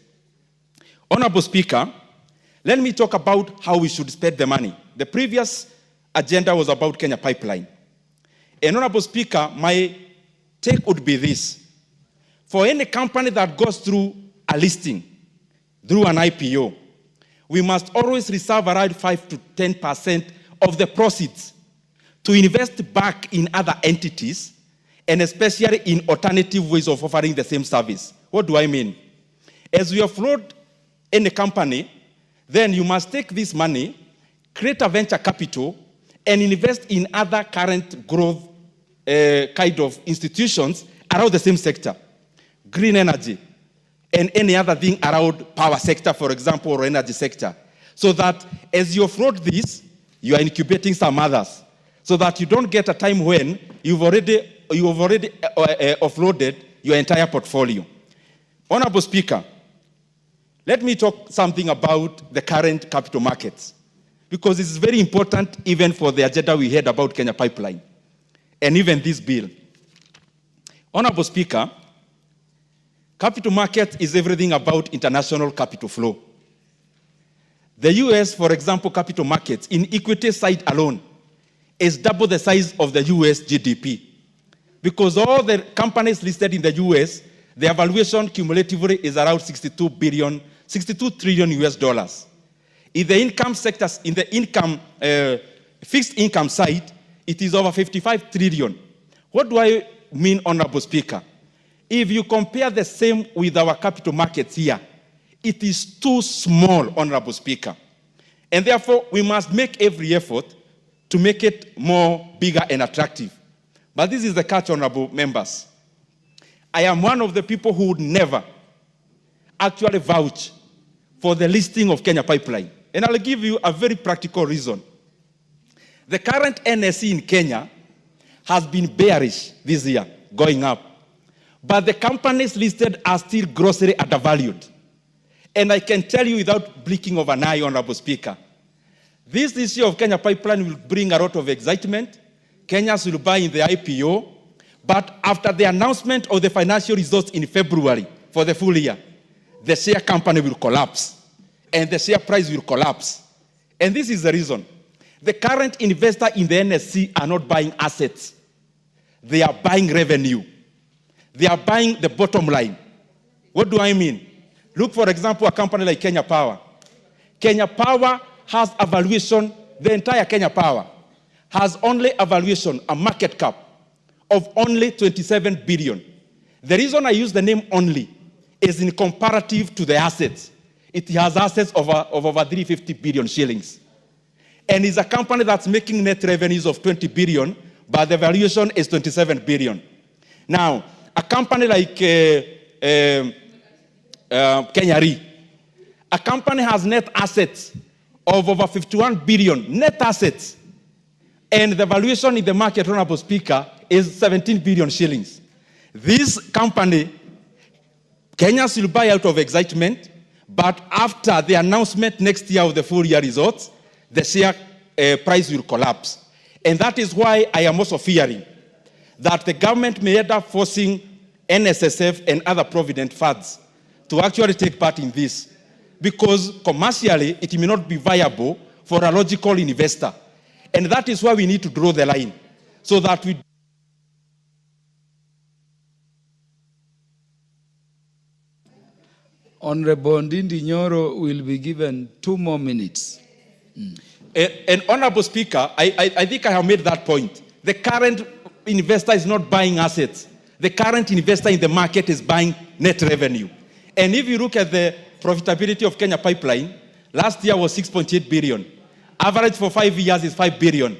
S5: Honorable Speaker, let me talk about how we should spend the money. The previous agenda was about Kenya Pipeline. And Honorable Speaker, my take would be this. For any company that goes through a listing, through an IPO, we must always reserve around 5 to 10% of the proceeds to invest back in other entities, and especially in alternative ways of offering the same service. What do I mean? As we offload any company, then you must take this money, create a venture capital, and invest in other current growth kind of institutions around the same sector. Green energy, and any other thing around power sector, for example, or energy sector. So that as you offload this, you are incubating some others. So that you don't get a time when you've already offloaded your entire portfolio. Honorable Speaker, let me talk something about the current capital markets, because it's very important even for the agenda we had about Kenya Pipeline, and even this bill. Honorable Speaker, capital market is everything about international capital flow. The US, for example, capital markets in equity side alone is double the size of the US GDP. Because all the companies listed in the US, their valuation cumulatively is around 62 trillion US dollars. In the income sectors, in the income, fixed income side, it is over 55 trillion. What do I mean, Honorable Speaker? If you compare the same with our capital markets here, it is too small, Honorable Speaker. And therefore, we must make every effort to make it more bigger and attractive. But this is the catch, Honorable members. I am one of the people who would never actually vouch for the listing of Kenya Pipeline. And I'll give you a very practical reason. The current NSE in Kenya has been bearish this year, going up. But the companies listed are still grossly undervalued. And I can tell you without blinking of an eye, Honorable Speaker, this issue of Kenya Pipeline will bring a lot of excitement. Kenyans will buy in the IPO. But after the announcement of the financial results in February for the full year, the share company will collapse. And the share price will collapse. And this is the reason. The current investors in the NSC are not buying assets. They are buying revenue. They are buying the bottom line. What do I mean? Look, for example, a company like Kenya Power. Kenya Power has a valuation, the entire Kenya Power has only a valuation, a market cap of only 27 billion. The reason I use the name only is in comparative to the assets. It has assets of over 350 billion shillings. And it's a company that's making net revenues of 20 billion, but the valuation is 27 billion. Now, a company like Kenya Re, a company has net assets of over 51 billion, net assets. And the valuation in the market, Honorable Speaker, is 17 billion shillings. This company, Kenyans will buy out of excitement, but after the announcement next year of the full year results, the share price will collapse. And that is why I am also fearing that the government may end up forcing NSSF and other provident funds to actually take part in this, because commercially it may not be viable for a logical investor. And that is why we need to draw the line, so that we
S9: Honorable Ndindi Nyoro will be given 2 more minutes.
S5: And Honorable Speaker, I think I have made that point. The current investor is not buying assets. The current investor in the market is buying net revenue. And if you look at the profitability of Kenya Pipeline, last year was 6.8 billion. Average for 5 years is 5 billion.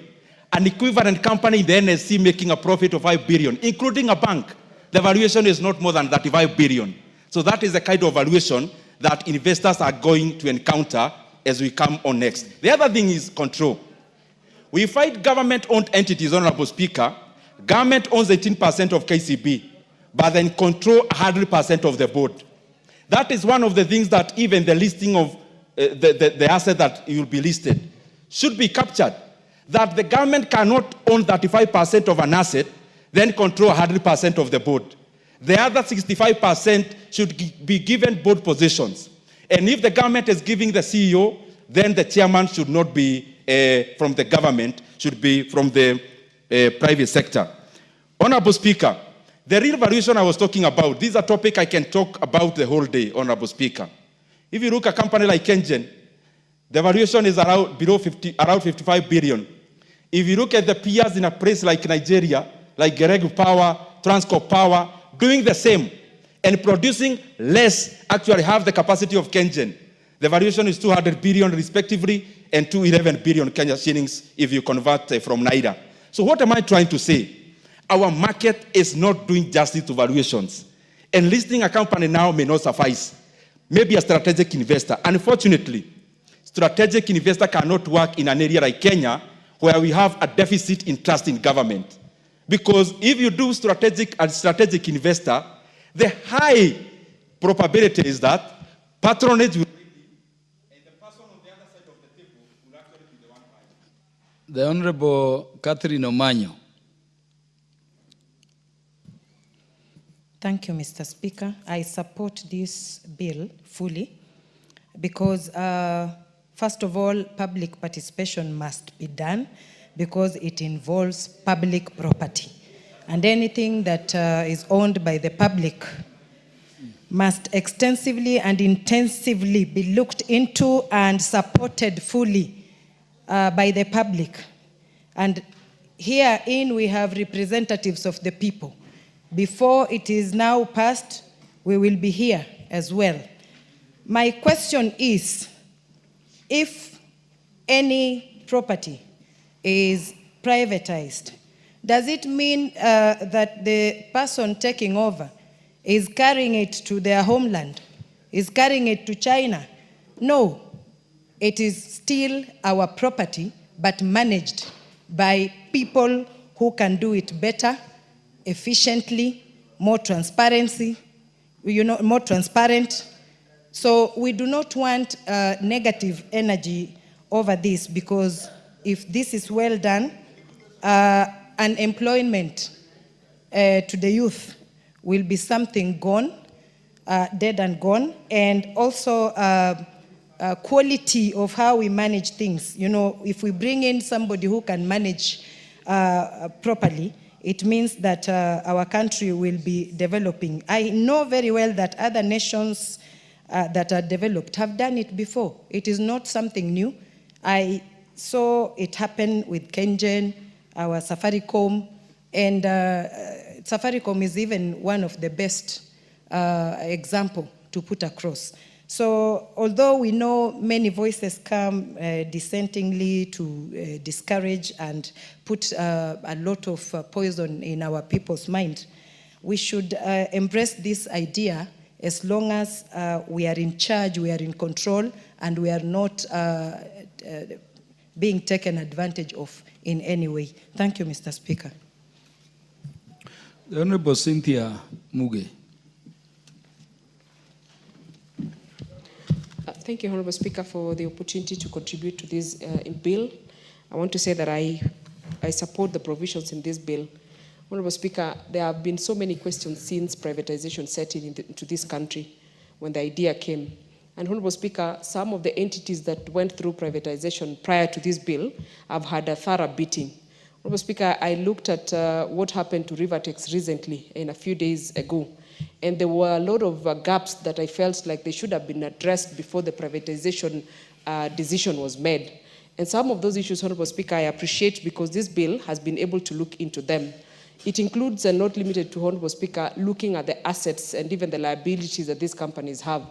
S5: An equivalent company in the NSC making a profit of 5 billion, including a bank, the valuation is not more than 35 billion. So that is the kind of valuation that investors are going to encounter as we come on next. The other thing is control. We fight government-owned entities, Honorable Speaker. Government owns 18% of KCB, but then control 100% of the board. That is one of the things that even the listing of the asset that will be listed should be captured. That the government cannot own 35% of an asset, then control 100% of the board. The other 65% should be given board positions. And if the government is giving the CEO then the chairman should not be from the government, should be from the private sector. Honorable Speaker, the real valuation I was talking about, this is a topic I can talk about the whole day, Honorable Speaker. If you look at a company like Kengen, the valuation is around 55 billion. If you look at the peers in a place like Nigeria, like Geregu Power, Transcorp Power, doing the same and producing less, actually have the capacity of Kengen. The valuation is 200 billion respectively and 211 billion Kenya shillings if you convert from Naira. So what am I trying to say? Our market is not doing justice to valuations. And listing a company now may not suffice. Maybe a strategic investor. Unfortunately, strategic investor cannot work in an area like Kenya where we have a deficit in trust in government. Because if you do strategic investor, the high probability is that patronage will and the person on the other side of the table will actually be the one buying.
S9: The Honorable Catherine Omanyo.
S6: Thank you, Mr. Speaker. I support this bill fully because, first of all, public participation must be done because it involves public property. And anything that is owned by the public must extensively and intensively be looked into and supported fully by the public. And herein we have representatives of the people. Before it is now passed, we will be here as well. My question is, if any property is privatized, does it mean that the person taking over is carrying it to their homeland, is carrying it to China? No, it is still our property, but managed by people who can do it better, efficiently, more transparency, more transparent. So we do not want negative energy over this because if this is well done, unemployment to the youth will be something gone, dead and gone, and also quality of how we manage things. You know, if we bring in somebody who can manage properly, it means that our country will be developing. I know very well that other nations that are developed have done it before. It is not something new. I saw it happen with Kengen, our Safaricom, and Safaricom is even one of the best example to put across. So although we know many voices come dissentingly to discourage and put a lot of poison in our people's mind, we should embrace this idea as long as we are in charge, we are in control, and we are not being taken advantage of in any way. Thank you, Mr. Speaker.
S9: The Honorable Cynthia Muge.
S22: Thank you, Honorable Speaker, for the opportunity to contribute to this bill. I want to say that I support the provisions in this bill. Honorable Speaker, there have been so many questions since privatization set into this country when the idea came. And Honorable Speaker, some of the entities that went through privatization prior to this bill have had a thorough beating. Honorable Speaker, I looked at what happened to Rivertex recently, a few days ago. And there were a lot of gaps that I felt like they should have been addressed before the privatization decision was made. And some of those issues, Honorable Speaker, I appreciate because this bill has been able to look into them. It includes, and not limited to, Honorable Speaker, looking at the assets and even the liabilities that these companies have.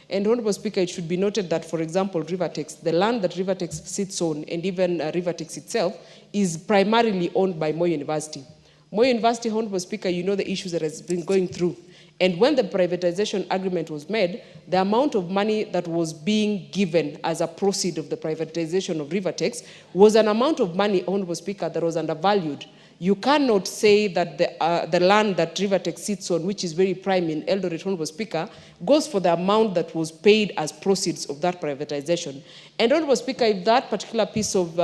S22: And Honorable Speaker, it should be noted that, for example, Rivertex, the land that Rivertex sits on, and even Rivertex itself, is primarily owned by Moi University. Moi University, Honorable Speaker, you know the issues that has been going through. And when the privatization agreement was made, the amount of money that was being given as a proceed of the privatization of Rivertex was an amount of money, Honorable Speaker, that was undervalued. You cannot say that the land that Rivertex sits on, which is very prime in Eldoret, Honorable Speaker, goes for the amount that was paid as proceeds of that privatization. And Honorable Speaker, if that particular piece of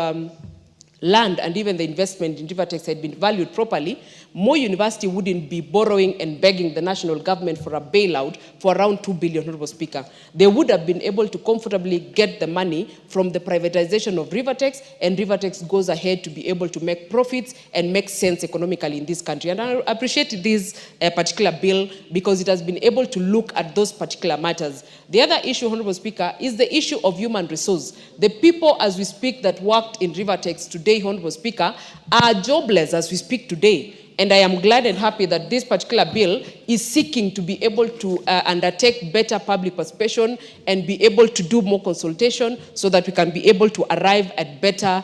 S22: land and even the investment in Rivertex had been valued properly, Moi University wouldn't be borrowing and begging the national government for a bailout for around 2 billion, Honorable Speaker. They would have been able to comfortably get the money from the privatization of Rivertex, and Rivertex goes ahead to be able to make profits and make sense economically in this country. And I appreciate this particular bill because it has been able to look at those particular matters. The other issue, Honorable Speaker, is the issue of human resource. The people, as we speak, that worked in Rivertex today, Honorable Speaker, are jobless as we speak today. And I am glad and happy that this particular bill is seeking to be able to undertake better public participation and be able to do more consultation so that we can be able to arrive at better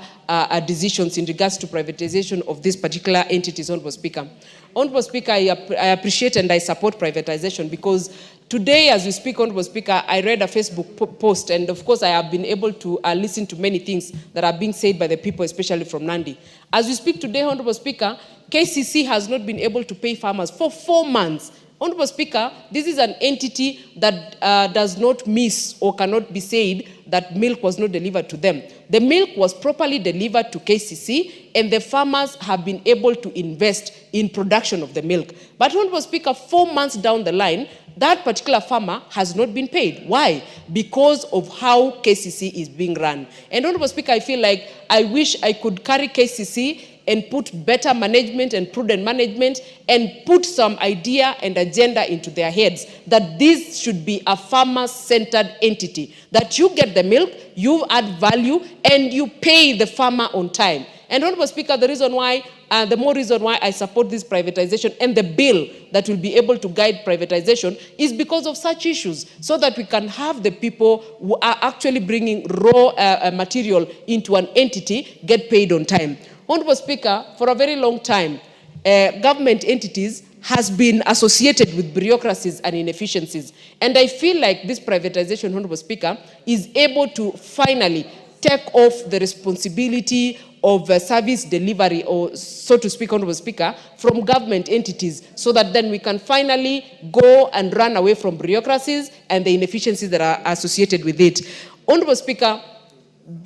S22: decisions in regards to privatization of these particular entities, Honorable Speaker. Honorable Speaker, I appreciate and I support privatization because today, as we speak, Honorable Speaker, I read a Facebook post, and of course I have been able to listen to many things that are being said by the people, especially from Nandi. As we speak today, Honorable Speaker, KCC has not been able to pay farmers for 4 months. Honorable Speaker, this is an entity that does not miss or cannot be said that milk was not delivered to them. The milk was properly delivered to KCC, and the farmers have been able to invest in production of the milk. But Honorable Speaker, 4 months down the line, that particular farmer has not been paid. Why? Because of how KCC is being run. And Honorable Speaker, I feel like I wish I could carry KCC and put better management and prudent management and put some idea and agenda into their heads that this should be a farmer-centered entity, that you get the milk, you add value, and you pay the farmer on time. And Honorable Speaker, the more reason why I support this privatization and the bill that will be able to guide privatization is because of such issues, so that we can have the people who are actually bringing raw material into an entity get paid on time. Honorable Speaker, for a very long time, government entities has been associated with bureaucracies and inefficiencies. And I feel like this privatization, Honorable Speaker, is able to finally take off the responsibility of service delivery, or so to speak, Honorable Speaker, from government entities, so that then we can finally go and run away from bureaucracies and the inefficiencies that are associated with it. Honorable Speaker,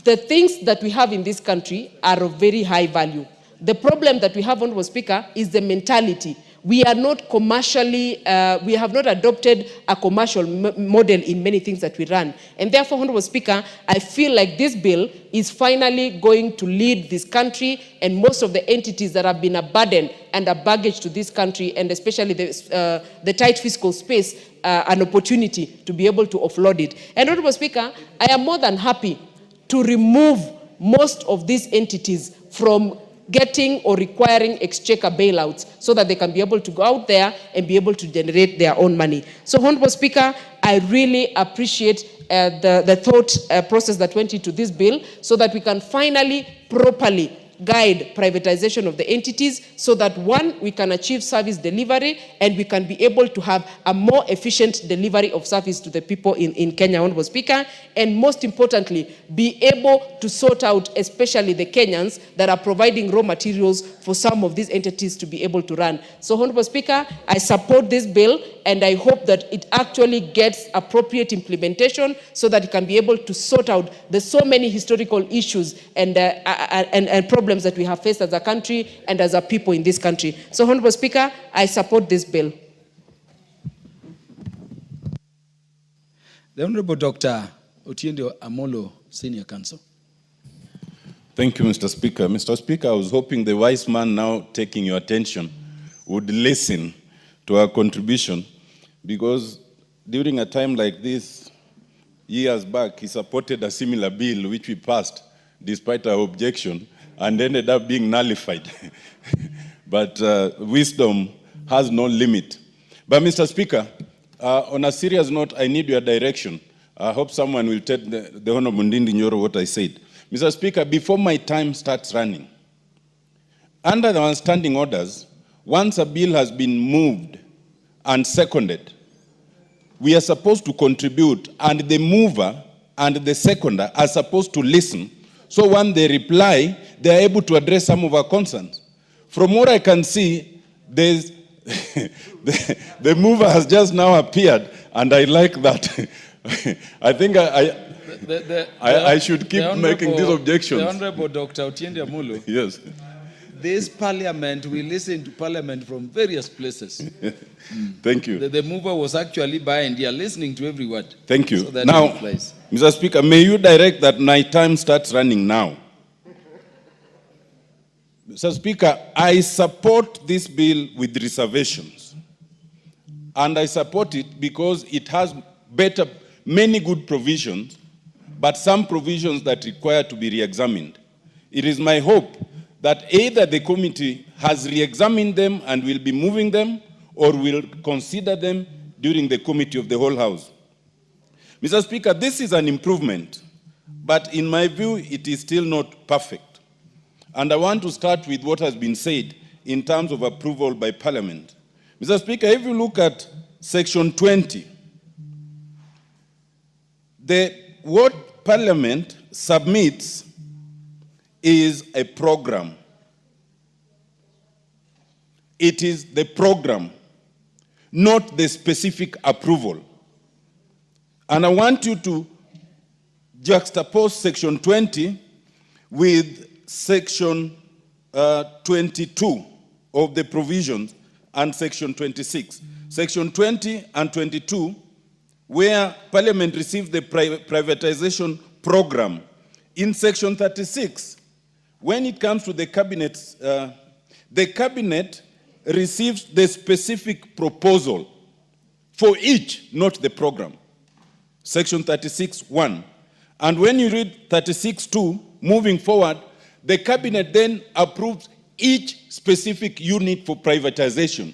S22: the things that we have in this country are of very high value. The problem that we have, Honorable Speaker, is the mentality. We are not commercially, we have not adopted a commercial model in many things that we run. And therefore, Honorable Speaker, I feel like this bill is finally going to lead this country and most of the entities that have been a burden and a baggage to this country, and especially the tight fiscal space, an opportunity to be able to offload it. And Honorable Speaker, I am more than happy to remove most of these entities from getting or requiring exchequer bailouts so that they can be able to go out there and be able to generate their own money. So, Honorable Speaker, I really appreciate the thought process that went into this bill so that we can finally properly guide privatization of the entities so that, one, we can achieve service delivery and we can be able to have a more efficient delivery of service to the people in Kenya, Honorable Speaker, and most importantly, be able to sort out especially the Kenyans that are providing raw materials for some of these entities to be able to run. So, Honorable Speaker, I support this bill and I hope that it actually gets appropriate implementation so that it can be able to sort out the so many historical issues and problems that we have faced as a country and as a people in this country. So, Honorable Speaker, I support this bill.
S9: The Honorable Dr. Otiende Amolo, Senior Counsel.
S2: Thank you, Mr. Speaker. Mr. Speaker, I was hoping the wise man now taking your attention would listen to our contribution, because during a time like this, years back, he supported a similar bill which we passed despite our objection and ended up being nullified. But wisdom has no limit. But Mr. Speaker, on a serious note, I need your direction. I hope someone will tell the Honorable Ndindi Nyoro what I said. Mr. Speaker, before my time starts running, under the standing orders, once a bill has been moved and seconded, we are supposed to contribute, and the mover and the seconder are supposed to listen. So when they reply, they are able to address some of our concerns. From what I can see, there's the mover has just now appeared, and I like that. I think I should keep making these objections.
S9: The Honorable Dr. Otiende Amolo.
S2: Yes.
S9: this parliament, we listen to parliament from various places.
S2: Thank you.
S9: The mover was actually by and they are listening to every word.
S2: Thank you.
S9: So that
S2: Now,
S9: it applies.
S2: Mr. Speaker, may you direct that my time starts running now? Mr. Speaker, I support this bill with reservations. And I support it because it has many good provisions, but some provisions that require to be re-examined. It is my hope that either the committee has re-examined them and will be moving them, or will consider them during the committee of the whole House. Mr. Speaker, this is an improvement, but in my view, it is still not perfect. And I want to start with what has been said in terms of approval by Parliament. Mr. Speaker, if you look at Section 20, what Parliament submits is a program. It is the program, not the specific approval. And I want you to juxtapose Section 20 with Section 22 of the provisions and Section 26. Section 20 and 22, where Parliament received the privatization program. In Section 36, when it comes to the Cabinet receives the specific proposal for each, not the program. Section 36(1). And when you read 36(2), moving forward, the Cabinet then approves each specific unit for privatization,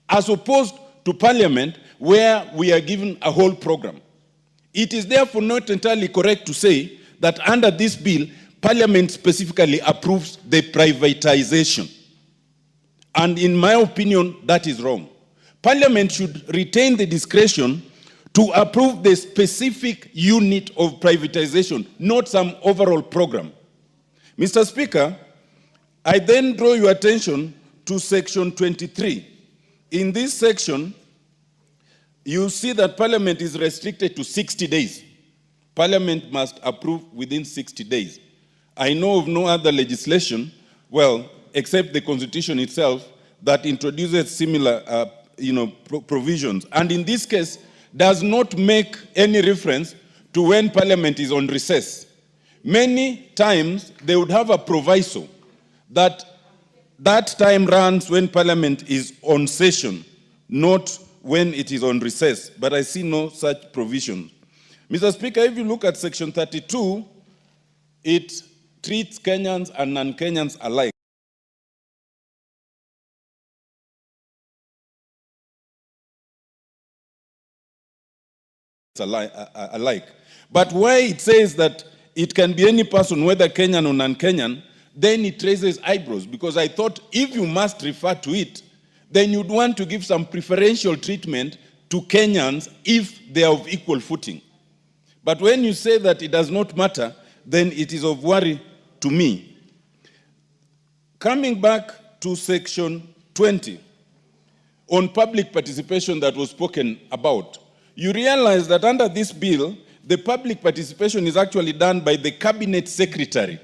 S2: as opposed to Parliament, where we are given a whole program. It is therefore not entirely correct to say that under this bill, Parliament specifically approves the privatization. And in my opinion, that is wrong. Parliament should retain the discretion to approve the specific unit of privatization, not some overall program. Mr. Speaker, I then draw your attention to Section 23. In this section, you see that Parliament is restricted to 60 days. Parliament must approve within 60 days. I know of no other legislation, well, except the Constitution itself, that introduces similar provisions. And in this case, does not make any reference to when Parliament is on recess. Many times, they would have a proviso that time runs when Parliament is on session, not when it is on recess. But I see no such provision. Mr. Speaker, if you look at Section 32, it treats Kenyans and non-Kenyans alike. Alike. But where it says that it can be any person, whether Kenyan or non-Kenyan, then it raises eyebrows, because I thought if you must refer to it, then you'd want to give some preferential treatment to Kenyans if they are of equal footing. But when you say that it does not matter, then it is of worry to me. Coming back to Section 20, on public participation that was spoken about, you realize that under this bill, the public participation is actually done by the Cabinet Secretary,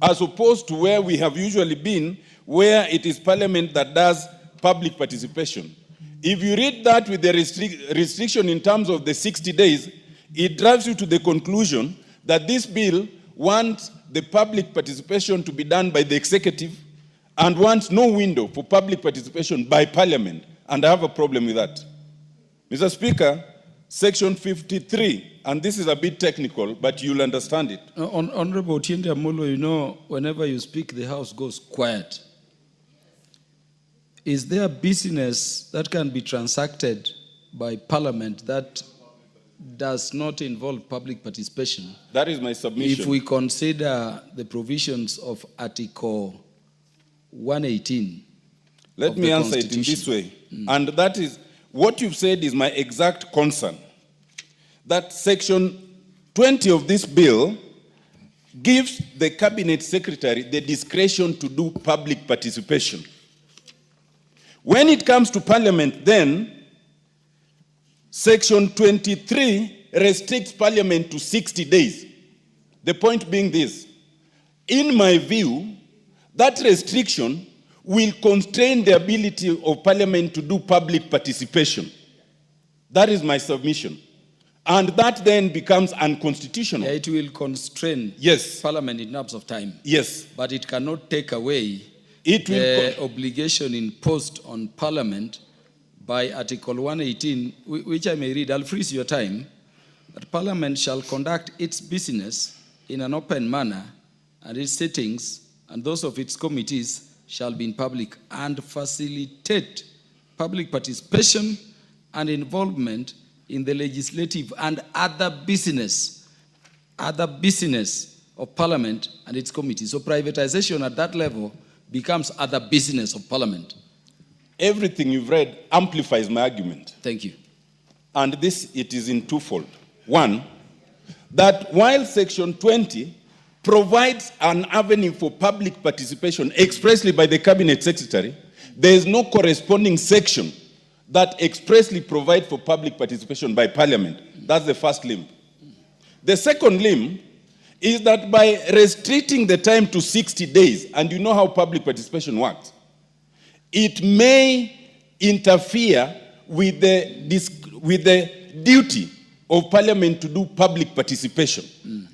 S2: as opposed to where we have usually been, where it is Parliament that does public participation. If you read that with the restriction in terms of the 60 days, it drives you to the conclusion that this bill wants the public participation to be done by the executive and wants no window for public participation by Parliament. And I have a problem with that. Mr. Speaker, Section 53, and this is a bit technical, but you'll understand it.
S9: Honorable Otiende Amolo, you know, whenever you speak, the House goes quiet. Is there business that can be transacted by Parliament that does not involve public participation?
S2: That is my submission.
S9: If we consider the provisions of Article 118.
S2: Let me answer it in this way. And that is, what you've said is my exact concern. That Section 20 of this bill gives the Cabinet Secretary the discretion to do public participation. When it comes to Parliament, then, Section 23 restricts Parliament to 60 days. The point being this: in my view, that restriction will constrain the ability of Parliament to do public participation. That is my submission. And that then becomes unconstitutional.
S9: Yeah, it will constrain Parliament in terms of time.
S2: Yes.
S9: But it cannot take away
S2: the
S9: obligation imposed on Parliament by Article 118, which I may read. I'll freeze your time. That Parliament shall conduct its business in an open manner, and its sittings and those of its committees shall be in public, and facilitate public participation and involvement in the legislative and other business of Parliament and its committees. So privatization at that level becomes other business of Parliament.
S2: Everything you've read amplifies my argument.
S9: Thank you.
S2: And this, it is in twofold. One, that while Section 20 provides an avenue for public participation expressly by the Cabinet Secretary, there is no corresponding section that expressly provides for public participation by Parliament. That's the first limb. The second limb is that by restricting the time to 60 days, and you know how public participation works, it may interfere with the duty of Parliament to do public participation.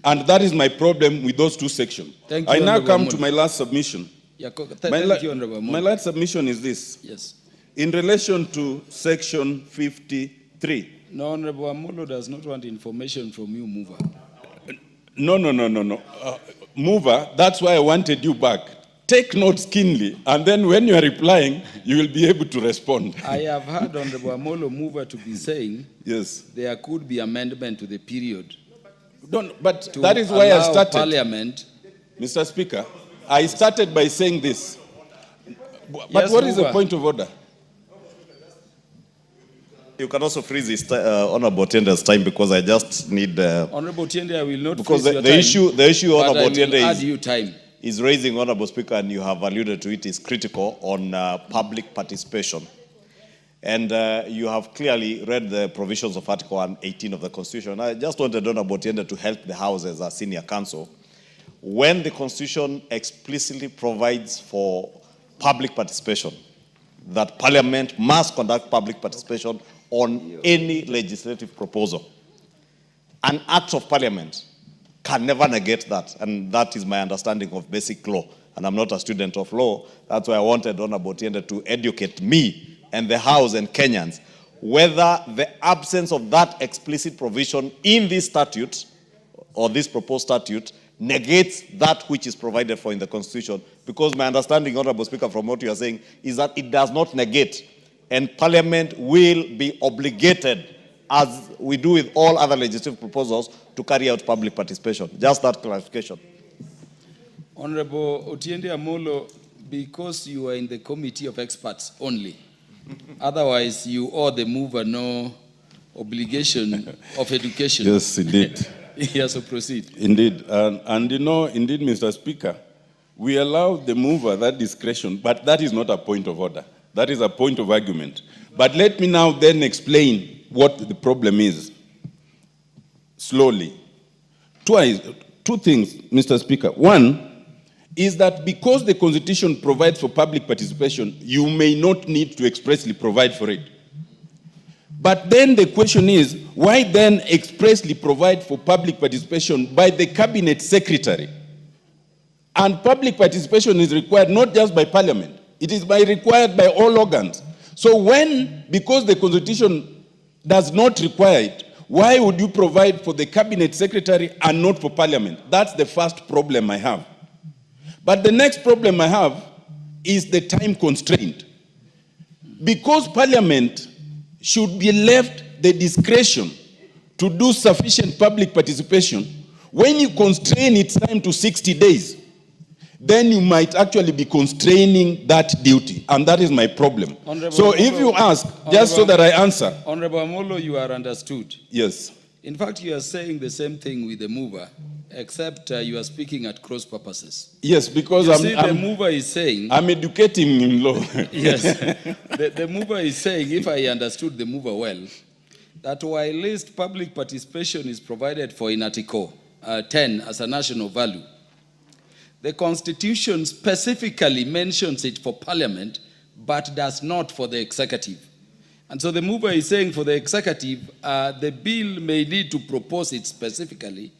S2: And that is my problem with those two sections.
S9: Thank you,
S2: I now
S9: Honorable
S2: come
S9: Mono.
S2: to my last submission.
S9: Thank you, Honorable Mono.
S2: My last submission is this.
S9: Yes.
S2: In relation to Section 53.
S9: No, Honorable Amolo does not want information from you, Mover.
S2: No. Mover, that's why I wanted you back. Take notes keenly, and then when you are replying, you will be able to respond.
S9: I have heard Honorable Amolo Mover to be saying there could be amendment to the period.
S2: But that is why I started.
S9: Parliament.
S2: Mr. Speaker, I started by saying this. But
S9: Yes,
S2: what is the
S9: Mover.
S2: point of order?
S8: You can also freeze this Honorable Tiende's time, because I just need...
S9: Honorable Tiende, I will not
S8: because
S9: freeze your
S8: the
S9: time,
S8: issue
S9: but
S8: Honorable
S9: I will
S8: Tiende
S9: add you time.
S8: is raising, Honorable Speaker, and you have alluded to it, is critical on public participation. And you have clearly read the provisions of Article 118 of the Constitution. I just wanted Honorable Tiende to help the House as a senior counsel. When the Constitution explicitly provides for public participation, that Parliament must conduct public participation on any legislative proposal. An act of Parliament can never negate that, and that is my understanding of basic law. And I'm not a student of law. That's why I wanted Honorable Tiende to educate me and the House and Kenyans whether the absence of that explicit provision in this statute or this proposed statute negates that which is provided for in the Constitution. Because my understanding, Honorable Speaker, from what you are saying, is that it does not negate, and Parliament will be obligated, as we do with all other legislative proposals, to carry out public participation. Just that clarification.
S9: Honorable Otiende Amolo, because you are in the committee of experts only, otherwise you owe the mover no obligation of education.
S2: Yes, indeed.
S9: Yes, so proceed.
S2: Indeed. And you know, indeed, Mr. Speaker, we allow the mover that discretion, but that is not a point of order. That is a point of argument. But let me now then explain what the problem is. Slowly. Two things, Mr. Speaker. One is that because the Constitution provides for public participation, you may not need to expressly provide for it. But then the question is, why then expressly provide for public participation by the Cabinet Secretary? And public participation is required not just by Parliament, it is required by all organs. So because the Constitution does not require it, why would you provide for the Cabinet Secretary and not for Parliament? That's the first problem I have. But the next problem I have is the time constraint. Because Parliament should be left the discretion to do sufficient public participation, when you constrain its time to 60 days, then you might actually be constraining that duty. And that is my problem. So if you ask, just so that I answer.
S9: Honorable Amolo, you are understood.
S2: Yes.
S9: In fact, you are saying the same thing with the mover, except you are speaking at cross purposes.
S2: Yes, because
S9: the mover is saying...
S2: I'm educating in law.
S9: Yes. The mover is saying, if I understood the mover well, that while least public participation is provided for in Article 10 as a national value, The Constitution specifically mentions it for Parliament, but does not for the executive. And so the mover is saying for the executive, the bill may need to propose it specifically,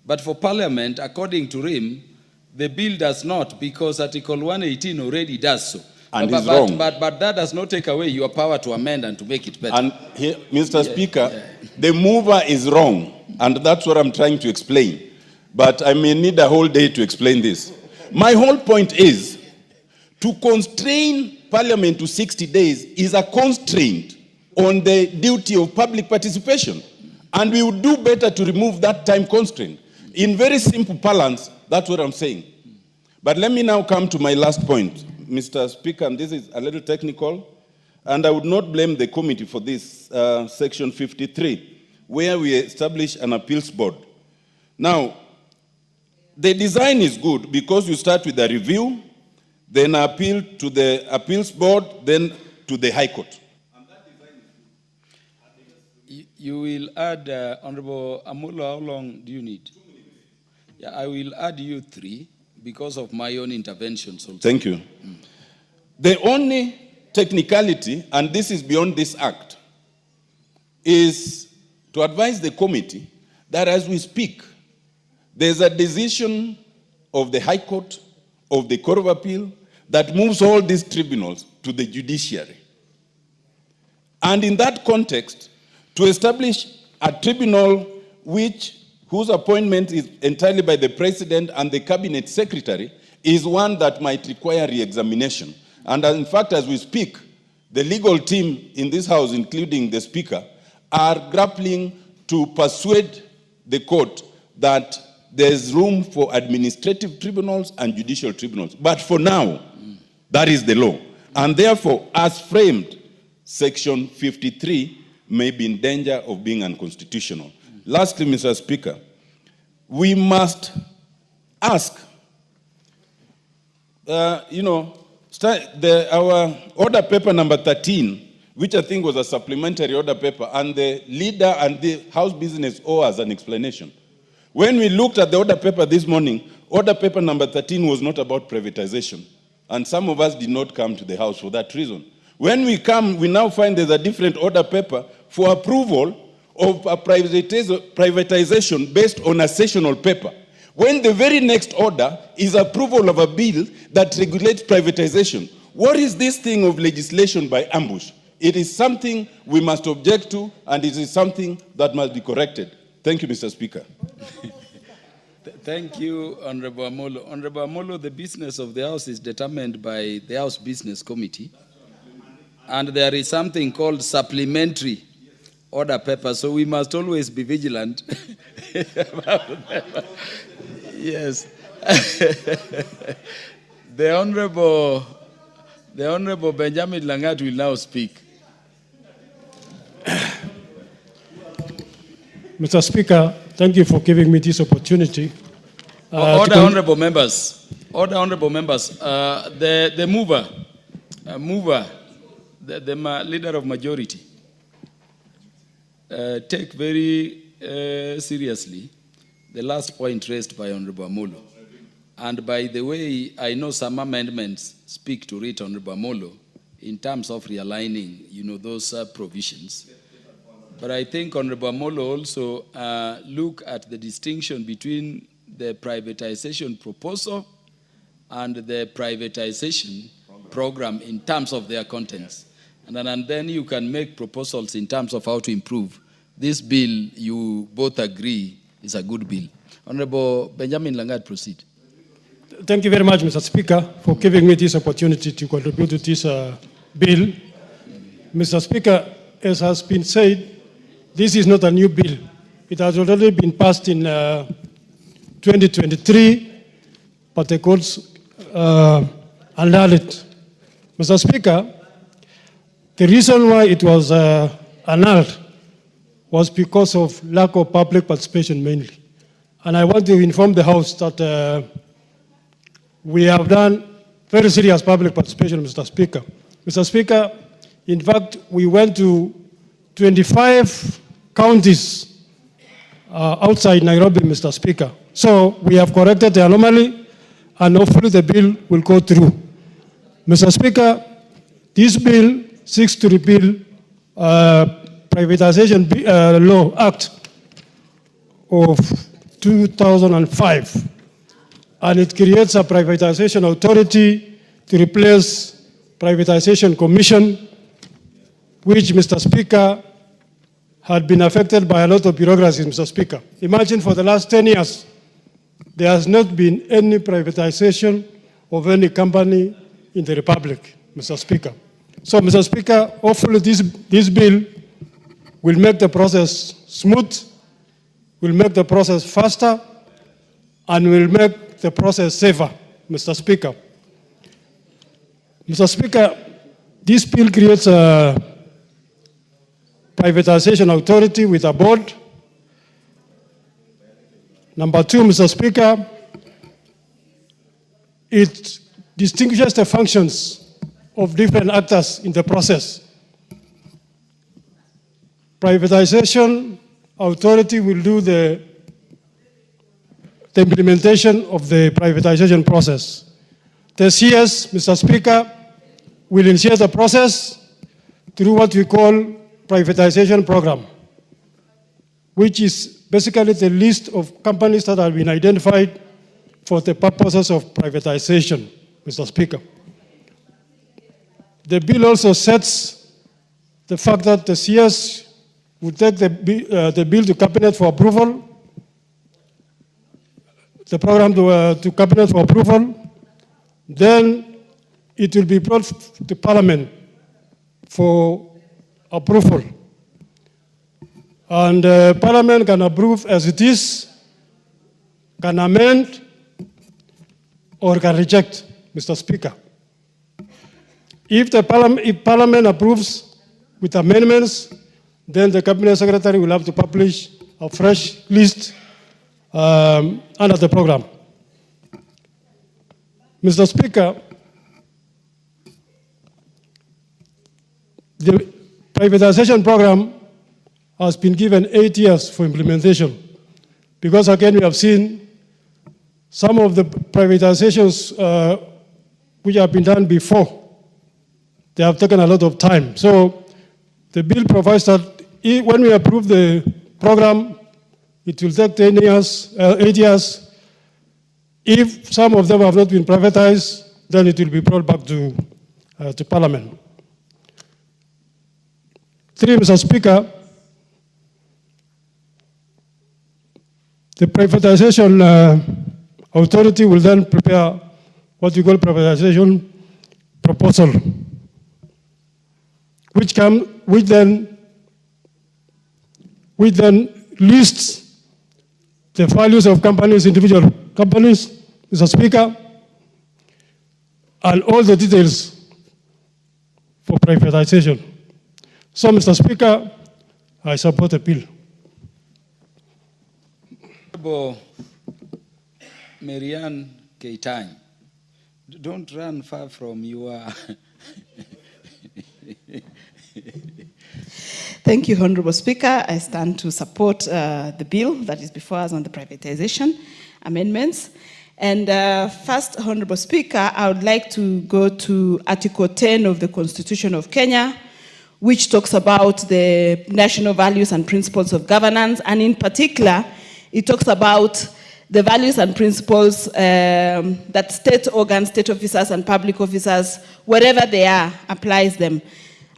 S9: but for Parliament, according to him, the bill does not, because Article 118 already does so.
S2: And it's wrong.
S9: But that does not take away your power to amend and to make it better.
S2: And here, Mr. Speaker, the mover is wrong, and that's what I'm trying to explain. But I may need a whole day to explain this. My whole point is, to constrain Parliament to 60 days is a constraint on the duty of public participation. And we would do better to remove that time constraint. In very simple parlance, that's what I'm saying. But let me now come to my last point, Mr. Speaker, and this is a little technical, and I would not blame the committee for this, section 53, where we establish an appeals board. Now, the design is good because you start with a review, then appeal to the appeals board, then to the High Court.
S9: You will add, Honorable Amolo, how long do you need? 2 minutes. Yeah, I will add you 3 because of my own interventions also.
S2: Thank you. The only technicality, and this is beyond this act, is to advise the committee that as we speak, there's a decision of the High Court, of the Court of Appeal, that moves all these tribunals to the judiciary. And in that context, to establish a tribunal whose appointment is entirely by the President and the Cabinet Secretary is one that might require re-examination. And in fact, as we speak, the legal team in this House, including the Speaker, are grappling to persuade the court that there's room for administrative tribunals and judicial tribunals. But for now, that is the law. And therefore, as framed, Section 53 may be in danger of being unconstitutional. Lastly, Mr. Speaker, we must ask, our order paper number 13, which I think was a supplementary order paper, and the leader and the House business owe us an explanation. When we looked at the order paper this morning, order paper number 13 was not about privatization. And some of us did not come to the House for that reason. When we come, we now find there's a different order paper for approval of a privatization based on a sessional paper. When the very next order is approval of a bill that regulates privatization. What is this thing of legislation by ambush? It is something we must object to, and it is something that must be corrected. Thank you, Mr. Speaker.
S9: Thank you, Honorable Amolo. Honorable Amolo, the business of the House is determined by the House Business Committee. And there is something called supplementary order paper, so we must always be vigilant about them. Yes. The Honorable Benjamin Langat will now speak.
S11: Mr. Speaker, thank you for giving me this opportunity.
S9: Order, honorable members. Order, honorable members. The mover, the leader of majority, take very seriously the last point raised by Honorable Amolo. And by the way, I know some amendments speak to it, Honorable Amolo, in terms of realigning, those provisions. But I think Honorable Amolo also look at the distinction between the privatization proposal and the privatization program in terms of their contents. And then you can make proposals in terms of how to improve. This bill, you both agree, is a good bill. Honorable Benjamin Langat, proceed.
S11: Thank you very much, Mr. Speaker, for giving me this opportunity to contribute to this bill. Mr. Speaker, as has been said, this is not a new bill. It has already been passed in 2023, but the courts annulled it. Mr. Speaker, the reason why it was annulled was because of lack of public participation mainly. And I want to inform the House that we have done very serious public participation, Mr. Speaker. Mr. Speaker, in fact, we went to 25 counties outside Nairobi, Mr. Speaker. So we have corrected the anomaly, and hopefully the bill will go through. Mr. Speaker, this bill seeks to repeal Privatization Law Act of 2005, and it creates a privatization authority to replace Privatization Commission, which, Mr. Speaker, had been affected by a lot of bureaucracy, Mr. Speaker. Imagine for the last 10 years, there has not been any privatization of any company in the Republic, Mr. Speaker. So, Mr. Speaker, hopefully this bill will make the process smooth, will make the process faster, and will make the process safer, Mr. Speaker. Mr. Speaker, this bill creates a privatization authority with a board. Number two, Mr. Speaker, it distinguishes the functions of different actors in the process. Privatization authority will do the implementation of the privatization process. The CS, Mr. Speaker, will initiate the process through what we call privatization program, which is basically the list of companies that have been identified for the purposes of privatization, Mr. Speaker. The bill also sets the fact that the CS would take the bill to Cabinet for approval, the program to Cabinet for approval, then it will be brought to Parliament for approval. And Parliament can approve as it is, can amend, or can reject, Mr. Speaker. If Parliament approves with amendments, then the Cabinet Secretary will have to publish a fresh list under the program. Mr. Speaker, the privatization program has been given 8 years for implementation, because again we have seen some of the privatizations which have been done before. They have taken a lot of time. So the bill provides that when we approve the program, it will take 8 years. If some of them have not been privatized, then it will be brought back to Parliament. 3, Mr. Speaker, the privatization authority will then prepare what we call privatization proposal, which then lists the values of companies, individual companies, Mr. Speaker, and all the details for privatization. So, Mr. Speaker, I support the bill.
S9: Honorable Marianne Keitany, don't run far from your...
S16: Thank you, Honorable Speaker. I stand to support the bill that is before us on the privatization amendments. And first, Honorable Speaker, I would like to go to Article 10 of the Constitution of Kenya, which talks about the national values and principles of governance. And in particular, it talks about the values and principles that state organs, state officers, and public officers, wherever they are, applies them.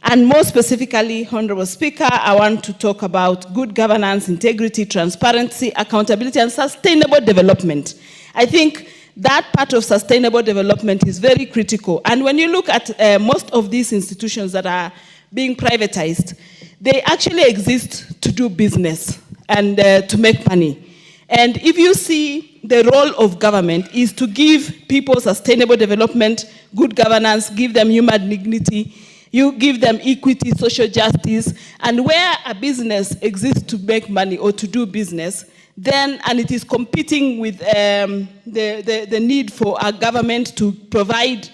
S16: And more specifically, Honorable Speaker, I want to talk about good governance, integrity, transparency, accountability, and sustainable development. I think that part of sustainable development is very critical. And when you look at most of these institutions that are being privatized, they actually exist to do business and to make money. And if you see the role of government is to give people sustainable development, good governance, give them human dignity, you give them equity, social justice, and where a business exists to make money or to do business, then, and it is competing with the need for our government to provide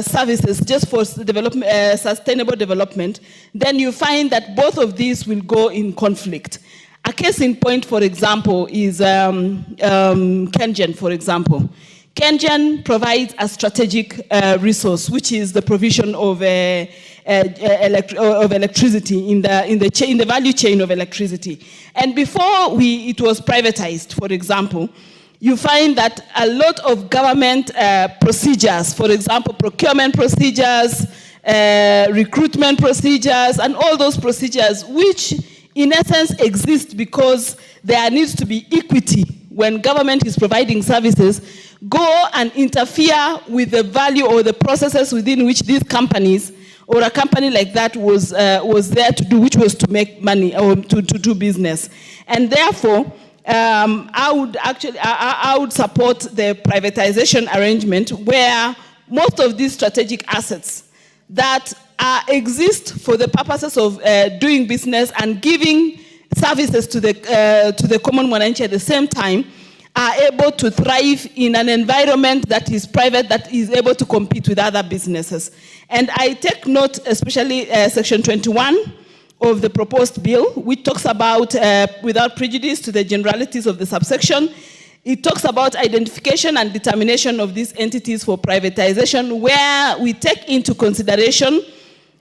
S16: services just for sustainable development, then you find that both of these will go in conflict. A case in point, for example, is KenGen, for example. KenGen provides a strategic resource, which is the provision of electricity in the value chain of electricity. And before it was privatized, for example, you find that a lot of government procedures, for example, procurement procedures, recruitment procedures, and all those procedures, which in essence exist because there needs to be equity when government is providing services, go and interfere with the value or the processes within which these companies or a company like that was there to do, which was to make money or to do business. And therefore, I would support the privatization arrangement where most of these strategic assets that exist for the purposes of doing business and giving services to the common mwananchi at the same time are able to thrive in an environment that is private, that is able to compete with other businesses. And I take note, especially Section 21 of the proposed bill, which talks about, without prejudice to the generalities of the subsection, it talks about identification and determination of these entities for privatization, where we take into consideration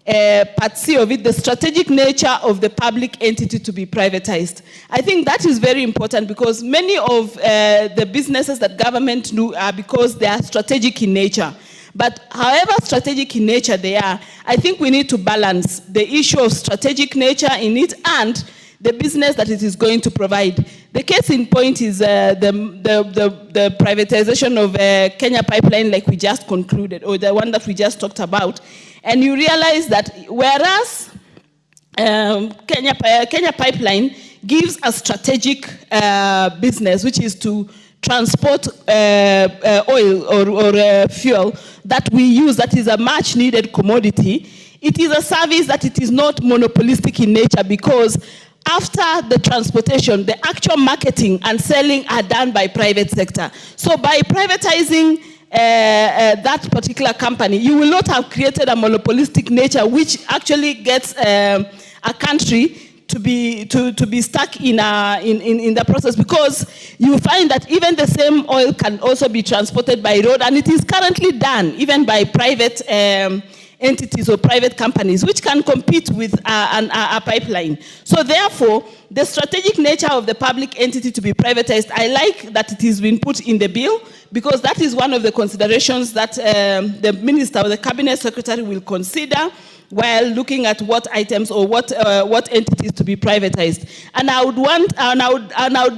S16: Part C of it, the strategic nature of the public entity to be privatized. I think that is very important because many of the businesses that government do are because they are strategic in nature. But however strategic in nature they are, I think we need to balance the issue of strategic nature in it and the business that it is going to provide. The case in point is the privatization of Kenya Pipeline, like we just concluded, or the one that we just talked about. And you realize that whereas Kenya Pipeline gives a strategic business, which is to transport oil or fuel that we use, that is a much needed commodity, it is a service that it is not monopolistic in nature because after the transportation, the actual marketing and selling are done by private sector. So by privatizing that particular company, you will not have created a monopolistic nature which actually gets a country to be stuck in the process, because you find that even the same oil can also be transported by road, and it is currently done even by private entities or private companies which can compete with a pipeline. So therefore, the strategic nature of the public entity to be privatized, I like that it has been put in the bill, because that is one of the considerations that the minister or the cabinet secretary will consider while looking at what items or what entities to be privatized. And I would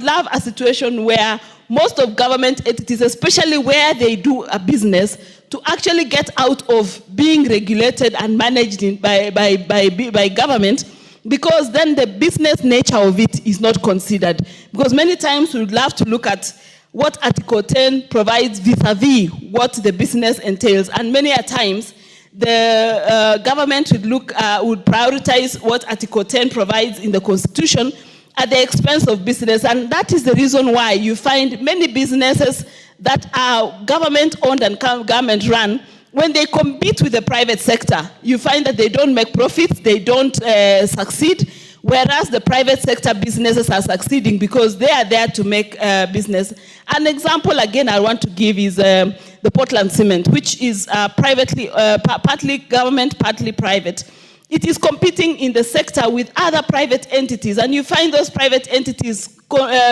S16: love a situation where most of government entities, especially where they do a business, to actually get out of being regulated and managed by government, because then the business nature of it is not considered. Because many times we would love to look at what Article 10 provides vis-a-vis what the business entails, and many a times the government would prioritize what Article 10 provides in the Constitution at the expense of business. And that is the reason why you find many businesses that are government-owned and government-run, when they compete with the private sector, you find that they don't make profits, they don't succeed, whereas the private sector businesses are succeeding because they are there to make business. An example, again, I want to give is the Portland Cement, which is partly government, partly private. It is competing in the sector with other private entities, and you find those private entities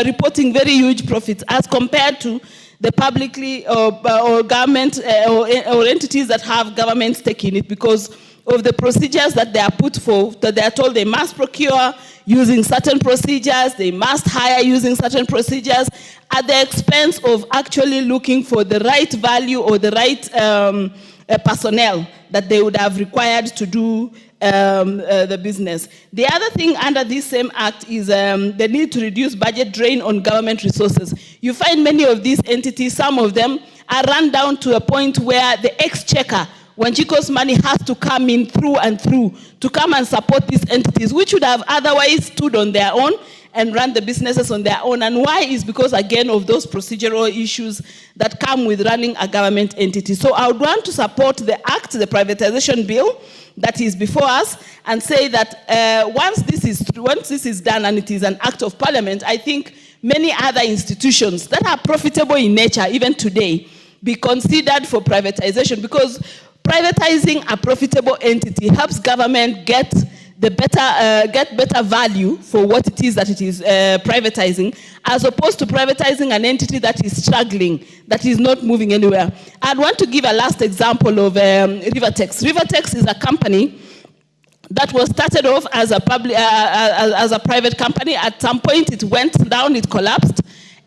S16: reporting very huge profits as compared to the publicly or government or entities that have government stake in it, because of the procedures that they are put for, that they are told they must procure using certain procedures, they must hire using certain procedures, at the expense of actually looking for the right value or the right personnel that they would have required to do the business. The other thing under this same act is the need to reduce budget drain on government resources. You find many of these entities, some of them are run down to a point where the exchequer, when Chico's money has to come in through and through to come and support these entities, which would have otherwise stood on their own and run the businesses on their own. And why is because, again, of those procedural issues that come with running a government entity. So I would want to support the act, the privatization bill that is before us, and say that once this is done and it is an act of parliament, I think many other institutions that are profitable in nature, even today, be considered for privatization, because privatizing a profitable entity helps government get better value for what it is that it is privatizing, as opposed to privatizing an entity that is struggling, that is not moving anywhere. I'd want to give a last example of Rivertex. Rivertex is a company that was started off as a private company. At some point, it went down, it collapsed,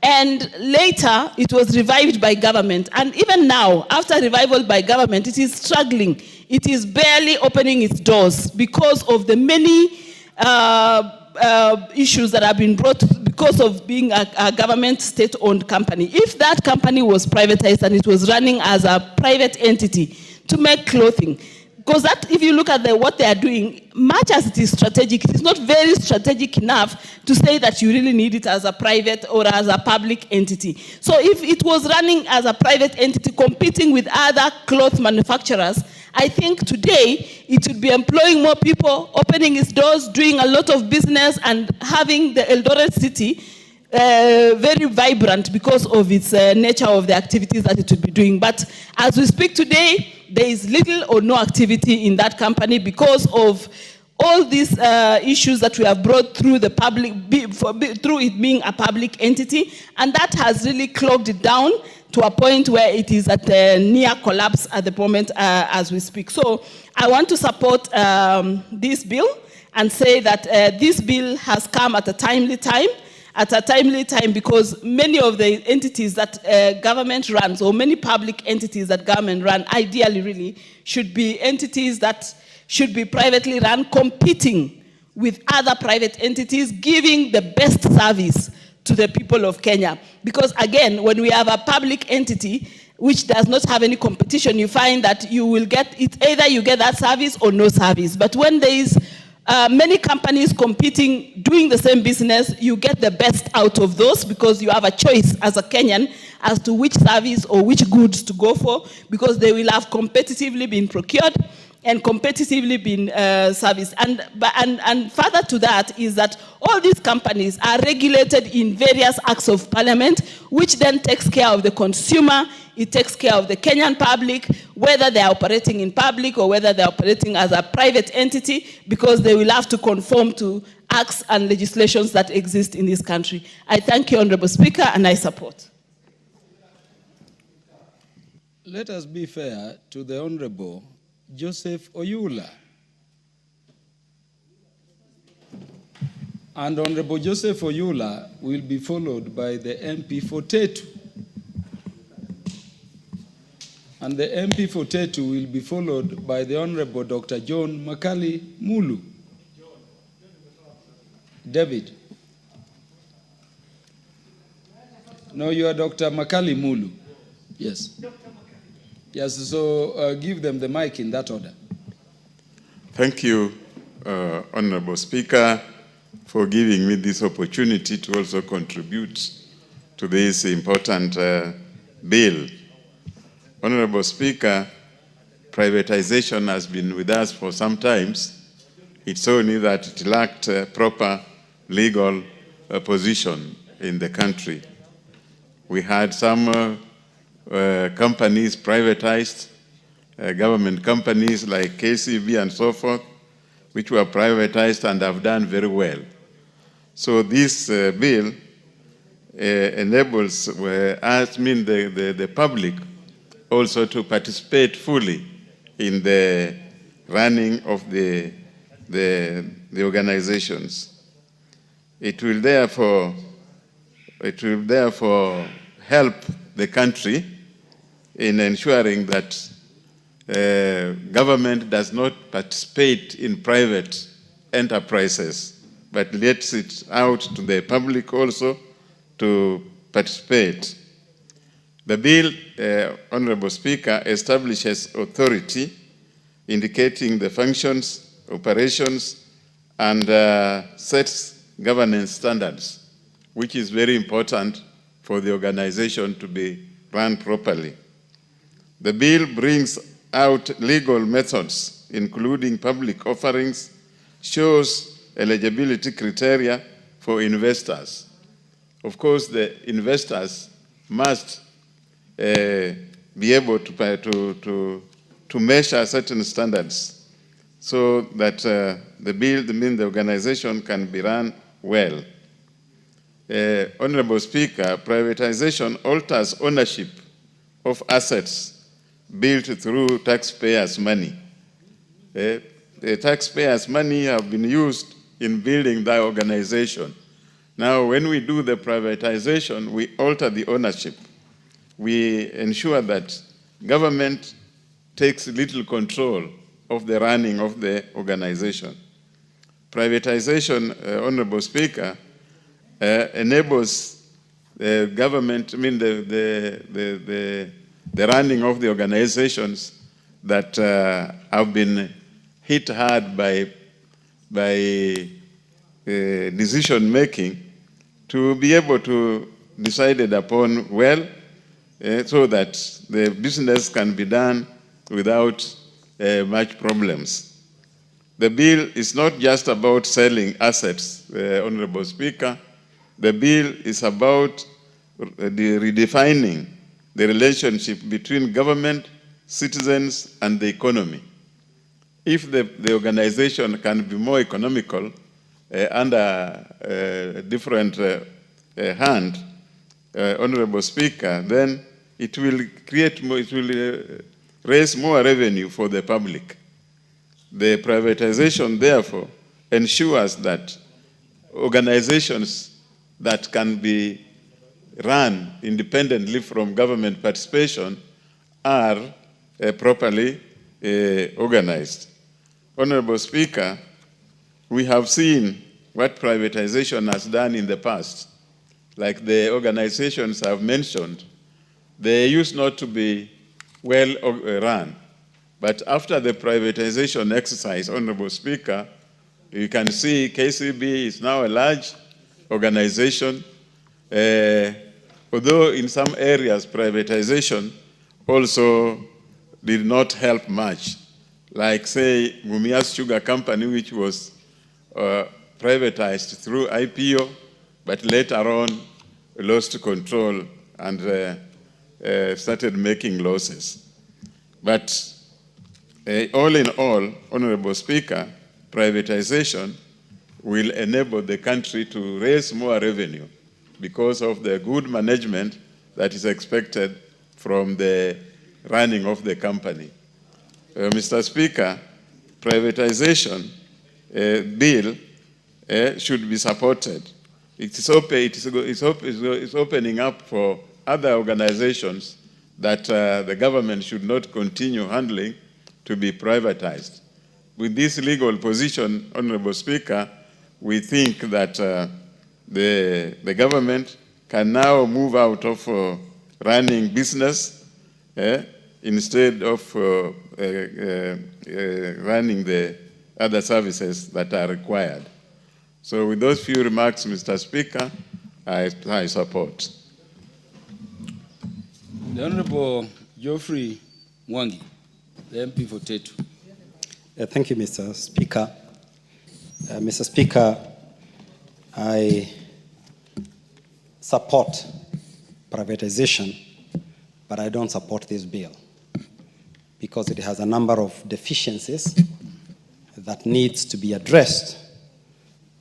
S16: and later it was revived by government. And even now, after revival by government, it is struggling. It is barely opening its doors because of the many issues that have been brought because of being a government state-owned company. If that company was privatized and it was running as a private entity to make clothing, because that, if you look at what they are doing, much as it is strategic, it is not very strategic enough to say that you really need it as a private or as a public entity. So if it was running as a private entity competing with other cloth manufacturers, I think today it would be employing more people, opening its doors, doing a lot of business, and having the Eldoret city very vibrant because of its nature of the activities that it would be doing. But as we speak today, there is little or no activity in that company because of all these issues that we have brought through the public, through it being a public entity, and that has really clogged it down to a point where it is at near collapse at the moment as we speak. So I want to support this bill and say that this bill has come at a timely time, because many of the entities that government runs, or many public entities that government run, ideally really, should be entities that should be privately run, competing with other private entities, giving the best service to the people of Kenya. Because again, when we have a public entity which does not have any competition, you find that you will get it, either you get that service or no service. But when there is many companies competing, doing the same business, you get the best out of those because you have a choice as a Kenyan as to which service or which goods to go for, because they will have competitively been procured and competitively been serviced. And further to that is that all these companies are regulated in various acts of parliament, which then takes care of the consumer, it takes care of the Kenyan public, whether they're operating in public or whether they're operating as a private entity, because they will have to conform to acts and legislations that exist in this country. I thank you, Honorable Speaker, and I support.
S9: Let us be fair to the Honorable Joseph Oyula. And Honorable Joseph Oyula will be followed by the MP for Tetu. And the MP for Tetu will be followed by the Honorable Dr. John Makali Mulu. David. No, you are Dr. Makali Mulu. Yes. Yes, so give them the mic in that order.
S2: Thank you, Honorable Speaker, for giving me this opportunity to also contribute to this important bill. Honorable Speaker, privatization has been with us for some time. It's only that it lacked proper legal position in the country. We had some companies privatized, government companies like KCB and so forth, which were privatized and have done very well. So this bill enables the public also to participate fully in the running of the organizations. It will therefore help the country in ensuring that government does not participate in private enterprises, but lets it out to the public also to participate. The bill, Honorable Speaker, establishes authority indicating the functions, operations, and sets governance standards, which is very important for the organization to be run properly. The bill brings out legal methods, including public offerings, shows eligibility criteria for investors. Of course, the investors must
S3: be able to measure certain standards so that the organization can be run well. Honorable Speaker, privatization alters ownership of assets built through taxpayers' money. The taxpayers' money have been used in building the organization. Now, when we do the privatization, we alter the ownership. We ensure that government takes little control of the running of the organization. Privatization, Honorable Speaker, enables the government, the running of the organizations that have been hit hard by decision-making to be able to decide upon well so that the business can be done without much problems. The bill is not just about selling assets, Honorable Speaker. The bill is about redefining the relationship between government, citizens, and the economy. If the organization can be more economical under a different hand, Honorable Speaker, then it will create more, it will raise more revenue for the public. The privatization, therefore, ensures that organizations that can be run independently from government participation are properly organized. Honorable Speaker, we have seen what privatization has done in the past. Like the organizations I've mentioned, they used not to be well run. But after the privatization exercise, Honorable Speaker, you can see KCB is now a large organization. Although in some areas privatization also did not help much. Like, say, Mumias Sugar Company, which was privatized through IPO, but later on lost control and started making losses. But all in all, Honorable Speaker, privatization will enable the country to raise more revenue because of the good management that is expected from the running of the company. Mr. Speaker, privatization bill should be supported. It's opening up for other organizations that the government should not continue handling to be privatized. With this legal position, Honorable Speaker, we think that the government can now move out of running business instead of running the other services that are required. So with those few remarks, Mr. Speaker, I support.
S9: The Honorable Geoffrey Mwangi, the MP for Tetu.
S21: Thank you, Mr. Speaker. Mr. Speaker, I support privatization, but I don't support this bill because it has a number of deficiencies that needs to be addressed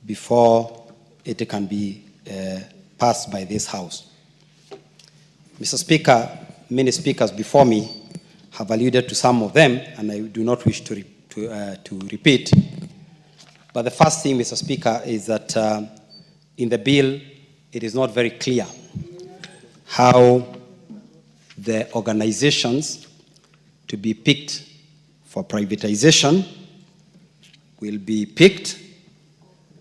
S21: before it can be passed by this House. Mr. Speaker, many speakers before me have alluded to some of them, and I do not wish to repeat. But the first thing, Mr. Speaker, is that in the bill, it is not very clear how the organizations to be picked for privatization will be picked.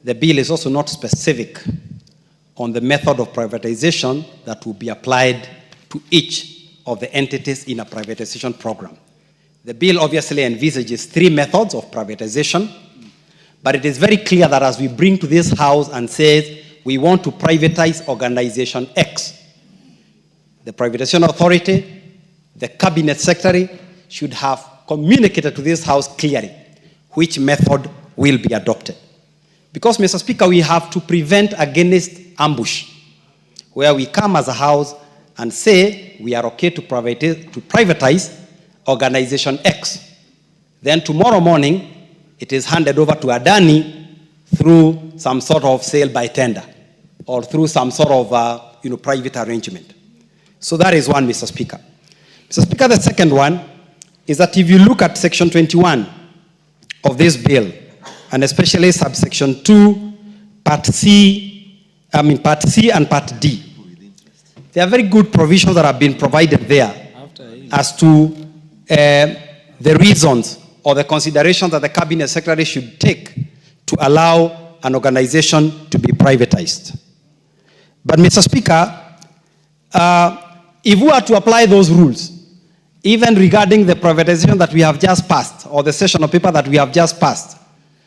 S21: The bill is also not specific on the method of privatization that will be applied to each of the entities in a privatization program. The bill obviously envisages 3 methods of privatization, but it is very clear that as we bring to this House and says we want to privatize organization X, the Privatization Authority, the Cabinet Secretary should have communicated to this House clearly which method will be adopted. Because, Mr. Speaker, we have to prevent against ambush, where we come as a House
S7: and say we are okay to privatize Organization X. Then tomorrow morning, it is handed over to Adani through some sort of sale by tender or through some sort of private arrangement. So that is one, Mr. Speaker. Mr. Speaker, the second one is that if you look at Section 21 of this bill, and especially subsection 2, Part C and Part D, there are very good provisions that have been provided there as to the reasons or the considerations that the Cabinet Secretary should take to allow an organization to be privatized. But, Mr. Speaker, if we are to apply those rules, even regarding the privatization that we have just passed, or the session of paper that we have just passed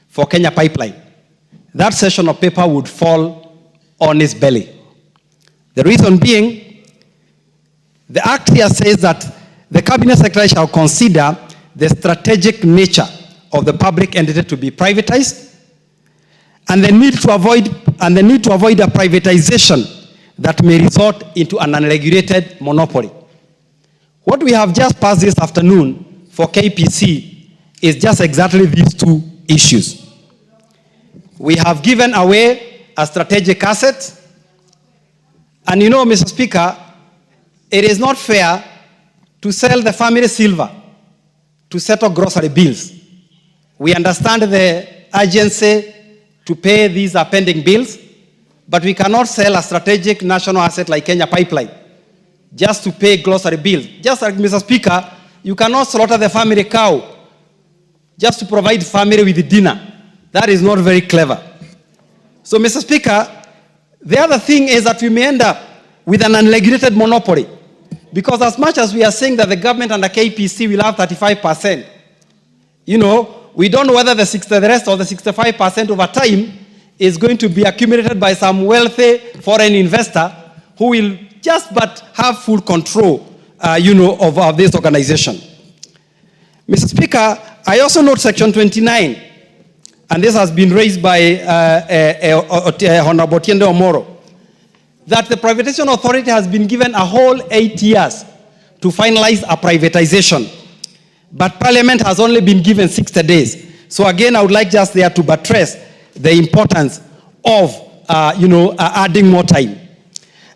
S7: for Kenya Pipeline, that session of paper would fall on its belly. The reason being, the Act here says that the Cabinet Secretary shall consider the strategic nature of the public entity to be privatized, and the need to avoid a privatization that may result into an unregulated monopoly. What we have just passed this afternoon for KPC is just exactly these two issues. We have given away a strategic asset, and Mr. Speaker, it is not fair to sell the family silver to settle grocery bills. We understand the urgency to pay these pending bills, but we cannot sell a strategic national asset like Kenya Pipeline just to pay grocery bills. Just like, Mr. Speaker, you cannot slaughter the family cow just to provide family with dinner. That is not very clever. So, Mr. Speaker, the other thing is that we may end up with an unregulated monopoly, because as much as we are saying that the government and the KPC will have 35%, we don't know whether the rest of the 65% over time is going to be accumulated by some wealthy foreign investor who will just but have full control, of this organization. Mr. Speaker, I also note Section 29, and this has been raised by Honorable Otiende Omoro, that the Privatization Authority has been given a whole 8 years to finalize a privatization, but Parliament has only been given 60 days. So again, I would like just there to buttress the importance of, adding more time.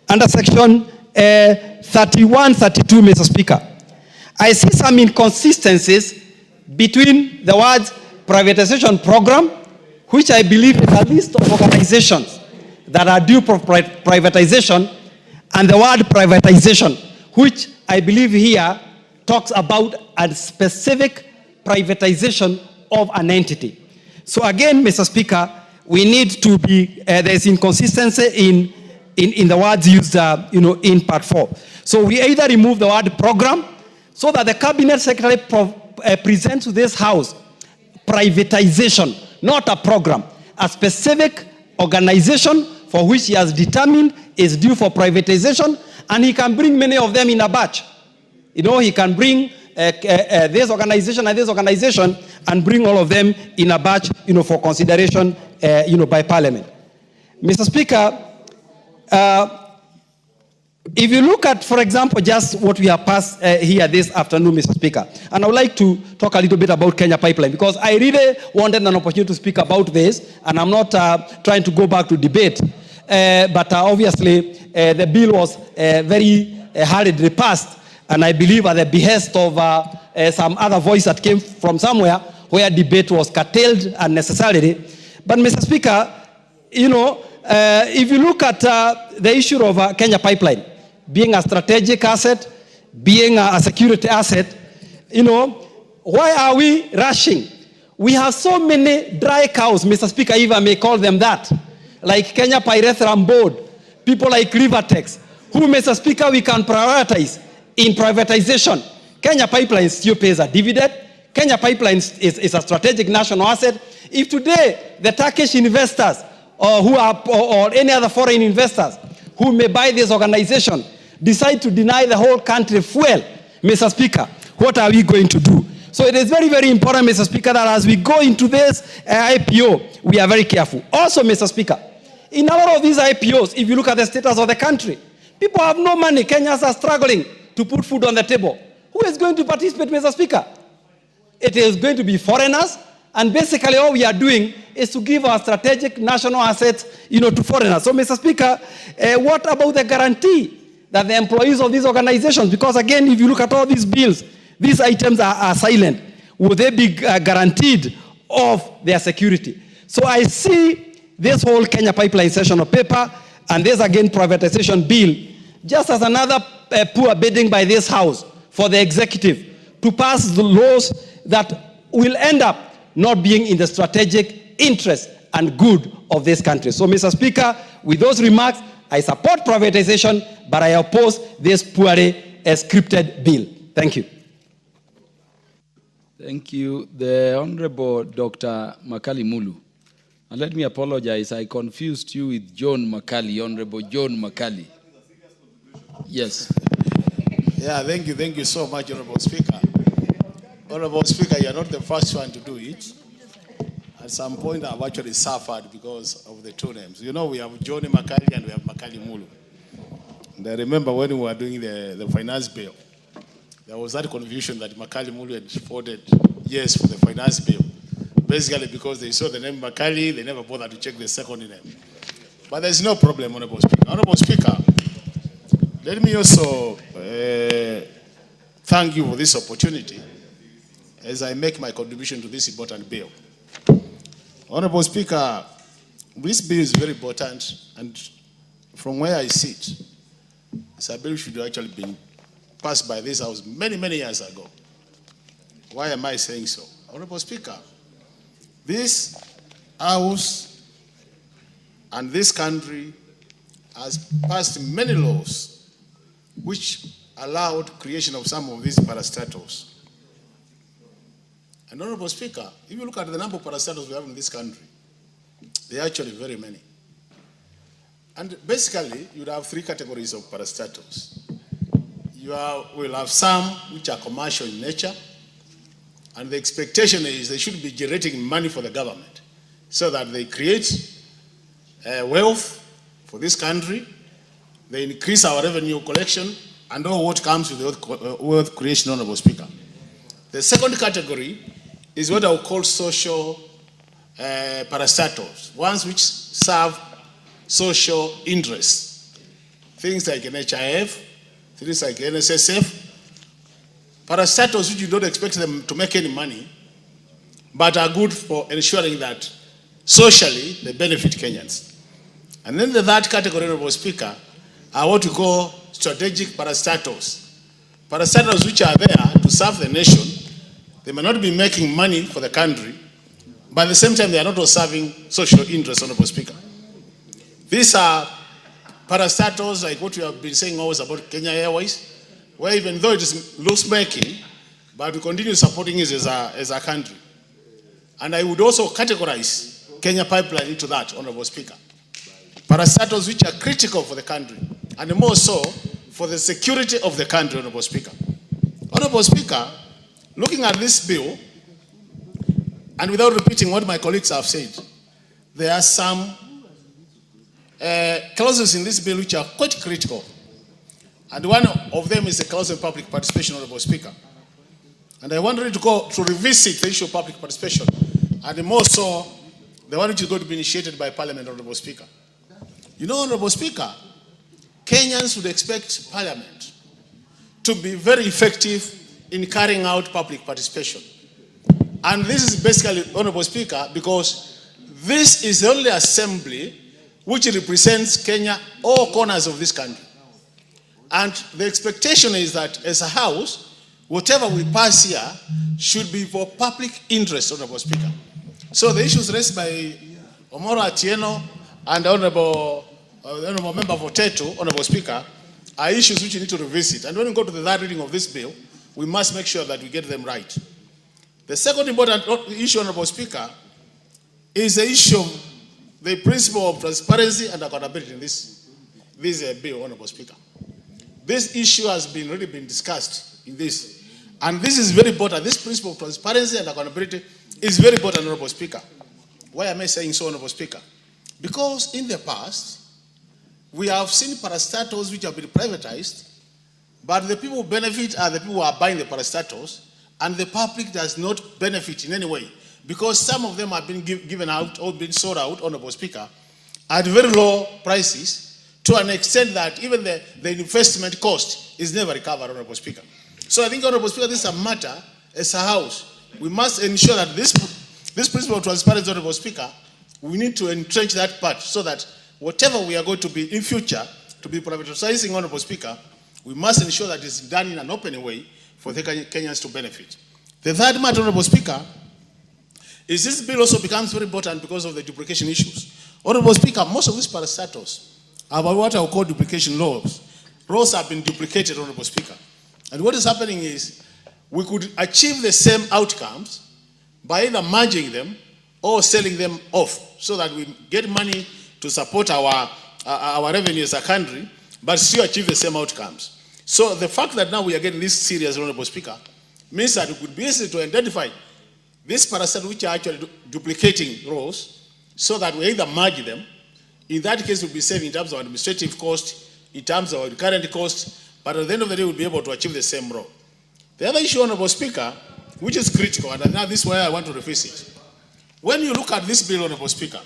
S7: Under Section 31, 32, Mr. Speaker, I see some inconsistencies between the words privatization program, which I believe is a list of organizations that are due for privatization, and the word privatization, which I believe here talks about a specific privatization of an entity. So again, Mr. Speaker, we need to be, there's inconsistency in the words used, in Part 4. So we either remove the word program so that the Cabinet Secretary presents to this House privatization, not a program, a specific organization for which he has determined is due for privatization, and he can bring many of them in a batch. He can bring this organization and this organization and bring all of them in a batch, for consideration, by Parliament. Mr. Speaker, if you look at, for example, just what we have passed here this afternoon, Mr. Speaker, and I would like to talk a little bit about Kenya Pipeline, because I really wanted an opportunity to speak about this, and I'm not trying to go back to debate, but obviously the bill was very hurriedly passed, and I believe at the behest of some other voice that came from somewhere where debate was curtailed unnecessarily. But, Mr. Speaker, if you look at the issue of Kenya Pipeline being a strategic asset, being a security asset, why are we rushing? We have so many dry cows, Mr. Speaker, if I may call them that, like Kenya Pyrethrum Board, people like Rivertex, who, Mr. Speaker, we can prioritize in privatization. Kenya Pipeline still pays a dividend. Kenya Pipeline is a strategic national asset. If today the Turkish investors or any other foreign investors who may buy this organization decide to deny the whole country fuel, Mr. Speaker, what are we going to do? So it is very, very important, Mr. Speaker, that as we go into this IPO, we are very careful. Also, Mr. Speaker, in a lot of these IPOs, if you look at the status of the country, People have no money. Kenyans are struggling to put food on the table. Who is going to participate, Mr. Speaker? It is going to be foreigners, and basically all we are doing is to give our strategic national assets, to foreigners. So, Mr. Speaker, what about the guarantee that the employees of these organizations, because again, if you look at all these bills, these items are silent. Will they be guaranteed of their security? So I see this whole Kenya pipeline session of paper and this again privatization bill just as another poor bidding by this House for the executive to pass the laws that will end up not being in the strategic interest and good of this country. So, Mr. Speaker, with those remarks, I support privatization, but I oppose this poorly scripted bill. Thank you.
S9: Thank you. The Honorable Dr. Makali Mulu. And let me apologize, I confused you with John Makali, Honorable John Makali. Yes.
S10: Yeah, thank you so much, Honorable Speaker. Honorable Speaker, you're not the first one to do it. At some point, I've actually suffered because of the two names. You know, we have John Makali and we have Makali Mulu. And I remember when we were doing the finance bill, there was that confusion that Makali Mulu had voted yes for the finance bill. Basically because they saw the name Makali, they never bothered to check the second name. But there's no problem, Honorable Speaker. Honorable Speaker, let me also thank you for this opportunity as I make my contribution to this important bill. Honorable Speaker, this bill is very important, and from where I sit, this bill should have actually been passed by this House many, many years ago. Why am I saying so? Honorable Speaker, this House and this country has passed many laws which allowed creation of some of these parastatals. And Honorable Speaker, if you look at the number of parastatals we have in this country, they are actually very many. And basically, you have three categories of parastatals. You will have some which are commercial in nature, and the expectation is they should be generating money for the government so that they create wealth for this country, they increase our revenue collection, and all what comes with wealth creation, Honorable Speaker. The second category is what I would call social parastatals, ones which serve social interests. Things like NHIF, things like NSSF, parastatals which you don't expect them to make any money, but are good for ensuring that socially they benefit Kenyans. And then the third category, Honorable Speaker, are what we call strategic parastatals. Parastatals which are there to serve the nation. They may not be making money for the country, but at the same time they are not serving social interests, Honorable Speaker. These are parastatals like what we have been saying always about Kenya Airways, where even though it is loss-making, but we continue supporting it as a country. And I would also categorize Kenya Pipeline into that, Honorable Speaker. Parastatals which are critical for the country, and more so for the security of the country, Honorable Speaker. Honorable Speaker, looking at this bill, and without repeating what my colleagues have said, there are some clauses in this bill which are quite critical. And one of them is the clause of public participation, Honorable Speaker. And I wanted to revisit the issue of public participation, and more so the one which is going to be initiated by Parliament, Honorable Speaker. You know, Honorable Speaker, Kenyans would expect Parliament to be very effective in carrying out public participation. And this is basically, Honorable Speaker, because this is the only assembly which represents Kenya, all corners of this country. And the expectation is that as a House, whatever we pass here should be for public interest, Honorable Speaker. So the issues raised by Omoro Atieno and Honorable Member Voteto, Honorable Speaker, are issues which you need to revisit. And when we go to the third reading of this bill, we must make sure that we get them right. The second important issue, Honorable Speaker, is the issue of the principle of transparency and accountability in this bill, Honorable Speaker. This issue has really been discussed in this. And this is very important. This principle of transparency and accountability is very important, Honorable Speaker. Why am I saying so, Honorable Speaker? Because in the past, we have seen parastatals which have been privatized, but the people who benefit are the people who are buying the parastatals, and the public does not benefit in any way, because some of them have been given out or been sold out, Honorable Speaker, at very low prices, to an extent that even the investment cost is never recovered, Honorable Speaker. So I think, Honorable Speaker, this is a matter, as a House, we must ensure that this principle of transparency, Honorable Speaker, we need to entrench that part so that whatever we are going to be in future to be privatizing, Honorable Speaker, we must ensure that it's done in an open way for the Kenyans to benefit. The third matter, Honorable Speaker, is this bill also becomes very important because of the duplication issues. Honorable Speaker, most of these parastatals have what I would call duplication laws. Laws have been duplicated, Honorable Speaker. And what is happening is we could achieve the same outcomes by either merging them or selling them off so that we get money to support our revenue as a country, but still achieve the same outcomes. So the fact that now we are getting this serious, Honorable Speaker, means that it could be easy to identify these parasites which are actually duplicating roles so that we either merge them. In that case, we'll be saving in terms of administrative cost, in terms of current cost, but at the end of the day, we'll be able to achieve the same role. The other issue, Honorable Speaker, which is critical, and now this is where I want to revisit. When you look at this bill, Honorable Speaker,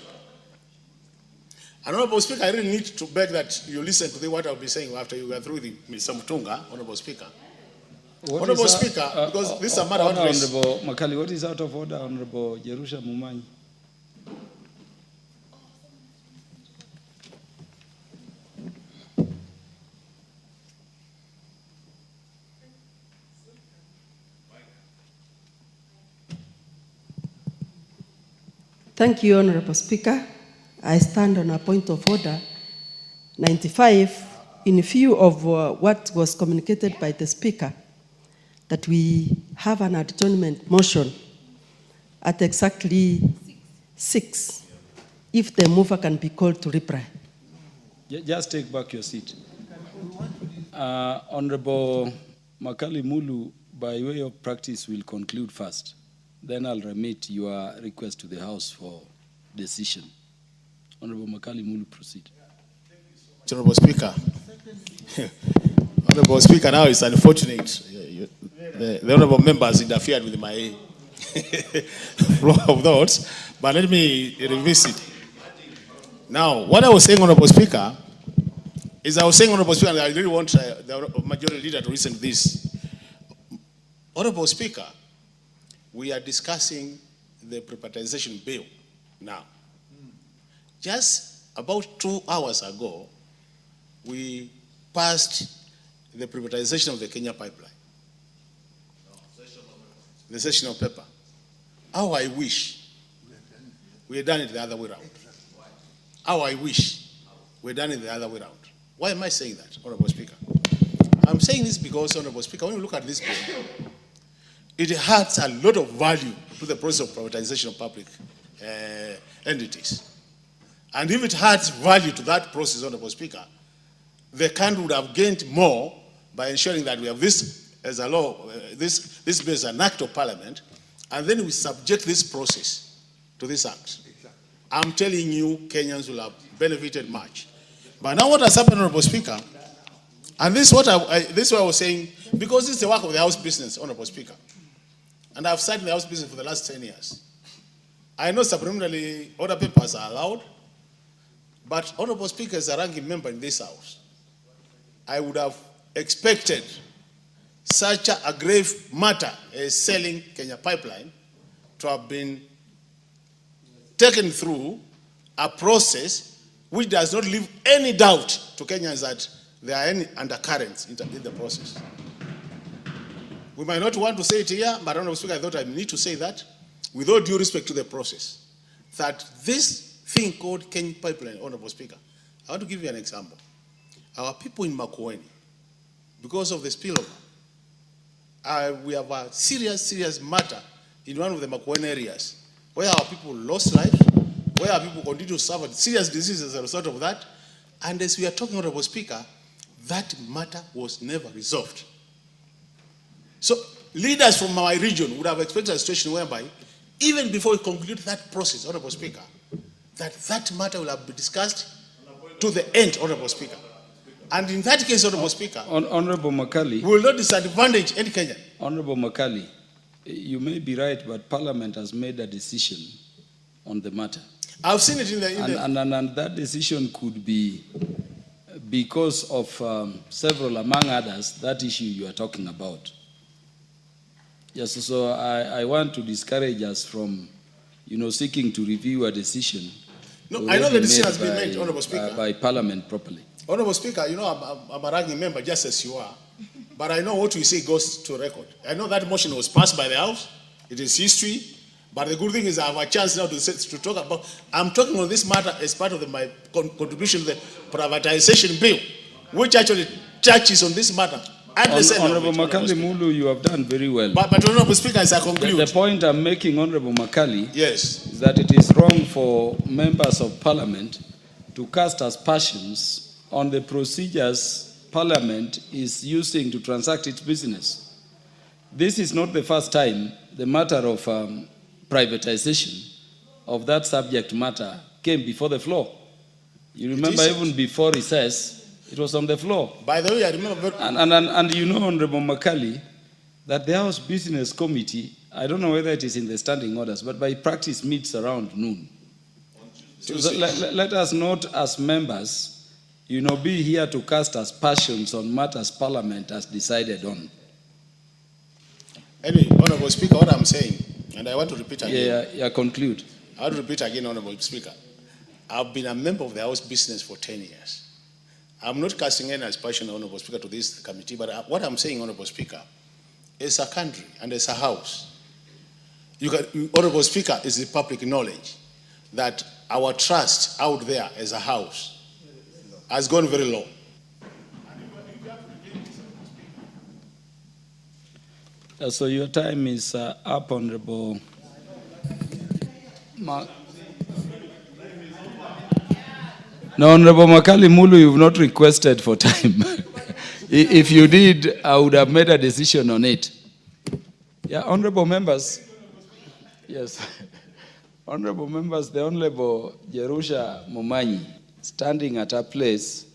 S10: Honorable Speaker, I really need to beg that you listen to what I'll be saying after you go through the Mr. Mutunga, Honorable Speaker. Honorable Speaker, because this is a matter of
S9: Honorable Makali, what is out of order, Honorable Jerusha Mumanyi?
S12: Thank you, Honorable Speaker. I stand on a point of order 95 in view of what was communicated by the Speaker, that we have an adjournment motion at exactly 6, if the mover can be called to reply.
S9: Just take back your seat. Honorable Makali Mulu, by way of practice, will conclude first. Then I'll remit your request to the House for decision. Honorable Makali Mulu, proceed.
S10: Honorable Speaker. Honorable Speaker, now it's unfortunate. The honorable members interfered with my flow of thoughts, but let me revisit. Now, what I was saying, Honorable Speaker, is I was saying, Honorable Speaker, and I really want the majority leader to listen to this. Honorable Speaker, we are discussing the privatization bill now. Just about 2 hours ago, we passed the privatization of the Kenya pipeline. The session of paper. How I wish we had done it the other way around. How I wish we had done it the other way around. Why am I saying that, Honorable Speaker? I'm saying this because, Honorable Speaker, when you look at this bill, it adds a lot of value to the process of privatization of public entities. And if it adds value to that process, Honorable Speaker, the country would have gained more by ensuring that we have this as a law, this bill as an act of parliament, and then we subject this process to this act. I'm telling you, Kenyans will have benefited much. But now what has happened, Honorable Speaker, and this is what I was saying, because this is the work of the House business, Honorable Speaker. And I've sat in the House business for the last 10 years. I know supplementary order papers are allowed, but Honorable Speaker, as a ranking member in this House, I would have expected such a grave matter as selling Kenya Pipeline to have been taken through a process which does not leave any doubt to Kenyans that there are any undercurrents in the process. We might not want to say it here, but Honorable Speaker, I thought I need to say that, with all due respect to the process, that this thing called Kenya Pipeline, Honorable Speaker, I want to give you an example. Our people in Makueni, because of the spillover, we have a serious matter in one of the Makueni areas, where our people lost life, where our people continue to suffer serious diseases as a result of that. And as we are talking, Honorable Speaker, that matter was never resolved. So leaders from our region would have expected a situation whereby, even before we conclude that process, Honorable Speaker, that matter will have been discussed to the end, Honorable Speaker. And in that case, Honorable Speaker,
S9: Honorable Makali,
S10: we will not disadvantage any Kenyan.
S9: Honorable Makali, you may be right, but Parliament has made a decision on the matter.
S10: I've seen it in the...
S9: And that decision could be because of several, among others, that issue you are talking about. Yes, so I want to discourage us from, seeking to review a decision.
S10: No, I know the decision has been made, Honorable Speaker.
S9: By Parliament properly.
S10: Honorable Speaker, I'm a ranking member just as you are, but I know what we say goes to record. I know that motion was passed by the House. It is history. But the good thing is I have a chance now to talk about. I'm talking on this matter as part of my contribution to the privatization bill, which actually touches on this matter.
S9: Honorable Makali Mulu, you have done very well.
S10: But Honorable Speaker, as I conclude.
S9: The point I'm making, Honorable Makali,
S10: yes,
S9: is that it is wrong for members of Parliament to cast aspersions on the procedures Parliament is using to transact its business. This is not the first time the matter of privatization of that subject matter came before the floor. You remember even before recess, it was on the floor.
S10: By the way, I remember...
S9: And you know, Honorable Makali, that the House Business Committee, I don't know whether it is in the standing orders, but by practice meets around noon. So let us not, as members, be here to cast aspersions on matters Parliament has decided on.
S10: Anyway, Honorable Speaker, what I'm saying, and I want to repeat again.
S9: Yeah, conclude.
S10: I want to repeat again, Honorable Speaker. I've been a member of the House Business for 10 years. I'm not casting any aspersion, Honorable Speaker, to this committee, but what I'm saying, Honorable Speaker, as a country and as a House, Honorable Speaker, is the public knowledge that our trust out there as a House has gone very low.
S9: So your time is up, Honorable No, Honorable Makali Mulu, you've not requested for time. If you did, I would have made a decision on it. Yeah, honorable members. Yes. Honorable members, the Honorable Jerusha Momanyi, standing at her place,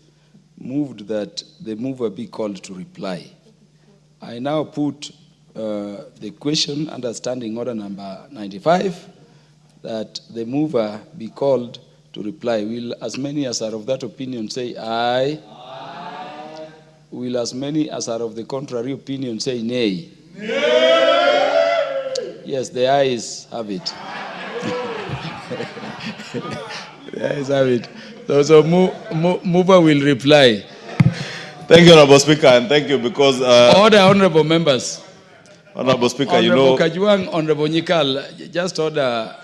S9: moved that the mover be called to reply. I now put the question under standing order number 95, that the mover be called to reply. Will as many as are of that opinion say aye? Aye. Will as many as are of the contrary opinion say nay? Nay. Yes, the ayes have it. The ayes have it. So mover will reply.
S2: Thank you, Honorable Speaker, and thank you because...
S9: Order, honorable members.
S2: Honorable Speaker,
S9: Honorable Kajuang, Honorable Nyikal, just order.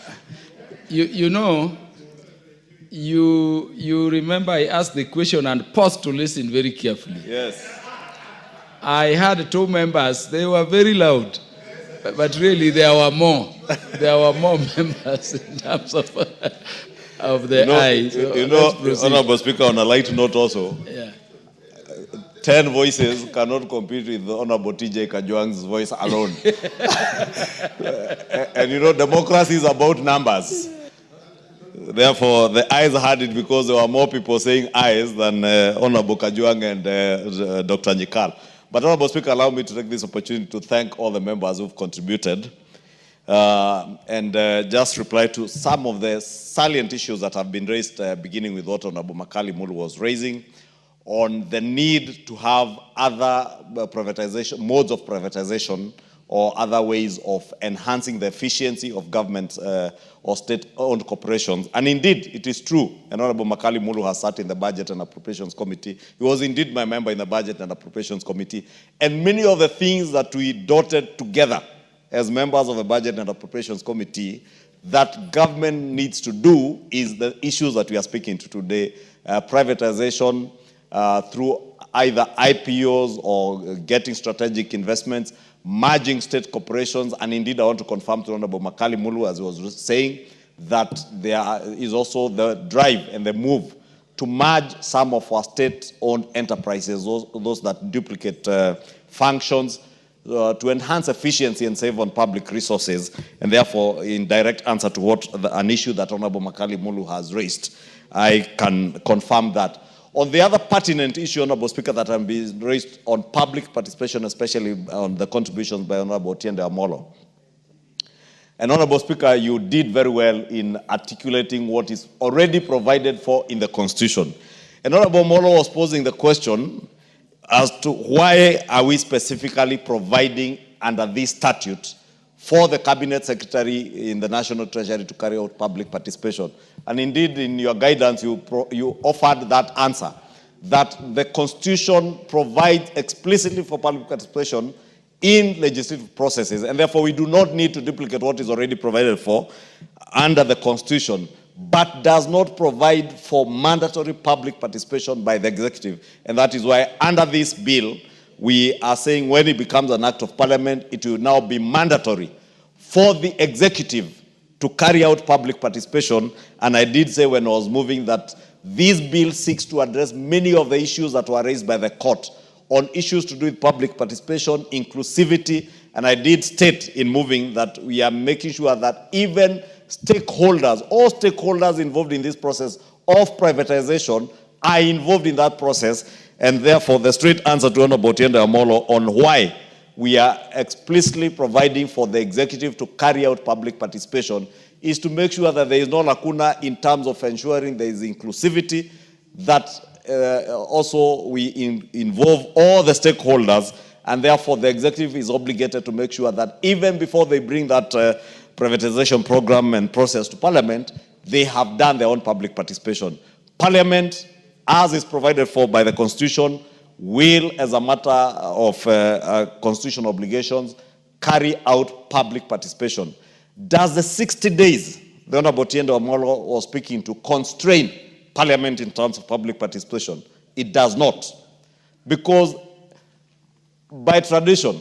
S9: You remember I asked the question and paused to listen very carefully.
S2: Yes.
S9: I had two members. They were very loud. But really, there were more. There were more members in terms of the ayes. So
S2: Honorable Speaker, on a light note also,
S9: yeah.
S2: 10 voices cannot compete with the Honorable TJ Kajwang's voice alone. And democracy is about numbers. Therefore, the ayes had it because there were more people saying ayes than Honorable Kajwang and Dr. Nyikal. But Honorable Speaker, allow me to take this opportunity to thank all the members who've contributed and just reply to some of the salient issues that have been raised, beginning with what Honorable Makali Mulu was raising, on the need to have other privatization, modes of privatization or other ways of enhancing the efficiency of government or state-owned corporations. And indeed, it is true, and Honorable Makali Mulu has sat in the Budget and Appropriations Committee. He was indeed my member in the Budget and Appropriations Committee. And many of the things that we dotted together as members of the Budget and Appropriations Committee that government needs to do is the issues that we are speaking to today, privatization, through either IPOs or getting strategic investments, merging state corporations, and indeed I want to confirm to Honorable Makali Mulu, as he was saying, that there is also the drive and the move to merge some of our state-owned enterprises, those that duplicate functions, to enhance efficiency and save on public resources, and therefore in direct answer to an issue that Honorable Makali Mulu has raised.
S8: I can confirm that. On the other pertinent issue, Honorable Speaker, that has been raised on public participation, especially on the contributions by Honorable Otiende Amolo. And Honorable Speaker, you did very well in articulating what is already provided for in the Constitution. And Honorable Amolo was posing the question as to why are we specifically providing under this statute for the Cabinet Secretary in the National Treasury to carry out public participation. And indeed, in your guidance, you offered that answer, that the Constitution provides explicitly for public participation in legislative processes, and therefore we do not need to duplicate what is already provided for under the Constitution, but does not provide for mandatory public participation by the executive. And that is why under this bill, we are saying when it becomes an act of parliament, it will now be mandatory for the executive to carry out public participation. And I did say when I was moving that this bill seeks to address many of the issues that were raised by the court on issues to do with public participation, inclusivity, and I did state in moving that we are making sure that even stakeholders, all stakeholders involved in this process of privatization are involved in that process. And therefore, the straight answer to Honorable Otiende Amolo on why we are explicitly providing for the executive to carry out public participation is to make sure that there is no lacuna in terms of ensuring there is inclusivity, that also we involve all the stakeholders, and therefore the executive is obligated to make sure that even before they bring that privatization program and process to Parliament, they have done their own public participation. Parliament, as is provided for by the Constitution, will, as a matter of constitutional obligations, carry out public participation. Does the 60 days the Honorable Otiende Amolo was speaking to constrain Parliament in terms of public participation? It does not. Because by tradition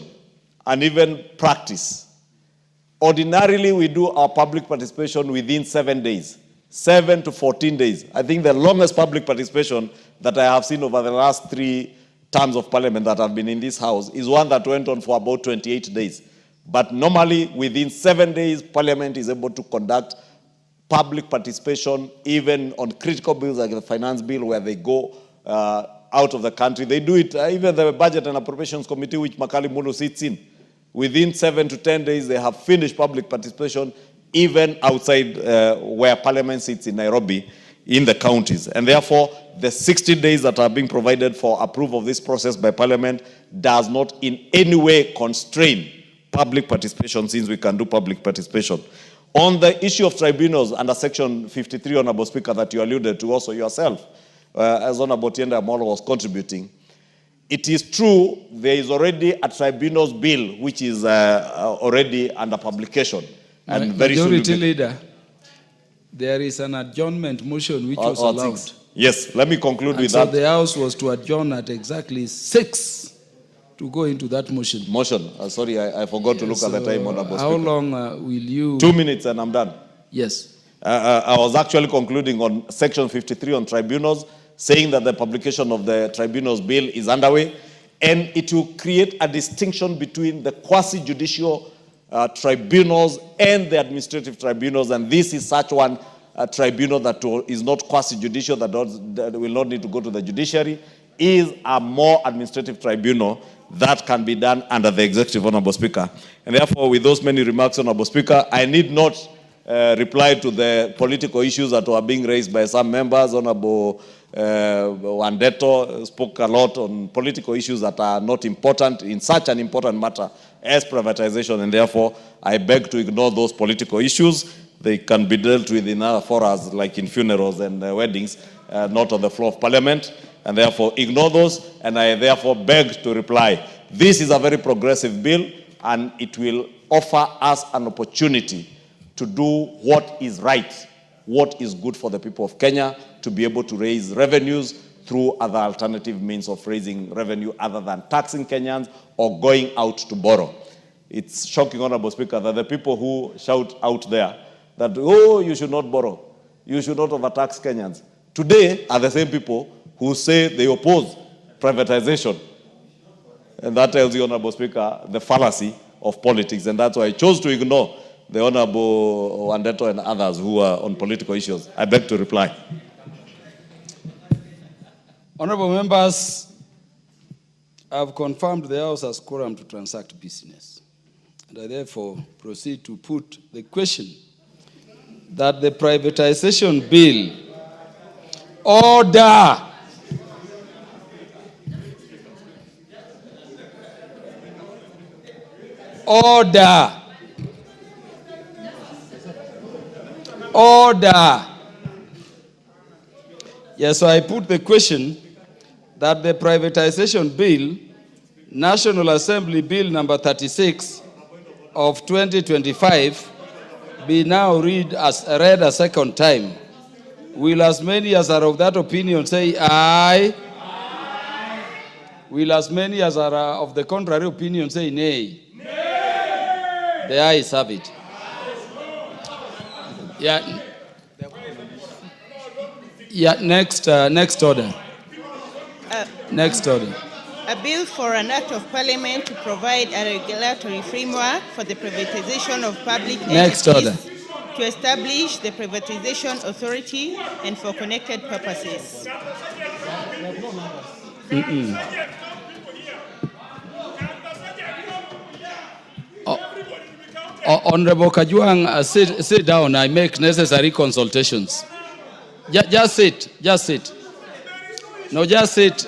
S8: and even practice, ordinarily we do our public participation within 7 days. 7 to 14 days. I think the longest public participation that I have seen over the last 3 terms of parliament that have been in this house is one that went on for about 28 days. But normally, within 7 days, Parliament is able to conduct public participation, even on critical bills like the finance bill, where they go out of the country. They do it, even the Budget and Appropriations Committee, which Makali Mulu sits in. Within 7 to 10 days, they have finished public participation, even outside where Parliament sits in Nairobi, in the counties. And therefore, the 60 days that are being provided for approval of this process by Parliament does not in any way constrain public participation, since we can do public participation. On the issue of tribunals under Section 53, Honorable Speaker, that you alluded to also yourself, as Honorable Otiende Amolo was contributing, it is true there is already a tribunals bill which is already under publication. And very soon
S9: Majority Leader, there is an adjournment motion which was allowed.
S8: 6. Yes, let me conclude with
S9: so
S8: that.
S9: the House was to adjourn at exactly 6 to go into that motion.
S8: Sorry, I forgot to look at the time, Honorable
S9: How
S8: Speaker.
S9: long will you...
S8: 2 minutes and I'm done.
S9: Yes.
S8: I was actually concluding on Section 53 on tribunals, saying that the publication of the tribunals bill is underway, and it will create a distinction between the quasi-judicial tribunals and the administrative tribunals, and this is such one tribunal that is not quasi-judicial, that will not need to go to the judiciary, is a more administrative tribunal that can be done under the executive, Honorable Speaker. And therefore, with those many remarks, Honorable Speaker, I need not reply to the political issues that were being raised by some members. Honorable Wandeto spoke a lot on political issues that are not important in such an important matter as privatization, and therefore, I beg to ignore those political issues. They can be dealt with in other forums, like in funerals and weddings, not on the floor of Parliament, and therefore ignore those, and I therefore beg to reply. This is a very progressive bill, and it will offer us an opportunity to do what is right, what is good for the people of Kenya, to be able to raise revenues through other alternative means of raising revenue other than taxing Kenyans or going out to borrow. It's shocking, Honorable Speaker, that the people who shout out there that, oh, you should not borrow, you should not overtax Kenyans, today are the same people who say they oppose privatization. And that tells you, Honorable Speaker, the fallacy of politics. And that's why I chose to ignore the Honorable Wandeto and others who are on political issues. I beg to reply.
S9: Honorable members, I've confirmed the House has quorum to transact business. And I therefore proceed to put the question that the privatization bill order. Order. Order. Yes, so I put the question that the privatization bill, National Assembly Bill number 36 of 2025, be now read a second time. Will as many as are of that opinion say aye? Aye. Will as many as are of the contrary opinion say nay? Nay. The ayes have it. Yeah. Yeah, next order. Next order.
S4: A bill for an act of parliament to provide a regulatory framework for the privatization of public
S9: Next
S4: entities,
S9: order.
S4: to establish the privatization authority and for connected purposes.
S9: Honorable Kajuang, sit down. I make necessary consultations. Just sit. No, just sit.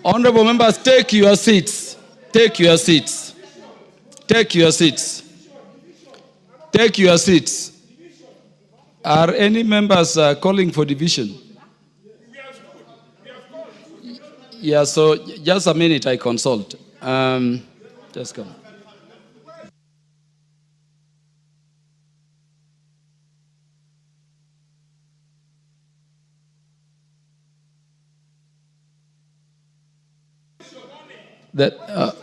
S9: Honorable members, take your seats. Take your seats. Are any members calling for division? Yeah, so just a minute, I consult. Just come.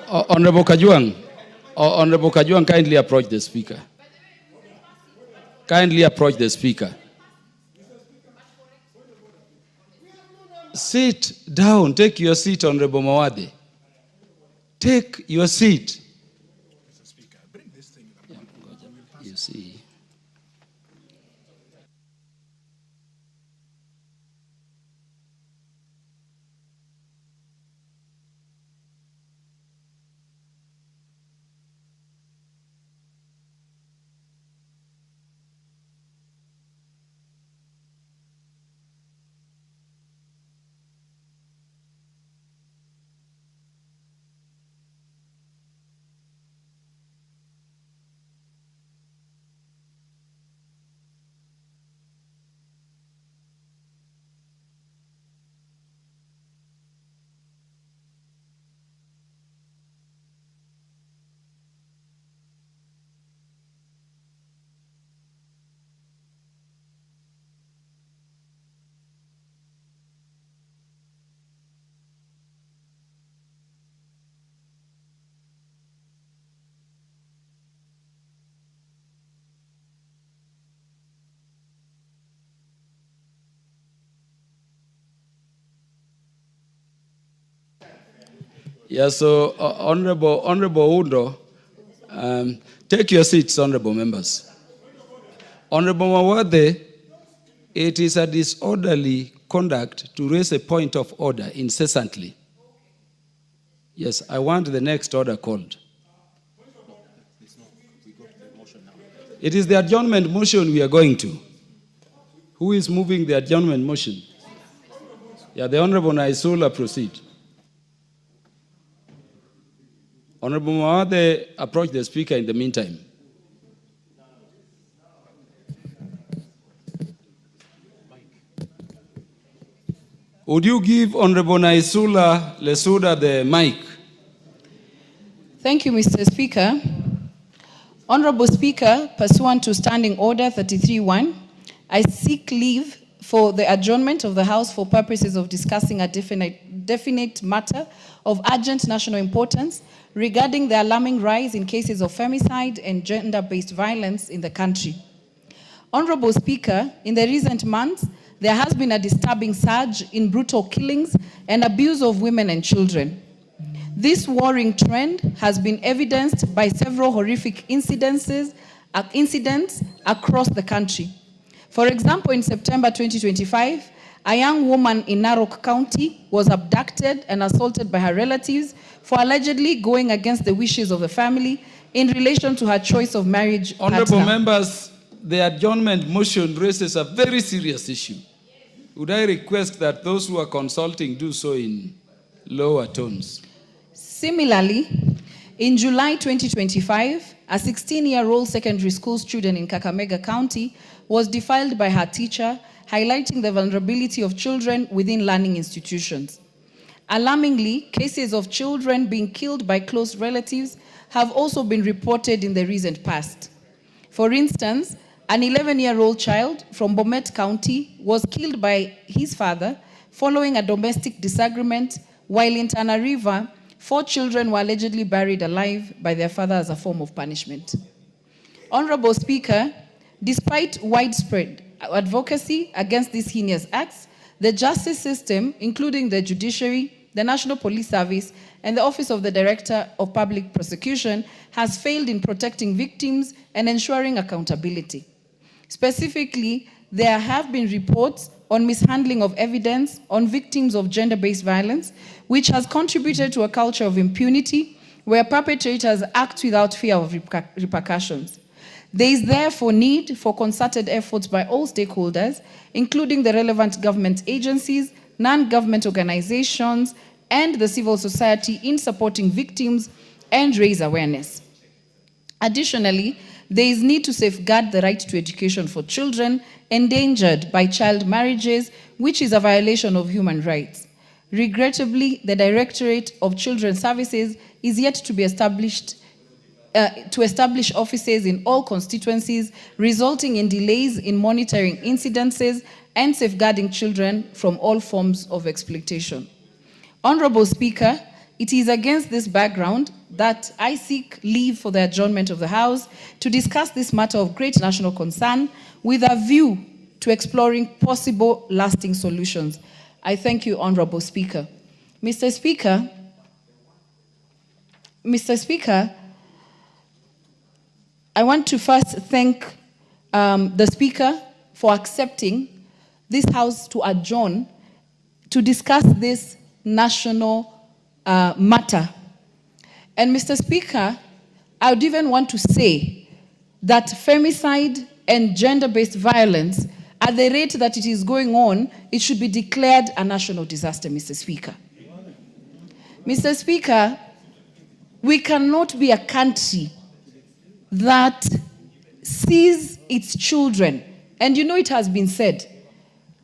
S9: Honorable Kajuang, kindly approach the speaker. Sit down. Take your seat, Honorable Mawade. Take your seat. You see. Yeah, so Honorable Undo, take your seats, honorable members. Honorable Mawade, it is a disorderly conduct to raise a point of order incessantly. Yes, I want the next order called. It is the adjournment motion we are going to. Who is moving the adjournment motion? Yeah, the Honorable Naisula proceed. Honorable Mawade, approach the speaker in the meantime. Would you give Honorable Naisula Lesuda the mic?
S16: Thank you, Mr. Speaker. Honorable Speaker, pursuant to Standing Order 33-1, I seek leave for the adjournment of the House for purposes of discussing a definite matter of urgent national importance regarding the alarming rise in cases of femicide and gender-based violence in the country. Honorable Speaker, in the recent months, there has been a disturbing surge in brutal killings and abuse of women and children. This worrying trend has been evidenced by several horrific incidents across the country. For example, in September 2025,
S13: a young woman in Narok County was abducted and assaulted by her relatives for allegedly going against the wishes of the family in relation to her choice of marriage
S9: Honorable
S13: partner.
S9: members, the adjournment motion raises a very serious issue. Would I request that those who are consulting do so in lower tones?
S13: Similarly, in July 2025, a 16-year-old secondary school student in Kakamega County was defiled by her teacher, highlighting the vulnerability of children within learning institutions. Alarmingly, cases of children being killed by close relatives have also been reported in the recent past. For instance, an 11-year-old child from Bomet County was killed by his father following a domestic disagreement, while in Tana River, 4 children were allegedly buried alive by their father as a form of punishment. Honorable Speaker, despite widespread advocacy against these heinous acts, the justice system, including the judiciary, the National Police Service, and the Office of the Director of Public Prosecution, has failed in protecting victims and ensuring accountability. Specifically, there have been reports on mishandling of evidence on victims of gender-based violence, which has contributed to a culture of impunity where perpetrators act without fear of repercussions. There is therefore need for concerted efforts by all stakeholders, including the relevant government agencies, non-government organizations, and the civil society in supporting victims and raise awareness. Additionally, there is need to safeguard the right to education for children endangered by child marriages, which is a violation of human rights. Regrettably, the Directorate of Children's Services is yet to be established to establish offices in all constituencies, resulting in delays in monitoring incidences and safeguarding children from all forms of exploitation. Honorable Speaker, it is against this background that I seek leave for the adjournment of the House to discuss this matter of great national concern with a view to exploring possible lasting solutions. I thank you, Honorable Speaker. Mr. Speaker, I want to first thank the Speaker for accepting this House to adjourn to discuss this national matter. And Mr. Speaker, I would even want to say that femicide and gender-based violence, at the rate that it is going on, it should be declared a national disaster, Mr. Speaker. Mr. Speaker, we cannot be a country that sees its children, and you know it has been said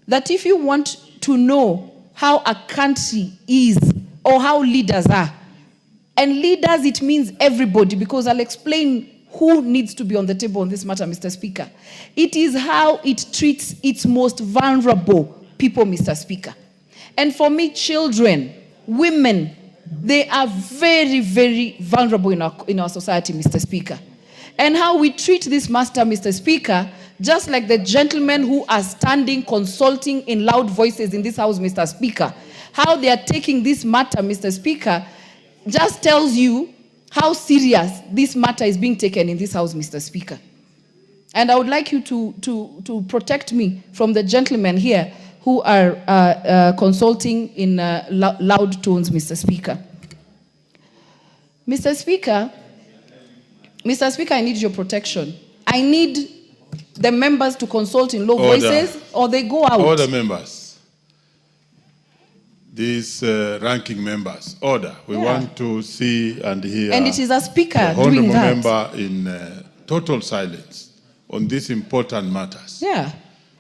S13: that if you want to know how a country is or how leaders are, and leaders, it means everybody, because I'll explain who needs to be on the table on this matter, Mr. Speaker. It is how it treats its most vulnerable people, Mr. Speaker. And for me, children, women, they are very, very vulnerable in our society, Mr. Speaker. And how we treat this matter, Mr. Speaker, just like the gentlemen who are standing, consulting in loud voices in this House, Mr. Speaker, how they are taking this matter, Mr. Speaker, just tells you how serious this matter is being taken in this House, Mr. Speaker. And I would like you to protect me from the gentlemen here who are consulting in loud tones, Mr. Speaker. Mr. Speaker, I need your protection. I need the members to consult in low voices or they go out.
S20: Order, members. These ranking members, order. We want to see and hear.
S13: And it is a speaker
S20: the
S13: doing that.
S20: member in total silence on these important matters.
S13: Yeah.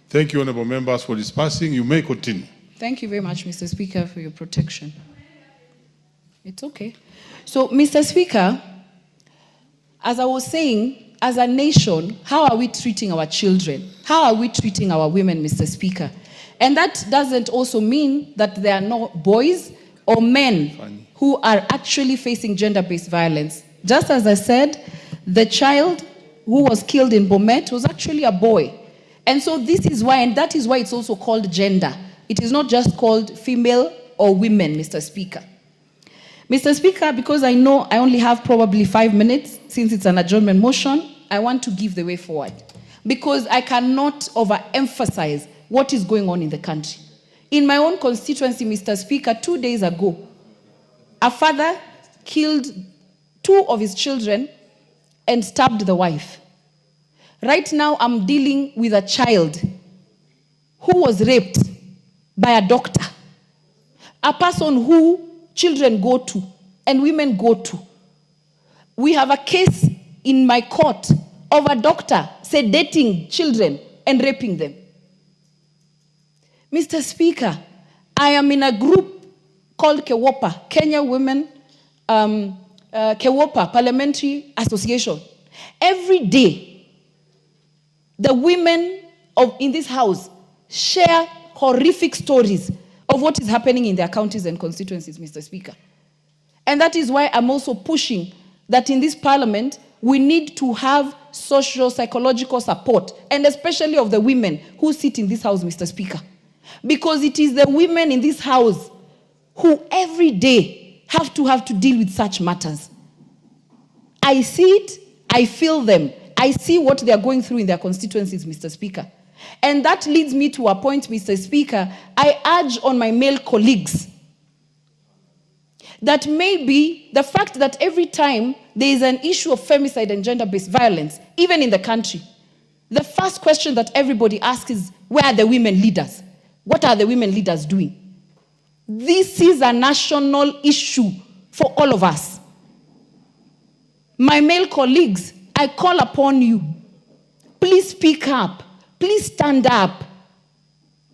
S20: Thank you, honorable members, for dispersing. You may continue.
S13: Thank you very much, Mr. Speaker, for your protection. It's okay. So, Mr. Speaker, as I was saying, as a nation, how are we treating our children? How are we treating our women, Mr. Speaker? And that doesn't also mean that there are no boys or men who are actually facing gender-based violence. Just as I said, the child who was killed in Bomet was actually a boy. And so this is why, and that is why it's also called gender. It is not just called female or women, Mr. Speaker. Mr. Speaker, because I know I only have probably 5 minutes, since it's an adjournment motion, I want to give the way forward. Because I cannot overemphasize what is going on in the country. In my own constituency, Mr. Speaker, 2 days ago, a father killed 2 of his children and stabbed the wife. Right now, I'm dealing with a child who was raped by a doctor, a person who children go to and women go to. We have a case in my court of a doctor sedating children and raping them. Mr. Speaker, I am in a group called KEWOPA, Kenya Women KEWOPA Parliamentary Association. Every day, the women in this house share horrific stories of what is happening in their counties and constituencies, Mr. Speaker. And that is why I'm also pushing that in this parliament, we need to have social, psychological support, and especially of the women who sit in this house, Mr. Speaker. Because it is the women in this house who every day have to deal with such matters. I see it, I feel them, I see what they are going through in their constituencies, Mr. Speaker. And that leads me to a point, Mr. Speaker, I urge on my male colleagues that maybe the fact that every time there is an issue of femicide and gender-based violence, even in the country, the first question that everybody asks is, where are the women leaders? What are the women leaders doing? This is a national issue for all of us. My male colleagues, I call upon you, please speak up, please stand up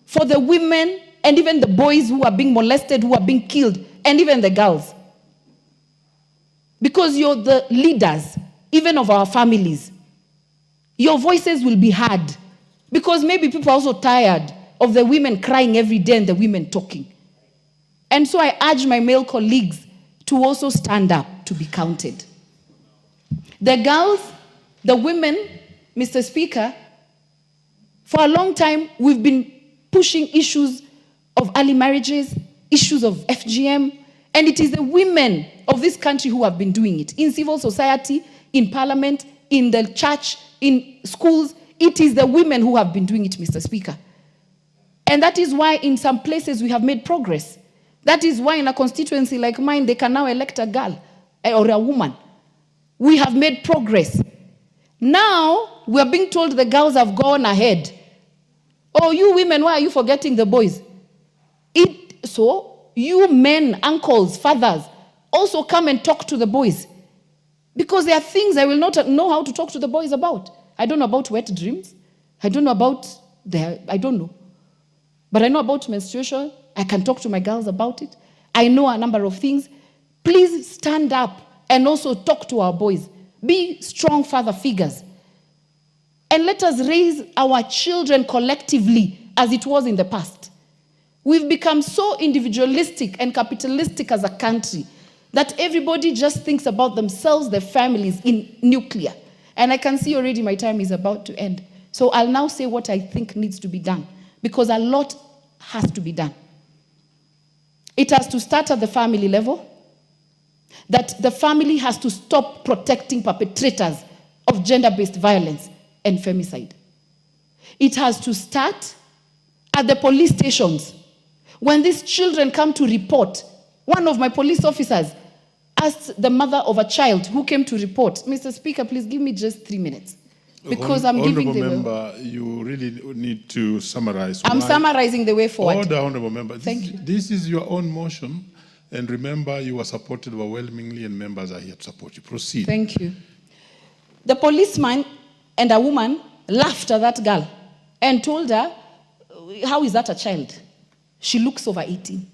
S13: for the women and even the boys who are being molested, who are being killed, and even the girls. Because you're the leaders, even of our families. Your voices will be heard. Because maybe people are also tired of the women crying every day and the women talking. And so I urge my male colleagues to also stand up to be counted. The girls, the women, Mr. Speaker, for a long time we've been pushing issues of early marriages, issues of FGM, and it is the women of this country who have been doing it. In civil society, in parliament, in the church, in schools, it is the women who have been doing it, Mr. Speaker. And that is why in some places we have made progress. That is why in a constituency like mine, they can now elect a girl or a woman. We have made progress. Now, we are being told the girls have gone ahead. Oh, you women, why are you forgetting the boys? So, you men, uncles, fathers, also come and talk to the boys. Because there are things I will not know how to talk to the boys about. I don't know about wet dreams. I don't know about I don't know. But I know about menstruation. I can talk to my girls about it. I know a number of things. Please stand up and also talk to our boys. Be strong father figures. And let us raise our children collectively as it was in the past. We've become so individualistic and capitalistic as a country that everybody just thinks about themselves, their families in nuclear. And I can see already my time is about to end. So I'll now say what I think needs to be done, because a lot has to be done. It has to start at the family level, that the family has to stop protecting perpetrators of gender-based violence and femicide. It has to start at the police stations. When these children come to report, one of my police officers asked the mother of a child who came to report, Mr. Speaker, please give me just 3 minutes. Because I'm giving the
S14: member, you really need to summarize.
S13: I'm summarizing the way forward.
S14: Order, Honourable Member.
S13: Thank you.
S14: This is your own motion, and remember you are supported overwhelmingly, and members are here to support you. Proceed.
S13: Thank you. The policeman and a woman laughed at that girl and told her, how is that a child? She looks over 18.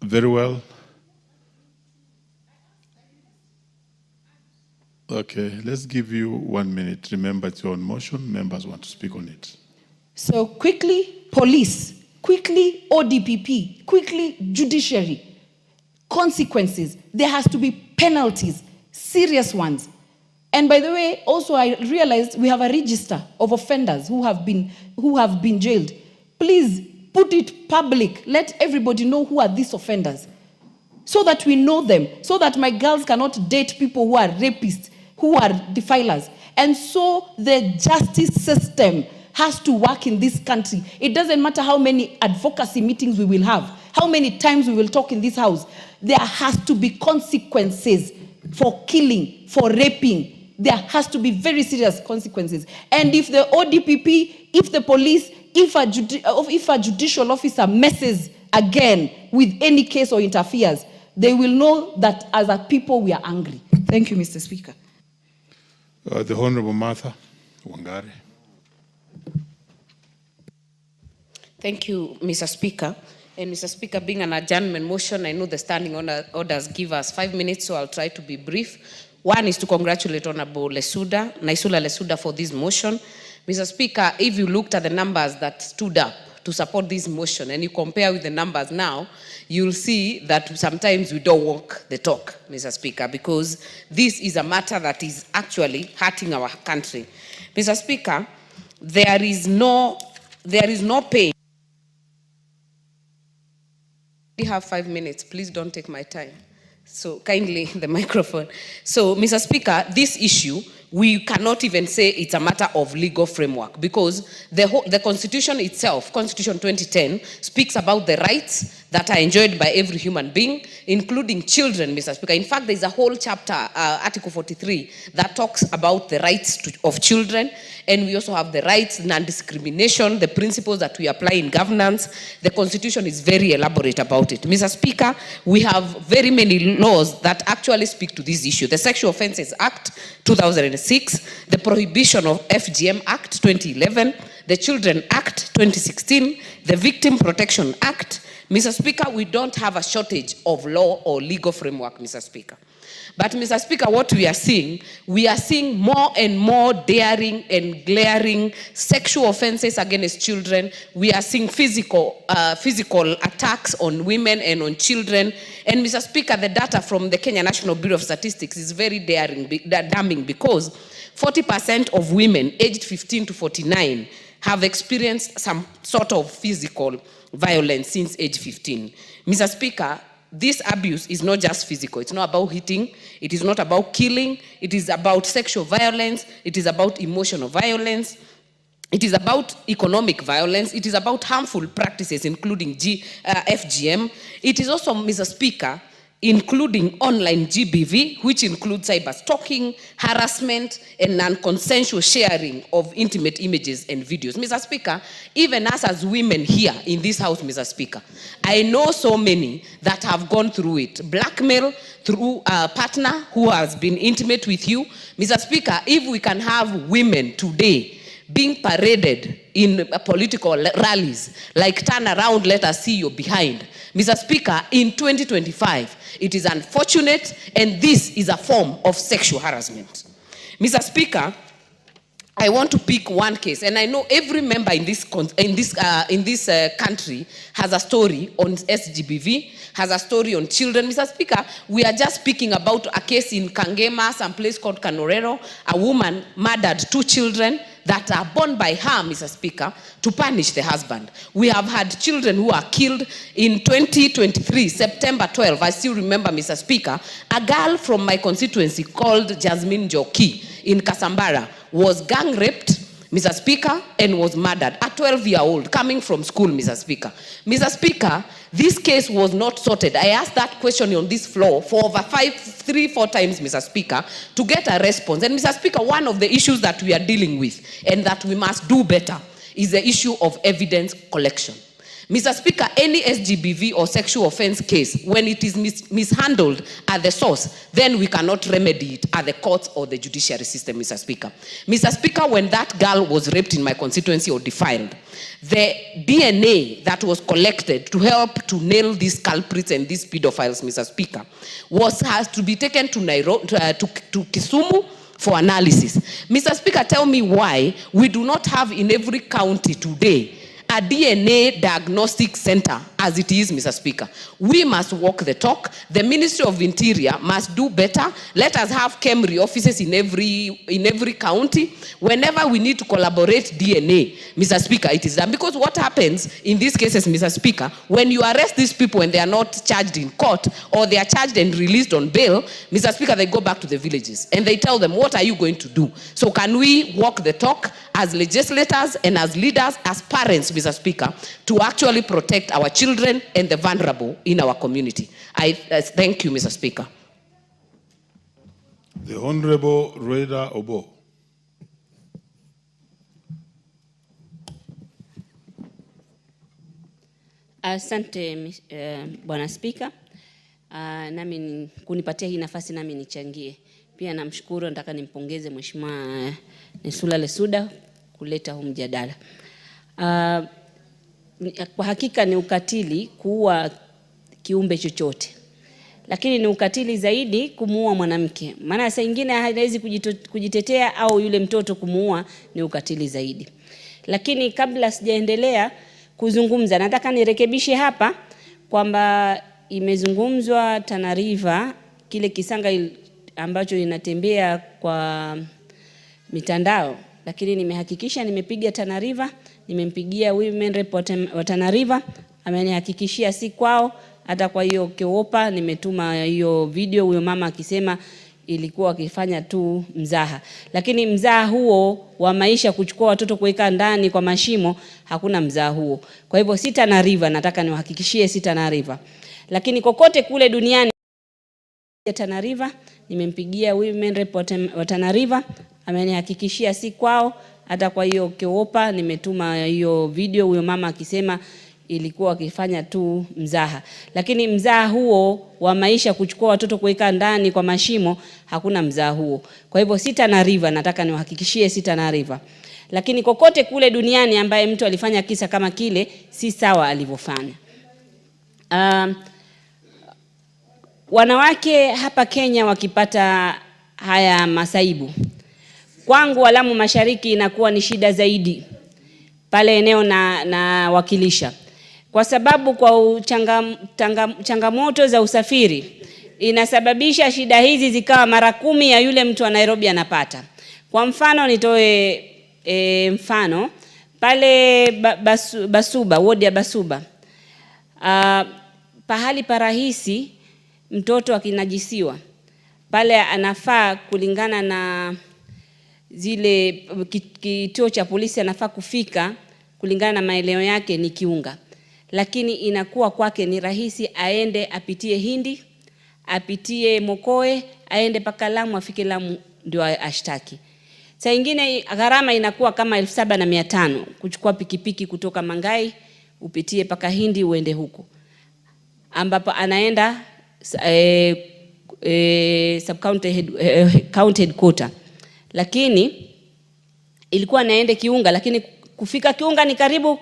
S14: Very well. Okay, let's give you 1 minute. Remember, it's your own motion. Members want to speak on it.
S13: So quickly, police. Quickly, ODPP. Quickly, judiciary. Consequences. There has to be penalties. Serious ones. And by the way, also I realized we have a register of offenders who have been jailed. Please put it public. Let everybody know who are these offenders, so that we know them, so that my girls cannot date people who are rapists, who are defilers. And so the justice system has to work in this country. It doesn't matter how many advocacy meetings we will have, how many times we will talk in this house. There has to be consequences for killing, for raping. There has to be very serious consequences. And if the ODPP, if the police, if a judicial officer messes again with any case or interferes, they will know that as a people we are angry. Thank you, Mr. Speaker.
S14: The Honorable Martha Wangari.
S15: Thank you, Mr. Speaker. And Mr. Speaker, being an adjournment motion, I know the standing orders give us 5 minutes, so I'll try to be brief. One is to congratulate Honorable Naisula Lesuda for this motion. Mr. Speaker, if you looked at the numbers that stood up to support this motion and you compare with the numbers now, you'll see that sometimes we don't walk the talk, Mr. Speaker, because this is a matter that is actually hurting our country. Mr. Speaker, there is no pain. I have 5 minutes. Please don't take my time. So kindly, the microphone. So, Mr. Speaker, this issue, we cannot even say it's a matter of legal framework because the Constitution itself, Constitution 2010, speaks about the rights that are enjoyed by every human being, including children, Mr. Speaker. In fact, there's a whole chapter, Article 43, that talks about the rights of children. And we also have the rights, non-discrimination, the principles that we apply in governance. The Constitution is very elaborate about it. Mr. Speaker, we have very many laws that actually speak to this issue. The Sexual Offences Act, 2006, the Prohibition of FGM Act, 2011, the Children Act, 2016, the Victim Protection Act. Mr. Speaker, we don't have a shortage of law or legal framework, Mr. Speaker. But, Mr. Speaker, what we are seeing more and more daring and glaring sexual offenses against children. We are seeing physical attacks on women and on children. And, Mr. Speaker, the data from the Kenya National Bureau of Statistics is very damning because 40% of women aged 15 to 49 have experienced some sort of physical violence since age 15. Mr. Speaker, this abuse is not just physical. It's not about hitting. It is not about killing. It is about sexual violence. It is about emotional violence. It is about economic violence. It is about harmful practices, including FGM. It is also, Mr. Speaker, including online GBV, which includes cyber stalking, harassment, and non-consensual sharing of intimate images and videos. Mr. Speaker, even us as women here in this house, Mr. Speaker, I know so many that have gone through it. Blackmail through a partner who has been intimate with you. Mr. Speaker, if we can have women today being paraded in political rallies, like turn around, let us see your behind. Mr. Speaker, in 2025, it is unfortunate, and this is a form of sexual harassment. Mr. Speaker, I want to pick one case, and I know every member in this country has a story on SGBV, has a story on children. Mr. Speaker, we are just speaking about a case in Kangema, some place called Kanorero. A woman murdered 2 children that are born by her, Mr. Speaker, to punish the husband. We have had children who are killed in 2023, September 12. I still remember, Mr. Speaker, a girl from my constituency called Jasmine Joki in Kasambara was gang raped, Mr. Speaker, and was murdered. A 12-year-old coming from school, Mr. Speaker. Mr. Speaker, this case was not sorted. I asked that question on this floor for over 3-4 times, Mr. Speaker, to get a response. And Mr. Speaker, one of the issues that we are dealing with and that we must do better is the issue of evidence collection. Mr. Speaker, any SGBV or sexual offense case, when it is mishandled at the source, then we cannot remedy it at the courts or the judiciary system, Mr. Speaker. Mr. Speaker, when that girl was raped in my constituency or defiled, the DNA that was collected to help to nail these culprits and these pedophiles, Mr. Speaker, has to be taken to Kisumu for analysis. Mr. Speaker, tell me why we do not have in every county today a DNA diagnostic center as it is, Mr. Speaker. We must walk the talk. The Ministry of Interior must do better. Let us have KEMRI offices in every county. Whenever we need to collaborate DNA, Mr. Speaker, it is done. Because what happens in these cases, Mr. Speaker, when you arrest these people and they are not charged in court, or they are charged and released on bail, Mr. Speaker, they go back to the villages and they tell them, what are you going to do? So can we walk the talk as legislators and as leaders, as parents, Mr. Speaker, to actually protect our children and the vulnerable in our community? I thank you, Mr. Speaker.
S14: The Honorable Reda Obo.
S17: Asante Bwana Spika, nami kunipatia hii nafasi nami nichangie. Pia namshukuru, nataka nimpongeze Mheshimiwa Nesula Lesuda kuleta huu mjadala. Kwa hakika ni ukatili kuua kiumbe chochote. Lakini ni ukatili zaidi kumuua mwanamke. Maana saa nyingine hawezi kujitetea, au yule mtoto kumuua ni ukatili zaidi. Lakini kabla sijaendelea kuzungumza, nataka nirekebishe hapa kwamba imezungumzwa Tana River, kile kisanga ambacho inatembea kwa mitandao, lakini nimehakikisha nimepiga Tana River, nimempigia women rep wa Tana River, amenihakikishia si kwao. Hata kwa hiyo Keopa nimetuma hiyo video, huyo mama akisema ilikuwa akifanya tu mzaha. Lakini mzaha huo wa maisha, kuchukua watoto kuweka ndani kwa mashimo, hakuna mzaha huo. Kwa hivyo si Tana River, nataka niwahakikishie si Tana River. Lakini kokote kule duniani Tana River, nimempigia women rep wa Tana River, amenihakikishia si kwao. Hata kwa hiyo Keopa nimetuma hiyo video, huyo mama akisema ilikuwa akifanya tu mzaha. Lakini mzaha huo wa maisha, kuchukua watoto kuweka ndani kwa mashimo, hakuna mzaha huo. Kwa hivyo si Tana River, nataka niwahakikishie si Tana River. Lakini kokote kule duniani ambaye mtu alifanya kisa kama kile, si sawa alivyofanya. Wanawake hapa Kenya wakipata haya masaibu, kwangu Lamu Mashariki inakuwa ni shida zaidi pale eneo na wakilisha. Kwa sababu kwa changamoto za usafiri inasababisha shida hizi zikawa mara 10 ya yule mtu wa Nairobi anapata. Kwa mfano nitoe mfano pale Basuba, wodi ya Basuba. Pahali parahisi mtoto akinajisiwa, pale anafaa kulingana na zile kituo cha polisi anafaa kufika kulingana na maeneo yake ni Kiunga. Lakini inakuwa kwake ni rahisi aende apitie Hindi, apitie Mokoe, aende paka Lamu, afike Lamu ndio ashtaki. Saa nyingine gharama inakuwa kama 7,500 kuchukua pikipiki kutoka Mangai upitie paka Hindi uende huko, ambapo anaenda sub county headquarter. Lakini ilikuwa naende Kiunga, lakini kufika Kiunga ni karibu,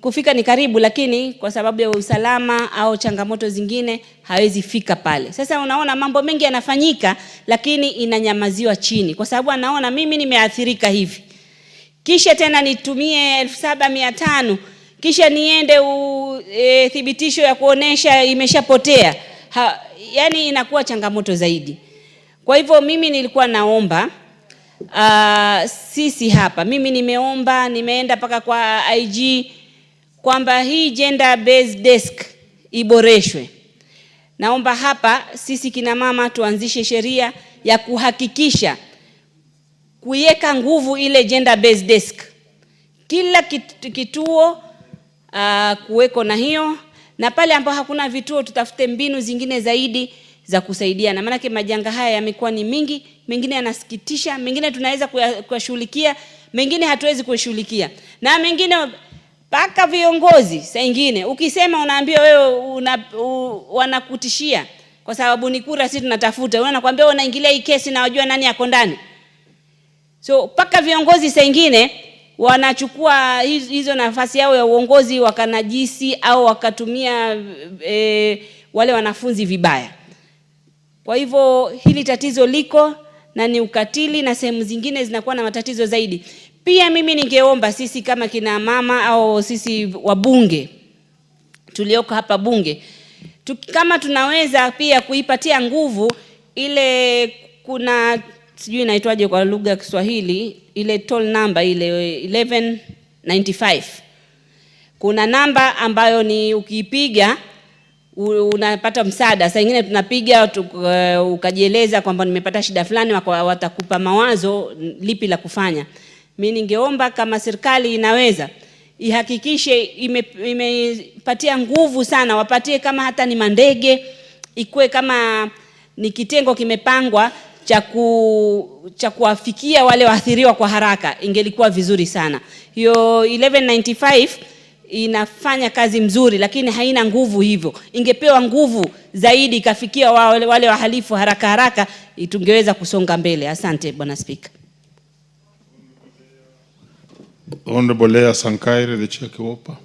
S17: kufika ni karibu, lakini kwa sababu ya usalama au changamoto zingine hawezi fika pale. Sasa unaona mambo mengi yanafanyika, lakini inanyamaziwa chini kwa sababu anaona mimi nimeathirika hivi, kisha tena nitumie 7,500, kisha niende thibitisho ya kuonesha imeshapotea. Yani inakuwa changamoto zaidi. Kwa hivyo mimi nilikuwa naomba sisi hapa, mimi nimeenda paka kwa IG kwamba hii gender based desk iboreshwe. Naomba hapa sisi kina mama tuanzishe sheria ya kuhakikisha kuiweka nguvu ile gender based desk. Kila kituo kuweko na hiyo, na pale ambapo hakuna vituo tutafute mbinu zingine zaidi za kusaidiana. Maana yake majanga haya yamekuwa ni mingi, mengine yanasikitisha, mengine tunaweza kushughulikia, mengine hatuwezi kushughulikia. Na mengine paka viongozi saa nyingine ukisema unaambiwa wewe wanakutishia kwa sababu ni kura sisi tunatafuta. Wanakuambia unaingilia hii kesi na wajua nani yako ndani. So paka viongozi saa nyingine wanachukua hizo nafasi yao ya uongozi wakanajisi au wakatumia wale wanafunzi vibaya. Kwa hivyo hili tatizo liko na ni ukatili, na sehemu zingine zinakuwa na matatizo zaidi. Pia mimi ningeomba sisi kama kina mama au sisi wabunge tulioko hapa bunge, kama tunaweza pia kuipatia nguvu ile, kuna sijui inaitwaje kwa lugha ya Kiswahili, ile toll number ile 1195. Kuna namba ambayo ni ukipiga unapata msaada. Saa nyingine tunapiga ukajieleza kwamba nimepata shida fulani, watakupa mawazo lipi la kufanya. Mimi ningeomba kama serikali inaweza ihakikishe imepatia nguvu sana, wapatie kama hata ni mandege, ikuwe kama ni kitengo kimepangwa cha kuwafikia wale waathiriwa kwa haraka, ingelikuwa vizuri sana. Hiyo 1195 inafanya kazi mzuri, lakini haina nguvu hivyo. Ingepewa nguvu zaidi, ikafikia wale wahalifu haraka haraka, tungeweza kusonga mbele. Asante Bwana Speaker.
S14: Honorable Leah Sankaire, the Chair Kiwopa.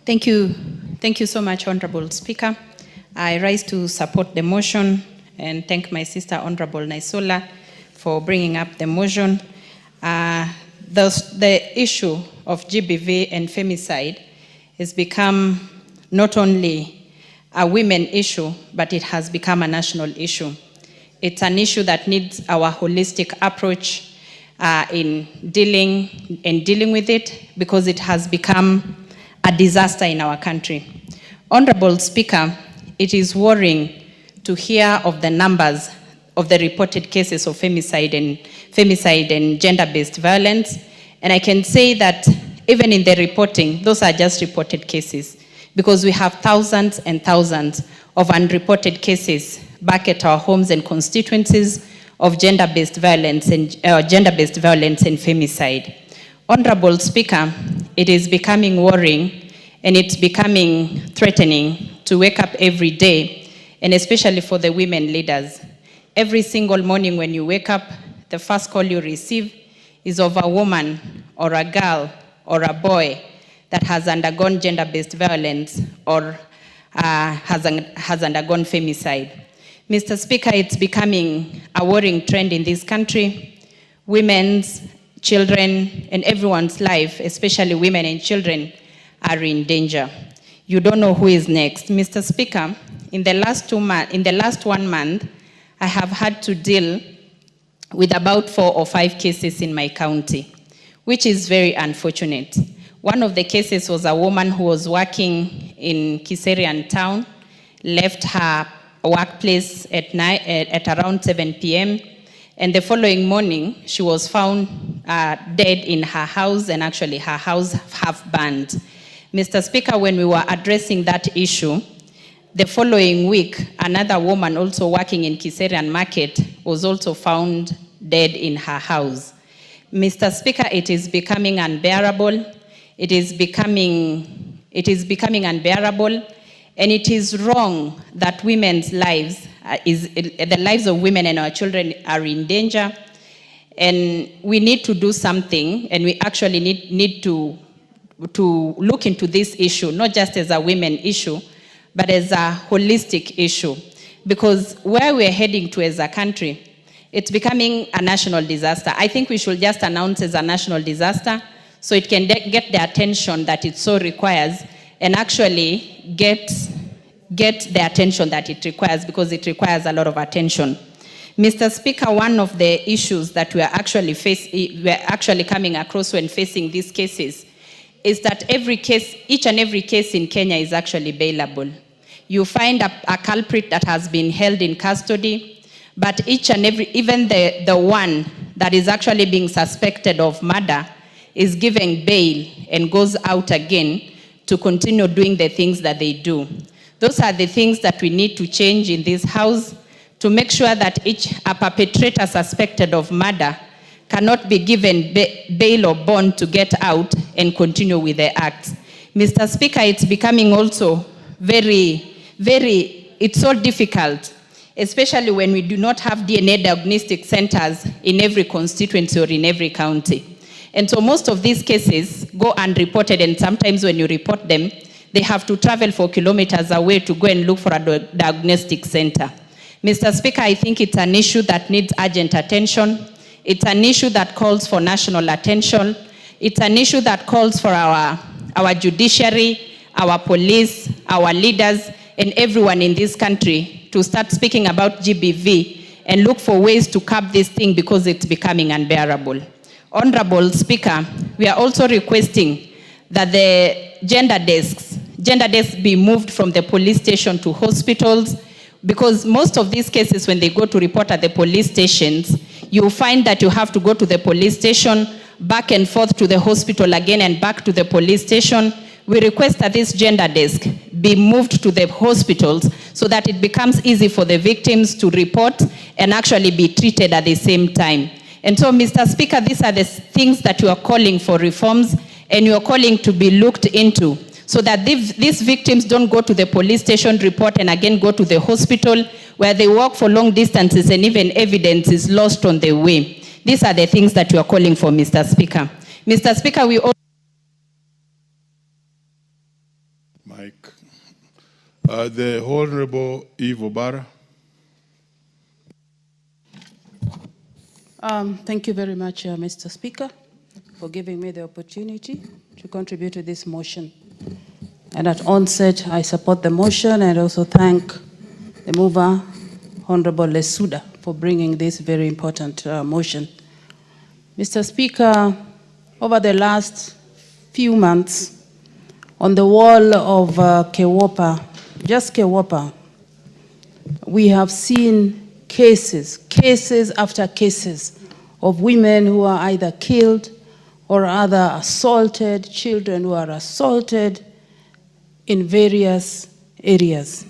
S18: Thank you so much, Honorable Speaker. I rise to support the motion and thank my sister, Honorable Naisola, for bringing up the motion. The issue of GBV and femicide has become not only a women issue, but it has become a national issue. It's an issue that needs our holistic approach in dealing with it, because it has become a disaster in our country. Honorable Speaker, it is worrying to hear of the numbers of the reported cases of femicide and gender-based violence. And I can say that even in the reporting, those are just reported cases, because we have thousands and thousands of unreported cases back at our homes and constituencies of gender-based violence and femicide. Honorable Speaker, it is becoming worrying and it's becoming threatening to wake up every day, and especially for the women leaders. Every single morning when you wake up, the first call you receive is of a woman or a girl or a boy that has undergone gender-based violence or has undergone femicide. Mr. Speaker, it's becoming a worrying trend in this country. Women's, children, and everyone's life, especially women and children, are in danger. You don't know who is next. Mr. Speaker, in the last 1 month, I have had to deal with about 4 or 5 cases in my county, which is very unfortunate. One of the cases was a woman who was working in Kiserian town, left her workplace at around 7 p.m., and the following morning, she was found dead in her house, and actually her house half burned. Mr. Speaker, when we were addressing that issue, the following week, another woman also working in Kiserian Market was also found dead in her house. Mr. Speaker, it is becoming unbearable. It is becoming unbearable, and it is wrong that women's lives, the lives of women and our children are in danger, and we need to do something, and we actually need to look into this issue, not just as a women issue, but as a holistic issue. Because where we're heading to as a country, it's becoming a national disaster. I think we should just announce as a national disaster so it can get the attention that it so requires, and actually get the attention that it requires, because it requires a lot of attention. Mr. Speaker, one of the issues that we're actually coming across when facing these cases is that each and every case in Kenya is actually bailable. You find a culprit that has been held in custody, but even the one that is actually being suspected of murder is given bail and goes out again to continue doing the things that they do. Those are the things that we need to change in this house to make sure that a perpetrator suspected of murder cannot be given bail or bond to get out and continue with the acts. Mr. Speaker, it's becoming also it's so difficult, especially when we do not have DNA diagnostic centers in every constituency or in every county. And so most of these cases go unreported, and sometimes when you report them, they have to travel for kilometers away to go and look for a diagnostic center. Mr. Speaker, I think it's an issue that needs urgent attention. It's an issue that calls for national attention. It's an issue that calls for our judiciary, our police, our leaders, and everyone in this country to start speaking about GBV and look for ways to curb this thing because it's becoming unbearable. Honorable Speaker, we are also requesting that the gender desks be moved from the police station to hospitals, because most of these cases, when they go to report at the police stations, you find that you have to go to the police station, back and forth to the hospital again and back to the police station. We request that this gender desk be moved to the hospitals so that it becomes easy for the victims to report and actually be treated at the same time. And so, Mr. Speaker, these are the things that you are calling for reforms and you are calling to be looked into, so that these victims don't go to the police station, report, and again go to the hospital where they walk for long distances and even evidence is lost on the way. These are the things that you are calling for, Mr. Speaker. Mr. Speaker, we also...
S14: Mike. The Honorable Ivo Barra.
S1: Thank you very much, Mr. Speaker, for giving me the opportunity to contribute to this motion. And at onset, I support the motion and also thank the mover, Honorable Lesuda, for bringing this very important motion. Mr. Speaker, over the last few months, on the wall of Kewopa, just Kewopa, we have seen cases after cases of women who are either killed or other assaulted, children who are assaulted in various areas.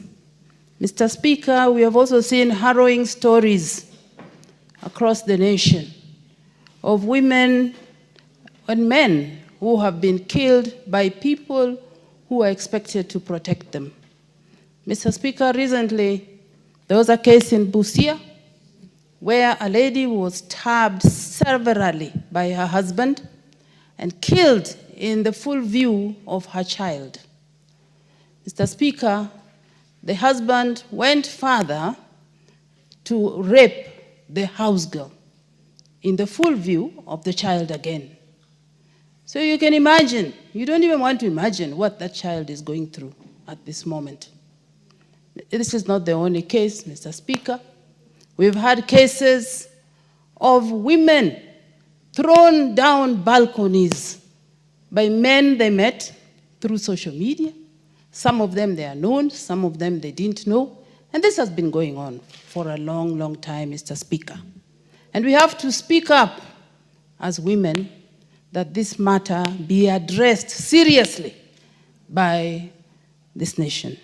S1: Mr. Speaker, we have also seen harrowing stories across the nation of women and men who have been killed by people who are expected to protect them. Mr. Speaker, recently there was a case in Busia where a lady was stabbed severally by her husband and killed in the full view of her child. Mr. Speaker, the husband went further to rape the house girl in the full view of the child again. So you can imagine, you don't even want to imagine what that child is going through at this moment. This is not the only case, Mr. Speaker. We've had cases of women thrown down balconies by men they met through social media. Some of them they are known, some of them they didn't know. And this has been going on for a long, long time, Mr. Speaker. And we have to speak up as women that this matter be addressed seriously by this nation.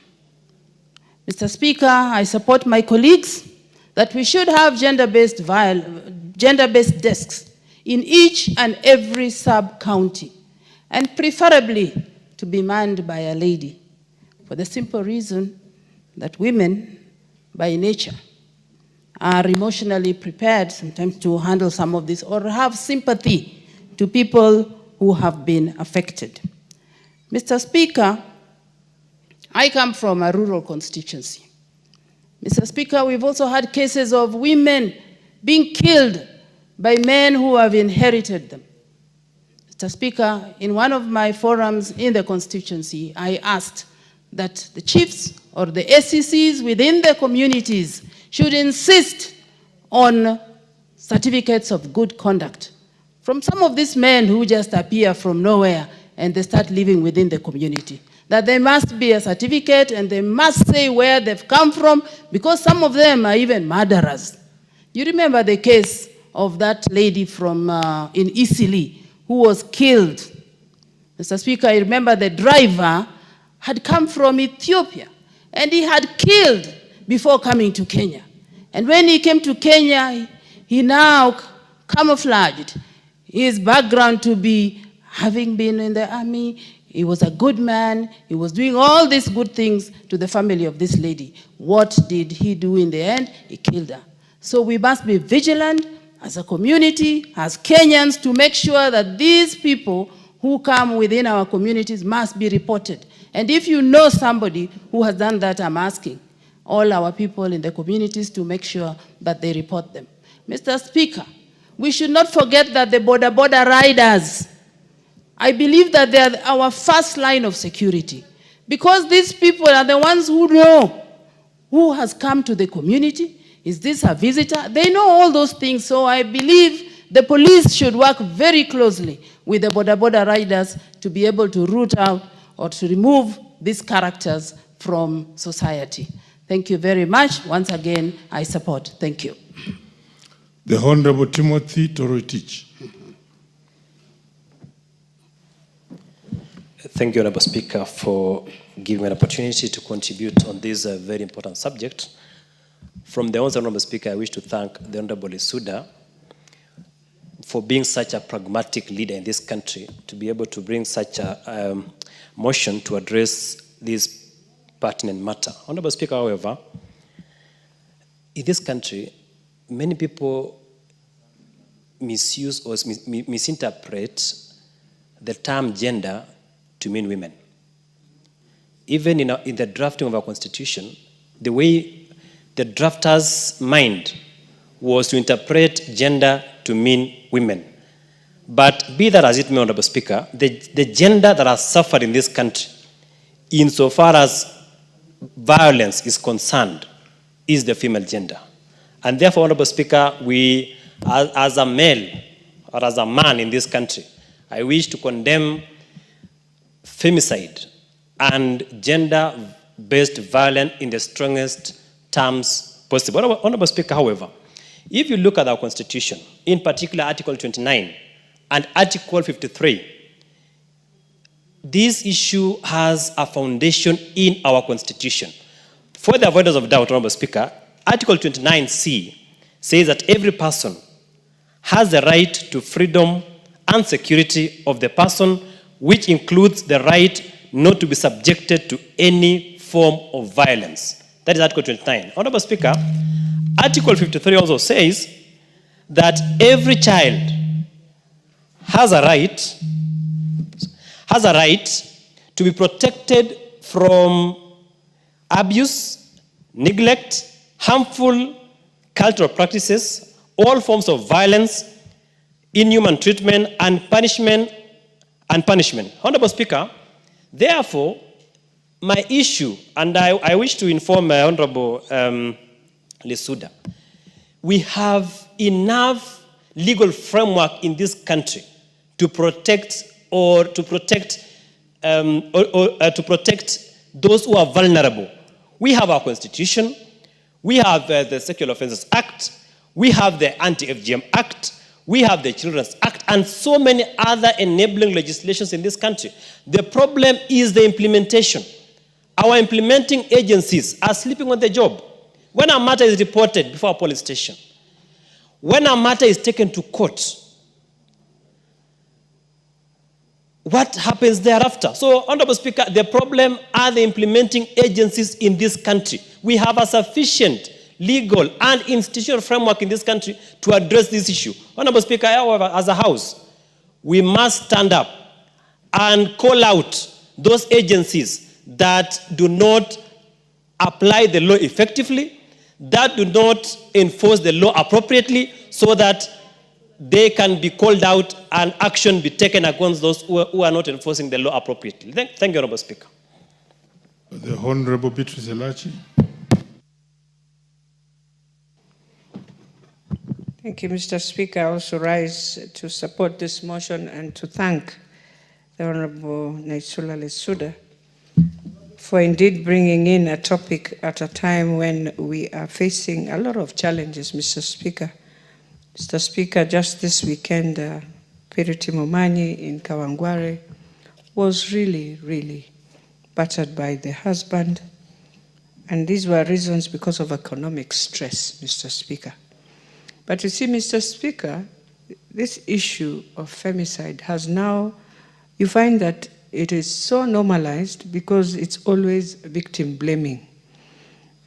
S1: Mr. Speaker, I support my colleagues that we should have gender-based desks in each and every sub-county, and preferably to be manned by a lady, for the simple reason that women, by nature, are emotionally prepared sometimes to handle some of this or have sympathy to people who have been affected. Mr. Speaker, I come from a rural constituency. Mr. Speaker, we've also had cases of women being killed by men who have inherited them. Mr. Speaker, in one of my forums in the constituency, I asked that the chiefs or the SECs within the communities should insist on certificates of good conduct from some of these men who just appear from nowhere and they start living within the community. That there must be a certificate and they must say where they've come from, because some of them are even murderers. You remember the case of that lady from in Isili who was killed. Mr. Speaker, I remember the driver had come from Ethiopia and he had killed before coming to Kenya. And when he came to Kenya, he now camouflaged his background to be having been in the army. He was a good man. He was doing all these good things to the family of this lady. What did he do in the end? He killed her. So we must be vigilant as a community, as Kenyans, to make sure that these people who come within our communities must be reported. And if you know somebody who has done that, I'm asking all our people in the communities to make sure that they report them. Mr. Speaker, we should not forget that the border riders, I believe that they are our first line of security, because these people are the ones who know who has come to the community. Is this a visitor? They know all those things. So I believe the police should work very closely with the border riders to be able to root out or to remove these characters from society. Thank you very much. Once again, I support. Thank you.
S14: The Honorable Timothy Toroitich.
S5: Thank you, Honorable Speaker, for giving me an opportunity to contribute on this very important subject. From the Honorable Speaker, I wish to thank the Honorable Lisuda for being such a pragmatic leader in this country, to be able to bring such a motion to address this pertinent matter. Honorable Speaker, however, in this country, many people misuse or misinterpret the term gender to mean women. Even in the drafting of our constitution, the way the drafters' mind was to interpret gender to mean women. But be that as it may, Honorable Speaker, the gender that has suffered in this country, insofar as violence is concerned, is the female gender. And therefore, Honorable Speaker, we, as a male or as a man in this country, I wish to condemn femicide and gender-based violence in the strongest terms possible. Honorable Speaker, however, if you look at our Constitution, in particular Article 29 and Article 53, this issue has a foundation in our Constitution. For the avoidance of doubt, Honorable Speaker, Article 29C says that every person has the right to freedom and security of the person, which includes the right not to be subjected to any form of violence. That is Article 29. Honorable Speaker, Article 53 also says that every child has a right to be protected from abuse, neglect, harmful cultural practices, all forms of violence, inhuman treatment, and punishment. Honorable Speaker, therefore, my issue, and I wish to inform my Honorable Lisuda, we have enough legal framework in this country to protect those who are vulnerable. We have our Constitution, we have the Sexual Offences Act, we have the Anti-FGM Act, we have the Children's Act, and so many other enabling legislations in this country. The problem is the implementation. Our implementing agencies are sleeping on the job. When a matter is reported before a police station, when a matter is taken to court, what happens thereafter? So, Honorable Speaker, the problem are the implementing agencies in this country. We have a sufficient legal and institutional framework in this country to address this issue. Honorable Speaker, however, as a House, we must stand up and call out those agencies that do not apply the law effectively, that do not enforce the law appropriately, so that they can be called out and action be taken against those who are not enforcing the law appropriately. Thank you, Honorable Speaker.
S14: The Honorable Beatrice Elachi.
S19: Thank you, Mr. Speaker. I also rise to support this motion and to thank the Honorable Naisula Lisuda for indeed bringing in a topic at a time when we are facing a lot of challenges, Mr. Speaker. Mr. Speaker, just this weekend, Purity Momanyi in Kawangware was really battered by the husband. And these were reasons because of economic stress, Mr. Speaker. But you see, Mr. Speaker, this issue of femicide has now, you find that it is so normalized because it's always victim blaming.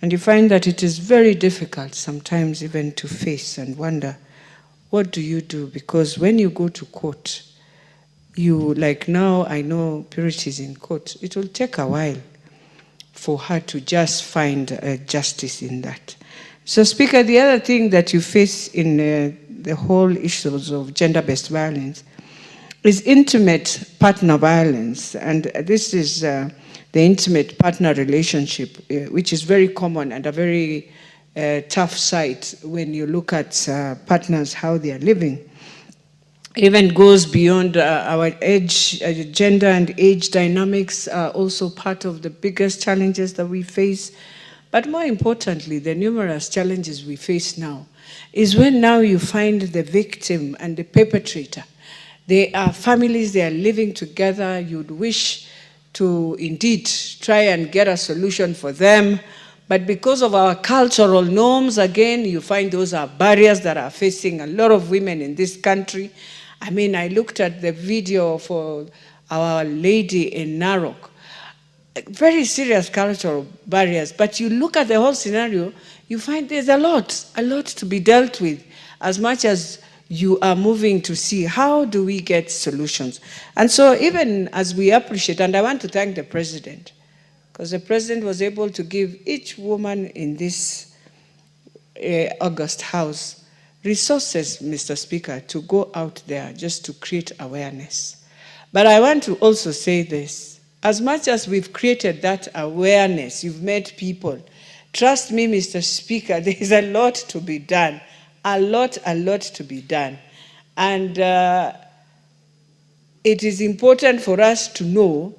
S19: And you find that it is very difficult sometimes even to face and wonder, what do you do? Because when you go to court, like now, I know Purity is in court. It will take a while for her to just find justice in that. So, Speaker, the other thing that you face in the whole issues of gender-based violence is intimate partner violence. And this is the intimate partner relationship, which is very common and a very tough sight when you look at partners, how they are living. Even goes beyond our age, gender and age dynamics are also part of the biggest challenges that we face. But more importantly, the numerous challenges we face now is when now you find the victim and the perpetrator. They are families, they are living together. You'd wish to indeed try and get a solution for them. But because of our cultural norms, again, you find those are barriers that are facing a lot of women in this country. I mean, I looked at the video for Our Lady in Narok. Very serious cultural barriers. But you look at the whole scenario, you find there's a lot to be dealt with, as much as you are moving to see how do we get solutions. And so even as we appreciate, and I want to thank the President, because the President was able to give each woman in this August House resources, Mr. Speaker, to go out there just to create awareness. But I want to also say this. As much as we've created that awareness, you've made people, trust me, Mr. Speaker, there is a lot to be done. A lot to be done. And it is important for us to know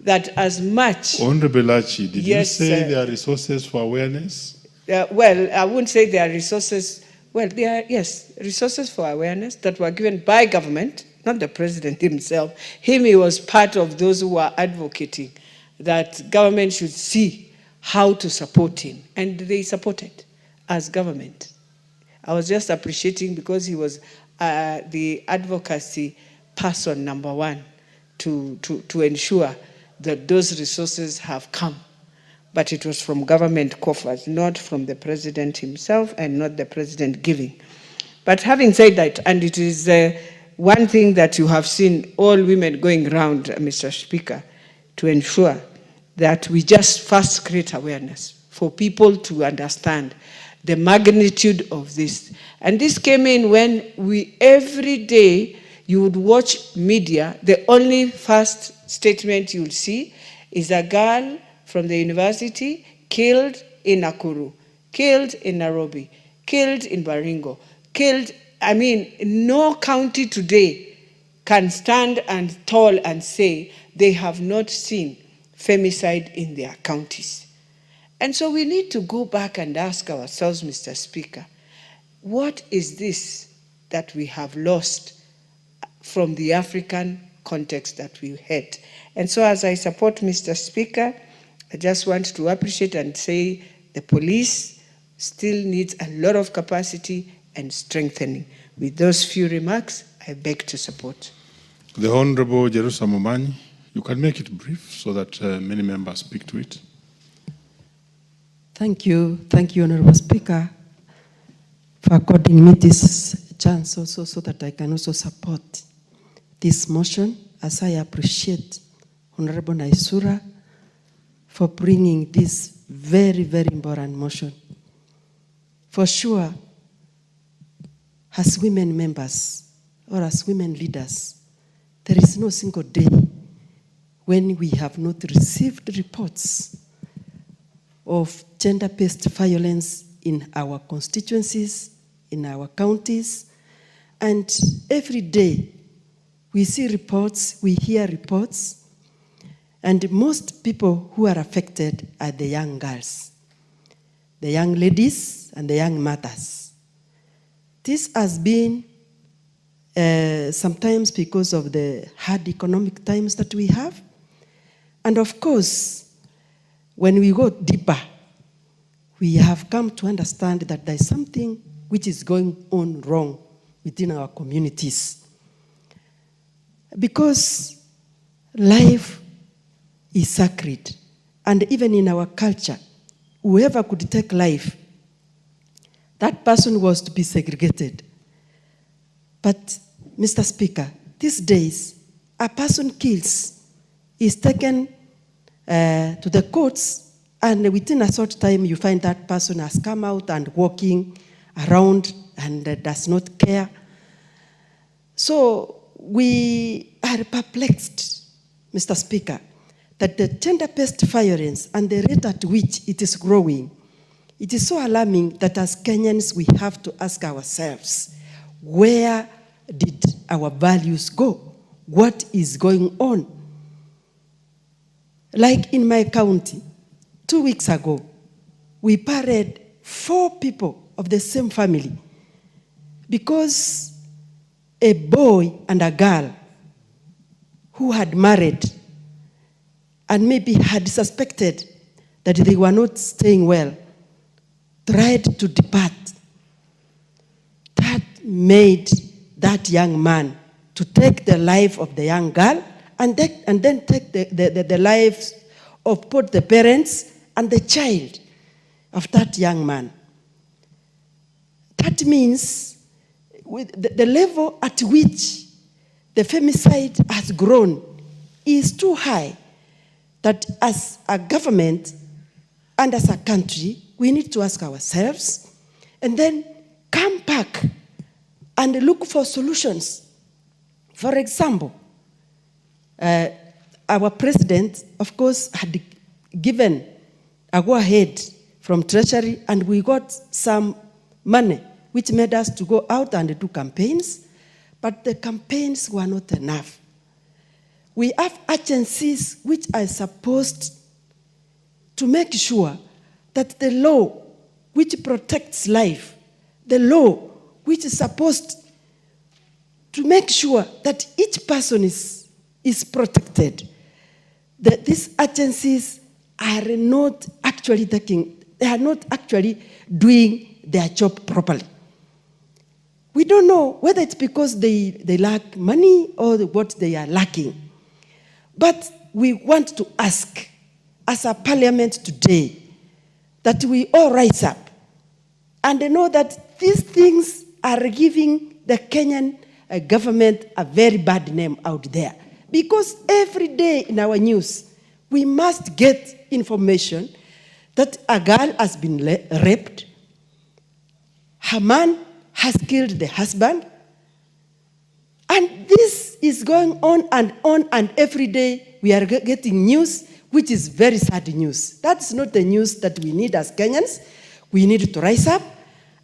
S19: that as much...
S14: Honorable Archie, did
S19: yes,
S14: you say there are resources for awareness?
S19: Well, I wouldn't say there are resources. Well, there are, yes, resources for awareness that were given by government, not the President himself. He was part of those who were advocating that government should see how to support him. And they supported as government. I was just appreciating because he was the advocacy person number one to ensure that those resources have come. But it was from government coffers, not from the President himself and not the President giving. But having said that, and it is one thing that you have seen all women going around, Mr. Speaker, to ensure that we just first create awareness for people to understand the magnitude of this. And this came in when every day you would watch media, the only first statement you'll see is a girl from the university killed in Nakuru, killed in Nairobi, killed in Baringo, killed. I mean, no county today can stand and tall and say they have not seen femicide in their counties. And so we need to go back and ask ourselves, Mr. Speaker, what is this that we have lost from the African context that we had? And so as I support Mr. Speaker, I just want to appreciate and say the police still needs a lot of capacity and strengthening. With those few remarks, I beg to support.
S14: The Honorable Jerusalem Omanyi, you can make it brief so that many members speak to it.
S12: Thank you, Honorable Speaker, for according me this chance also so that I can also support this motion, as I appreciate Honorable Naisura for bringing this very, very important motion. For sure, as women members or as women leaders, there is no single day when we have not received reports of gender-based violence in our constituencies, in our counties, and every day we see reports, we hear reports, and most people who are affected are the young girls, the young ladies and the young mothers. This has been sometimes because of the hard economic times that we have. And of course, when we go deeper, we have come to understand that there is something which is going on wrong within our communities. Because life is sacred. And even in our culture, whoever could take life, that person was to be segregated. But, Mr. Speaker, these days, a person kills, is taken to the courts, and within a short time you find that person has come out and walking around and does not care. So we are perplexed, Mr. Speaker, that the gender-based violence and the rate at which it is growing, it is so alarming that as Kenyans we have to ask ourselves, where did our values go? What is going on? Like in my county, 2 weeks ago, we buried 4 people of the same family because a boy and a girl who had married and maybe had suspected that they were not staying well, tried to depart. That made that young man to take the life of the young girl and then take the lives of both the parents and the child of that young man. That means with the level at which the femicide has grown is too high, that as a government and as a country, we need to ask ourselves and then come back and look for solutions. For example, our president, of course, had given a go-ahead from Treasury, and we got some money, which made us to go out and do campaigns, but the campaigns were not enough. We have agencies which are supposed to make sure that the law which protects life, the law which is supposed to make sure that each person is protected, that these agencies are not actually doing their job properly. We don't know whether it's because they lack money or what they are lacking. But we want to ask, as a parliament today, that we all rise up and know that these things are giving the Kenyan government a very bad name out there. Because every day in our news, we must get information that a girl has been raped, her man has killed the husband, and this is going on, and every day we are getting news which is very sad news. That's not the news that we need as Kenyans. We need to rise up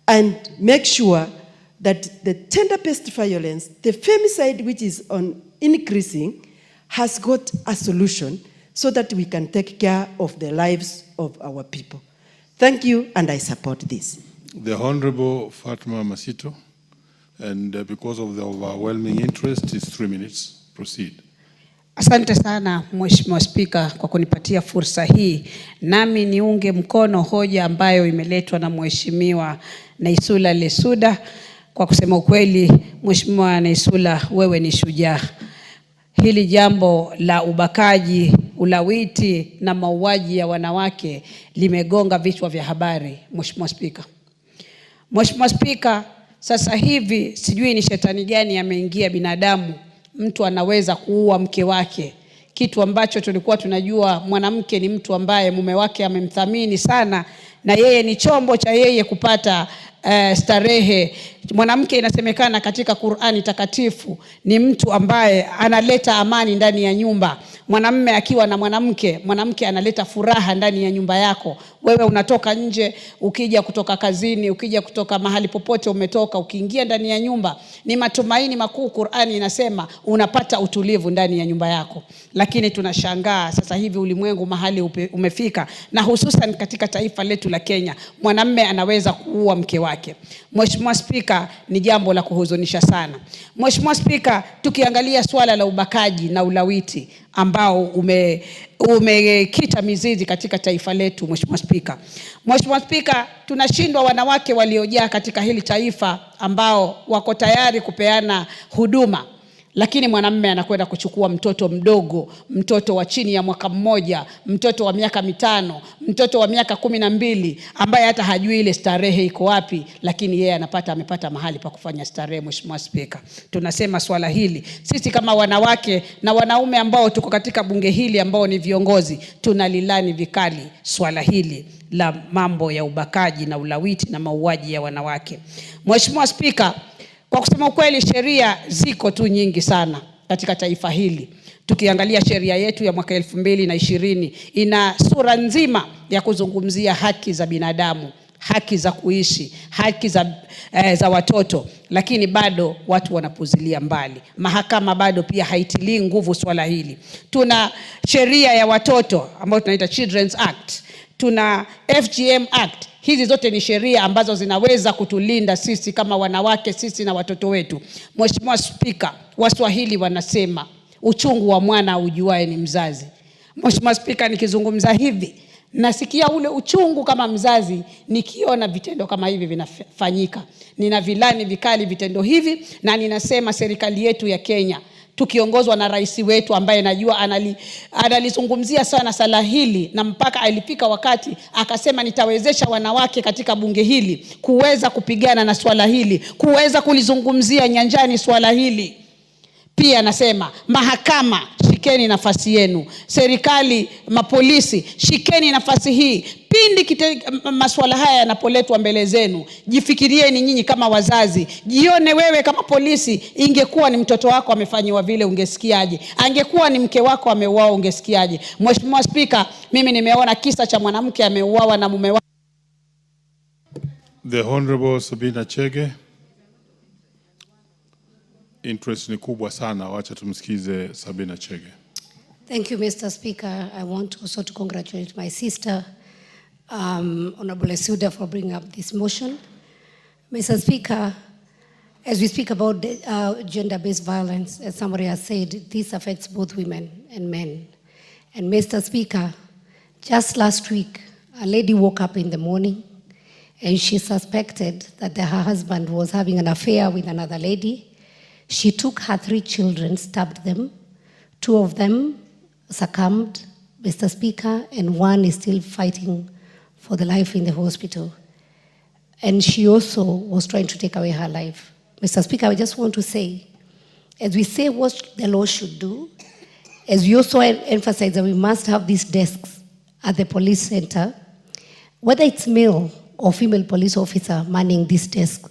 S12: and make sure that the gender-based violence, the femicide which is increasing, has got a solution so that we can take care of the lives of our people. Thank you, and I support this.
S14: The Honorable Fatma Masito, and because of the overwhelming interest, is 3 minutes. Proceed.
S6: Asante sana Mheshimiwa Spika kwa kunipatia fursa hii. Nami niunge mkono hoja ambayo imeletwa na Mheshimiwa Naisula Lesuda. Kwa kusema ukweli, Mheshimiwa Naisula, wewe ni shujaa. Hili jambo la ubakaji, ulawiti na mauaji ya wanawake limegonga vichwa vya habari, Mheshimiwa Spika. Mheshimiwa Spika, sasa hivi sijui ni shetani gani ameingia binadamu. Mtu anaweza kuua mke wake, kitu ambacho tulikuwa tunajua mwanamke ni mtu ambaye mume wake amemthamini sana na yeye ni chombo cha yeye kupata starehe. Mwanamke inasemekana katika Qur'ani takatifu ni mtu ambaye analeta amani ndani ya nyumba. Mwanamume akiwa na mwanamke analeta furaha ndani ya nyumba yako. Wewe unatoka nje, ukija kutoka kazini, ukija kutoka mahali popote umetoka, ukiingia ndani ya nyumba, ni matumaini makuu. Qur'ani inasema unapata utulivu ndani ya nyumba yako. Lakini tunashangaa sasa hivi ulimwengu mahali umefika, na hususan katika taifa letu la Kenya, mwanamume anaweza kuua mke wake. Mheshimiwa Spika, ni jambo la kuhuzunisha sana. Mheshimiwa Spika, tukiangalia swala la ubakaji na ulawiti ambao umekita mizizi katika taifa letu, Mheshimiwa Spika. Mheshimiwa Spika, tunashindwa wanawake waliojaa katika hili taifa ambao wako tayari kupeana huduma. Lakini mwanamume anakwenda kuchukua mtoto mdogo, mtoto wa chini ya mwaka mmoja, mtoto wa miaka 5, mtoto wa miaka 12 ambaye hata hajui ile starehe iko wapi, lakini yeye amepata mahali pa kufanya starehe. Mheshimiwa Spika, tunasema swala hili sisi kama wanawake na wanaume ambao tuko katika bunge hili ambao ni viongozi, tunalilani vikali swala hili la mambo ya ubakaji na ulawiti na mauaji ya wanawake. Mheshimiwa Spika, kwa kusema ukweli, sheria ziko tu nyingi sana katika taifa hili. Tukiangalia sheria yetu ya mwaka 2020 ina sura nzima ya kuzungumzia haki za binadamu, haki za kuishi, haki za watoto, lakini bado watu wanapuzilia mbali. Mahakama bado pia haitilii nguvu swala hili. Tuna sheria ya watoto ambayo tunaita Children's Act, tuna FGM Act. Hizi zote ni sheria ambazo zinaweza kutulinda sisi kama wanawake, sisi na watoto wetu. Mheshimiwa Spika, Waswahili wanasema uchungu wa mwana ujuae ni mzazi. Mheshimiwa Spika, nikizungumza hivi nasikia ule uchungu kama mzazi nikiona vitendo kama hivi vinafanyika. Nina vilani vikali vitendo hivi, na ninasema serikali yetu ya Kenya tukiongozwa na rais wetu ambaye najua analizungumzia sana sala hili, na mpaka alifika wakati akasema nitawezesha wanawake katika bunge hili kuweza kupigana na swala hili, kuweza kulizungumzia nyanjani swala hili. Pia nasema mahakama, shikeni nafasi yenu. Serikali, mapolisi, shikeni nafasi hii. Pindi masuala haya yanapoletwa mbele zenu, jifikirieni nyinyi kama wazazi. Jione wewe kama polisi, ingekuwa ni mtoto wako amefanywa vile, ungesikiaje? Angekuwa ni mke wako ameuawa, ungesikiaje? Mheshimiwa Spika, mimi nimeona kisa cha mwanamke ameuawa na mume wake.
S14: The Honorable Sabina Chege. Interest ni kubwa sana, wacha tumsikize Sabina Chege.
S11: Thank you, Mr. Speaker. I want also to congratulate my sister, Honorable Suda, for bringing up this motion. Mr. Speaker, as we speak about gender-based violence, as somebody has said, this affects both women and men. And Mr. Speaker, just last week, a lady woke up in the morning and she suspected that her husband was having an affair with another lady. She took her 3 children, stabbed them. 2 of them succumbed, Mr. Speaker, and 1 is still fighting for the life in the hospital. And she also was trying to take away her life. Mr. Speaker, I just want to say, as we say what the law should do, as we also emphasize that we must have these desks at the police center, whether it's male or female police officer manning this desk,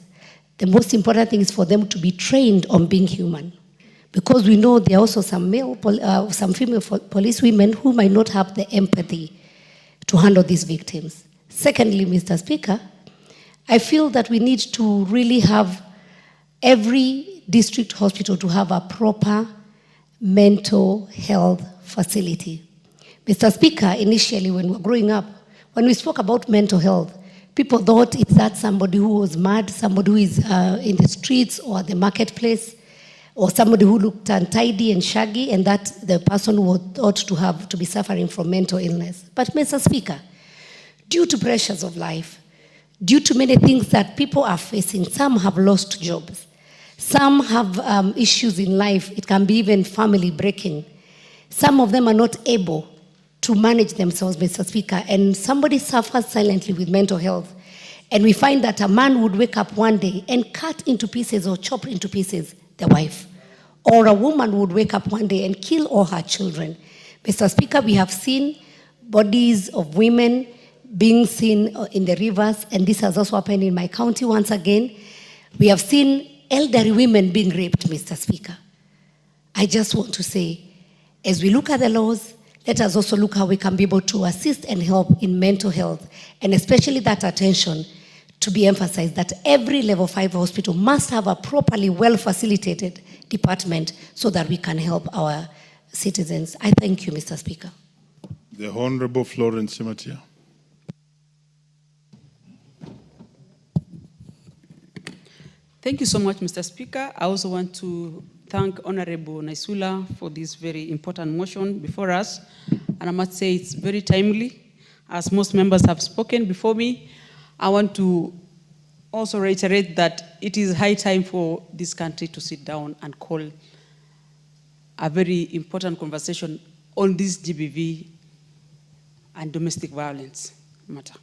S11: the most important thing is for them to be trained on being human. Because we know there are also some female police women who might not have the empathy to handle these victims. Secondly, Mr. Speaker, I feel that we need to really have every district hospital to have a proper mental health facility. Mr. Speaker, initially when we were growing up, when we spoke about mental health, people thought it's that somebody who was mad, somebody who is in the streets or the marketplace, or somebody who looked untidy and shaggy, and that the person ought to be suffering from mental illness. But Mr. Speaker, due to pressures of life, due to many things that people are facing, some have lost jobs, some have issues in life, it can be even family breaking. Some of them are not able to manage themselves, Mr. Speaker, and somebody suffers silently with mental health. And we find that a man would wake up one day and cut into pieces or chop into pieces the wife. Or a woman would wake up one day and kill all her children. Mr. Speaker, we have seen bodies of women being seen in the rivers, and this has also happened in my county once again. We have seen elderly women being raped, Mr. Speaker. I just want to say, as we look at the laws, let us also look how we can be able to assist and help in mental health, and especially that attention to be emphasized that every level 5 hospital must have a properly well-facilitated department so that we can help our citizens. I thank you, Mr. Speaker.
S14: The Honorable Florence Simatia.
S22: Thank you so much, Mr. Speaker. I also want to thank Honorable Naisula for this very important motion before us. And I must say it's very timely, as most members have spoken before me. I want to also reiterate that it is high time for this country to sit down and call a very important conversation on this GBV and domestic violence matter.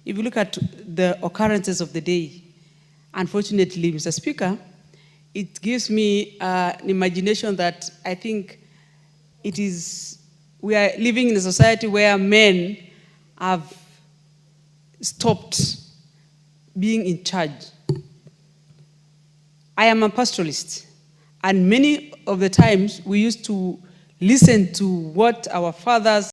S22: If you look at the occurrences of the day, unfortunately, Mr. Speaker, it gives me an imagination that I think we are living in a society where men have stopped being in charge. I am a pastoralist, and many of the times we used to listen to what our fathers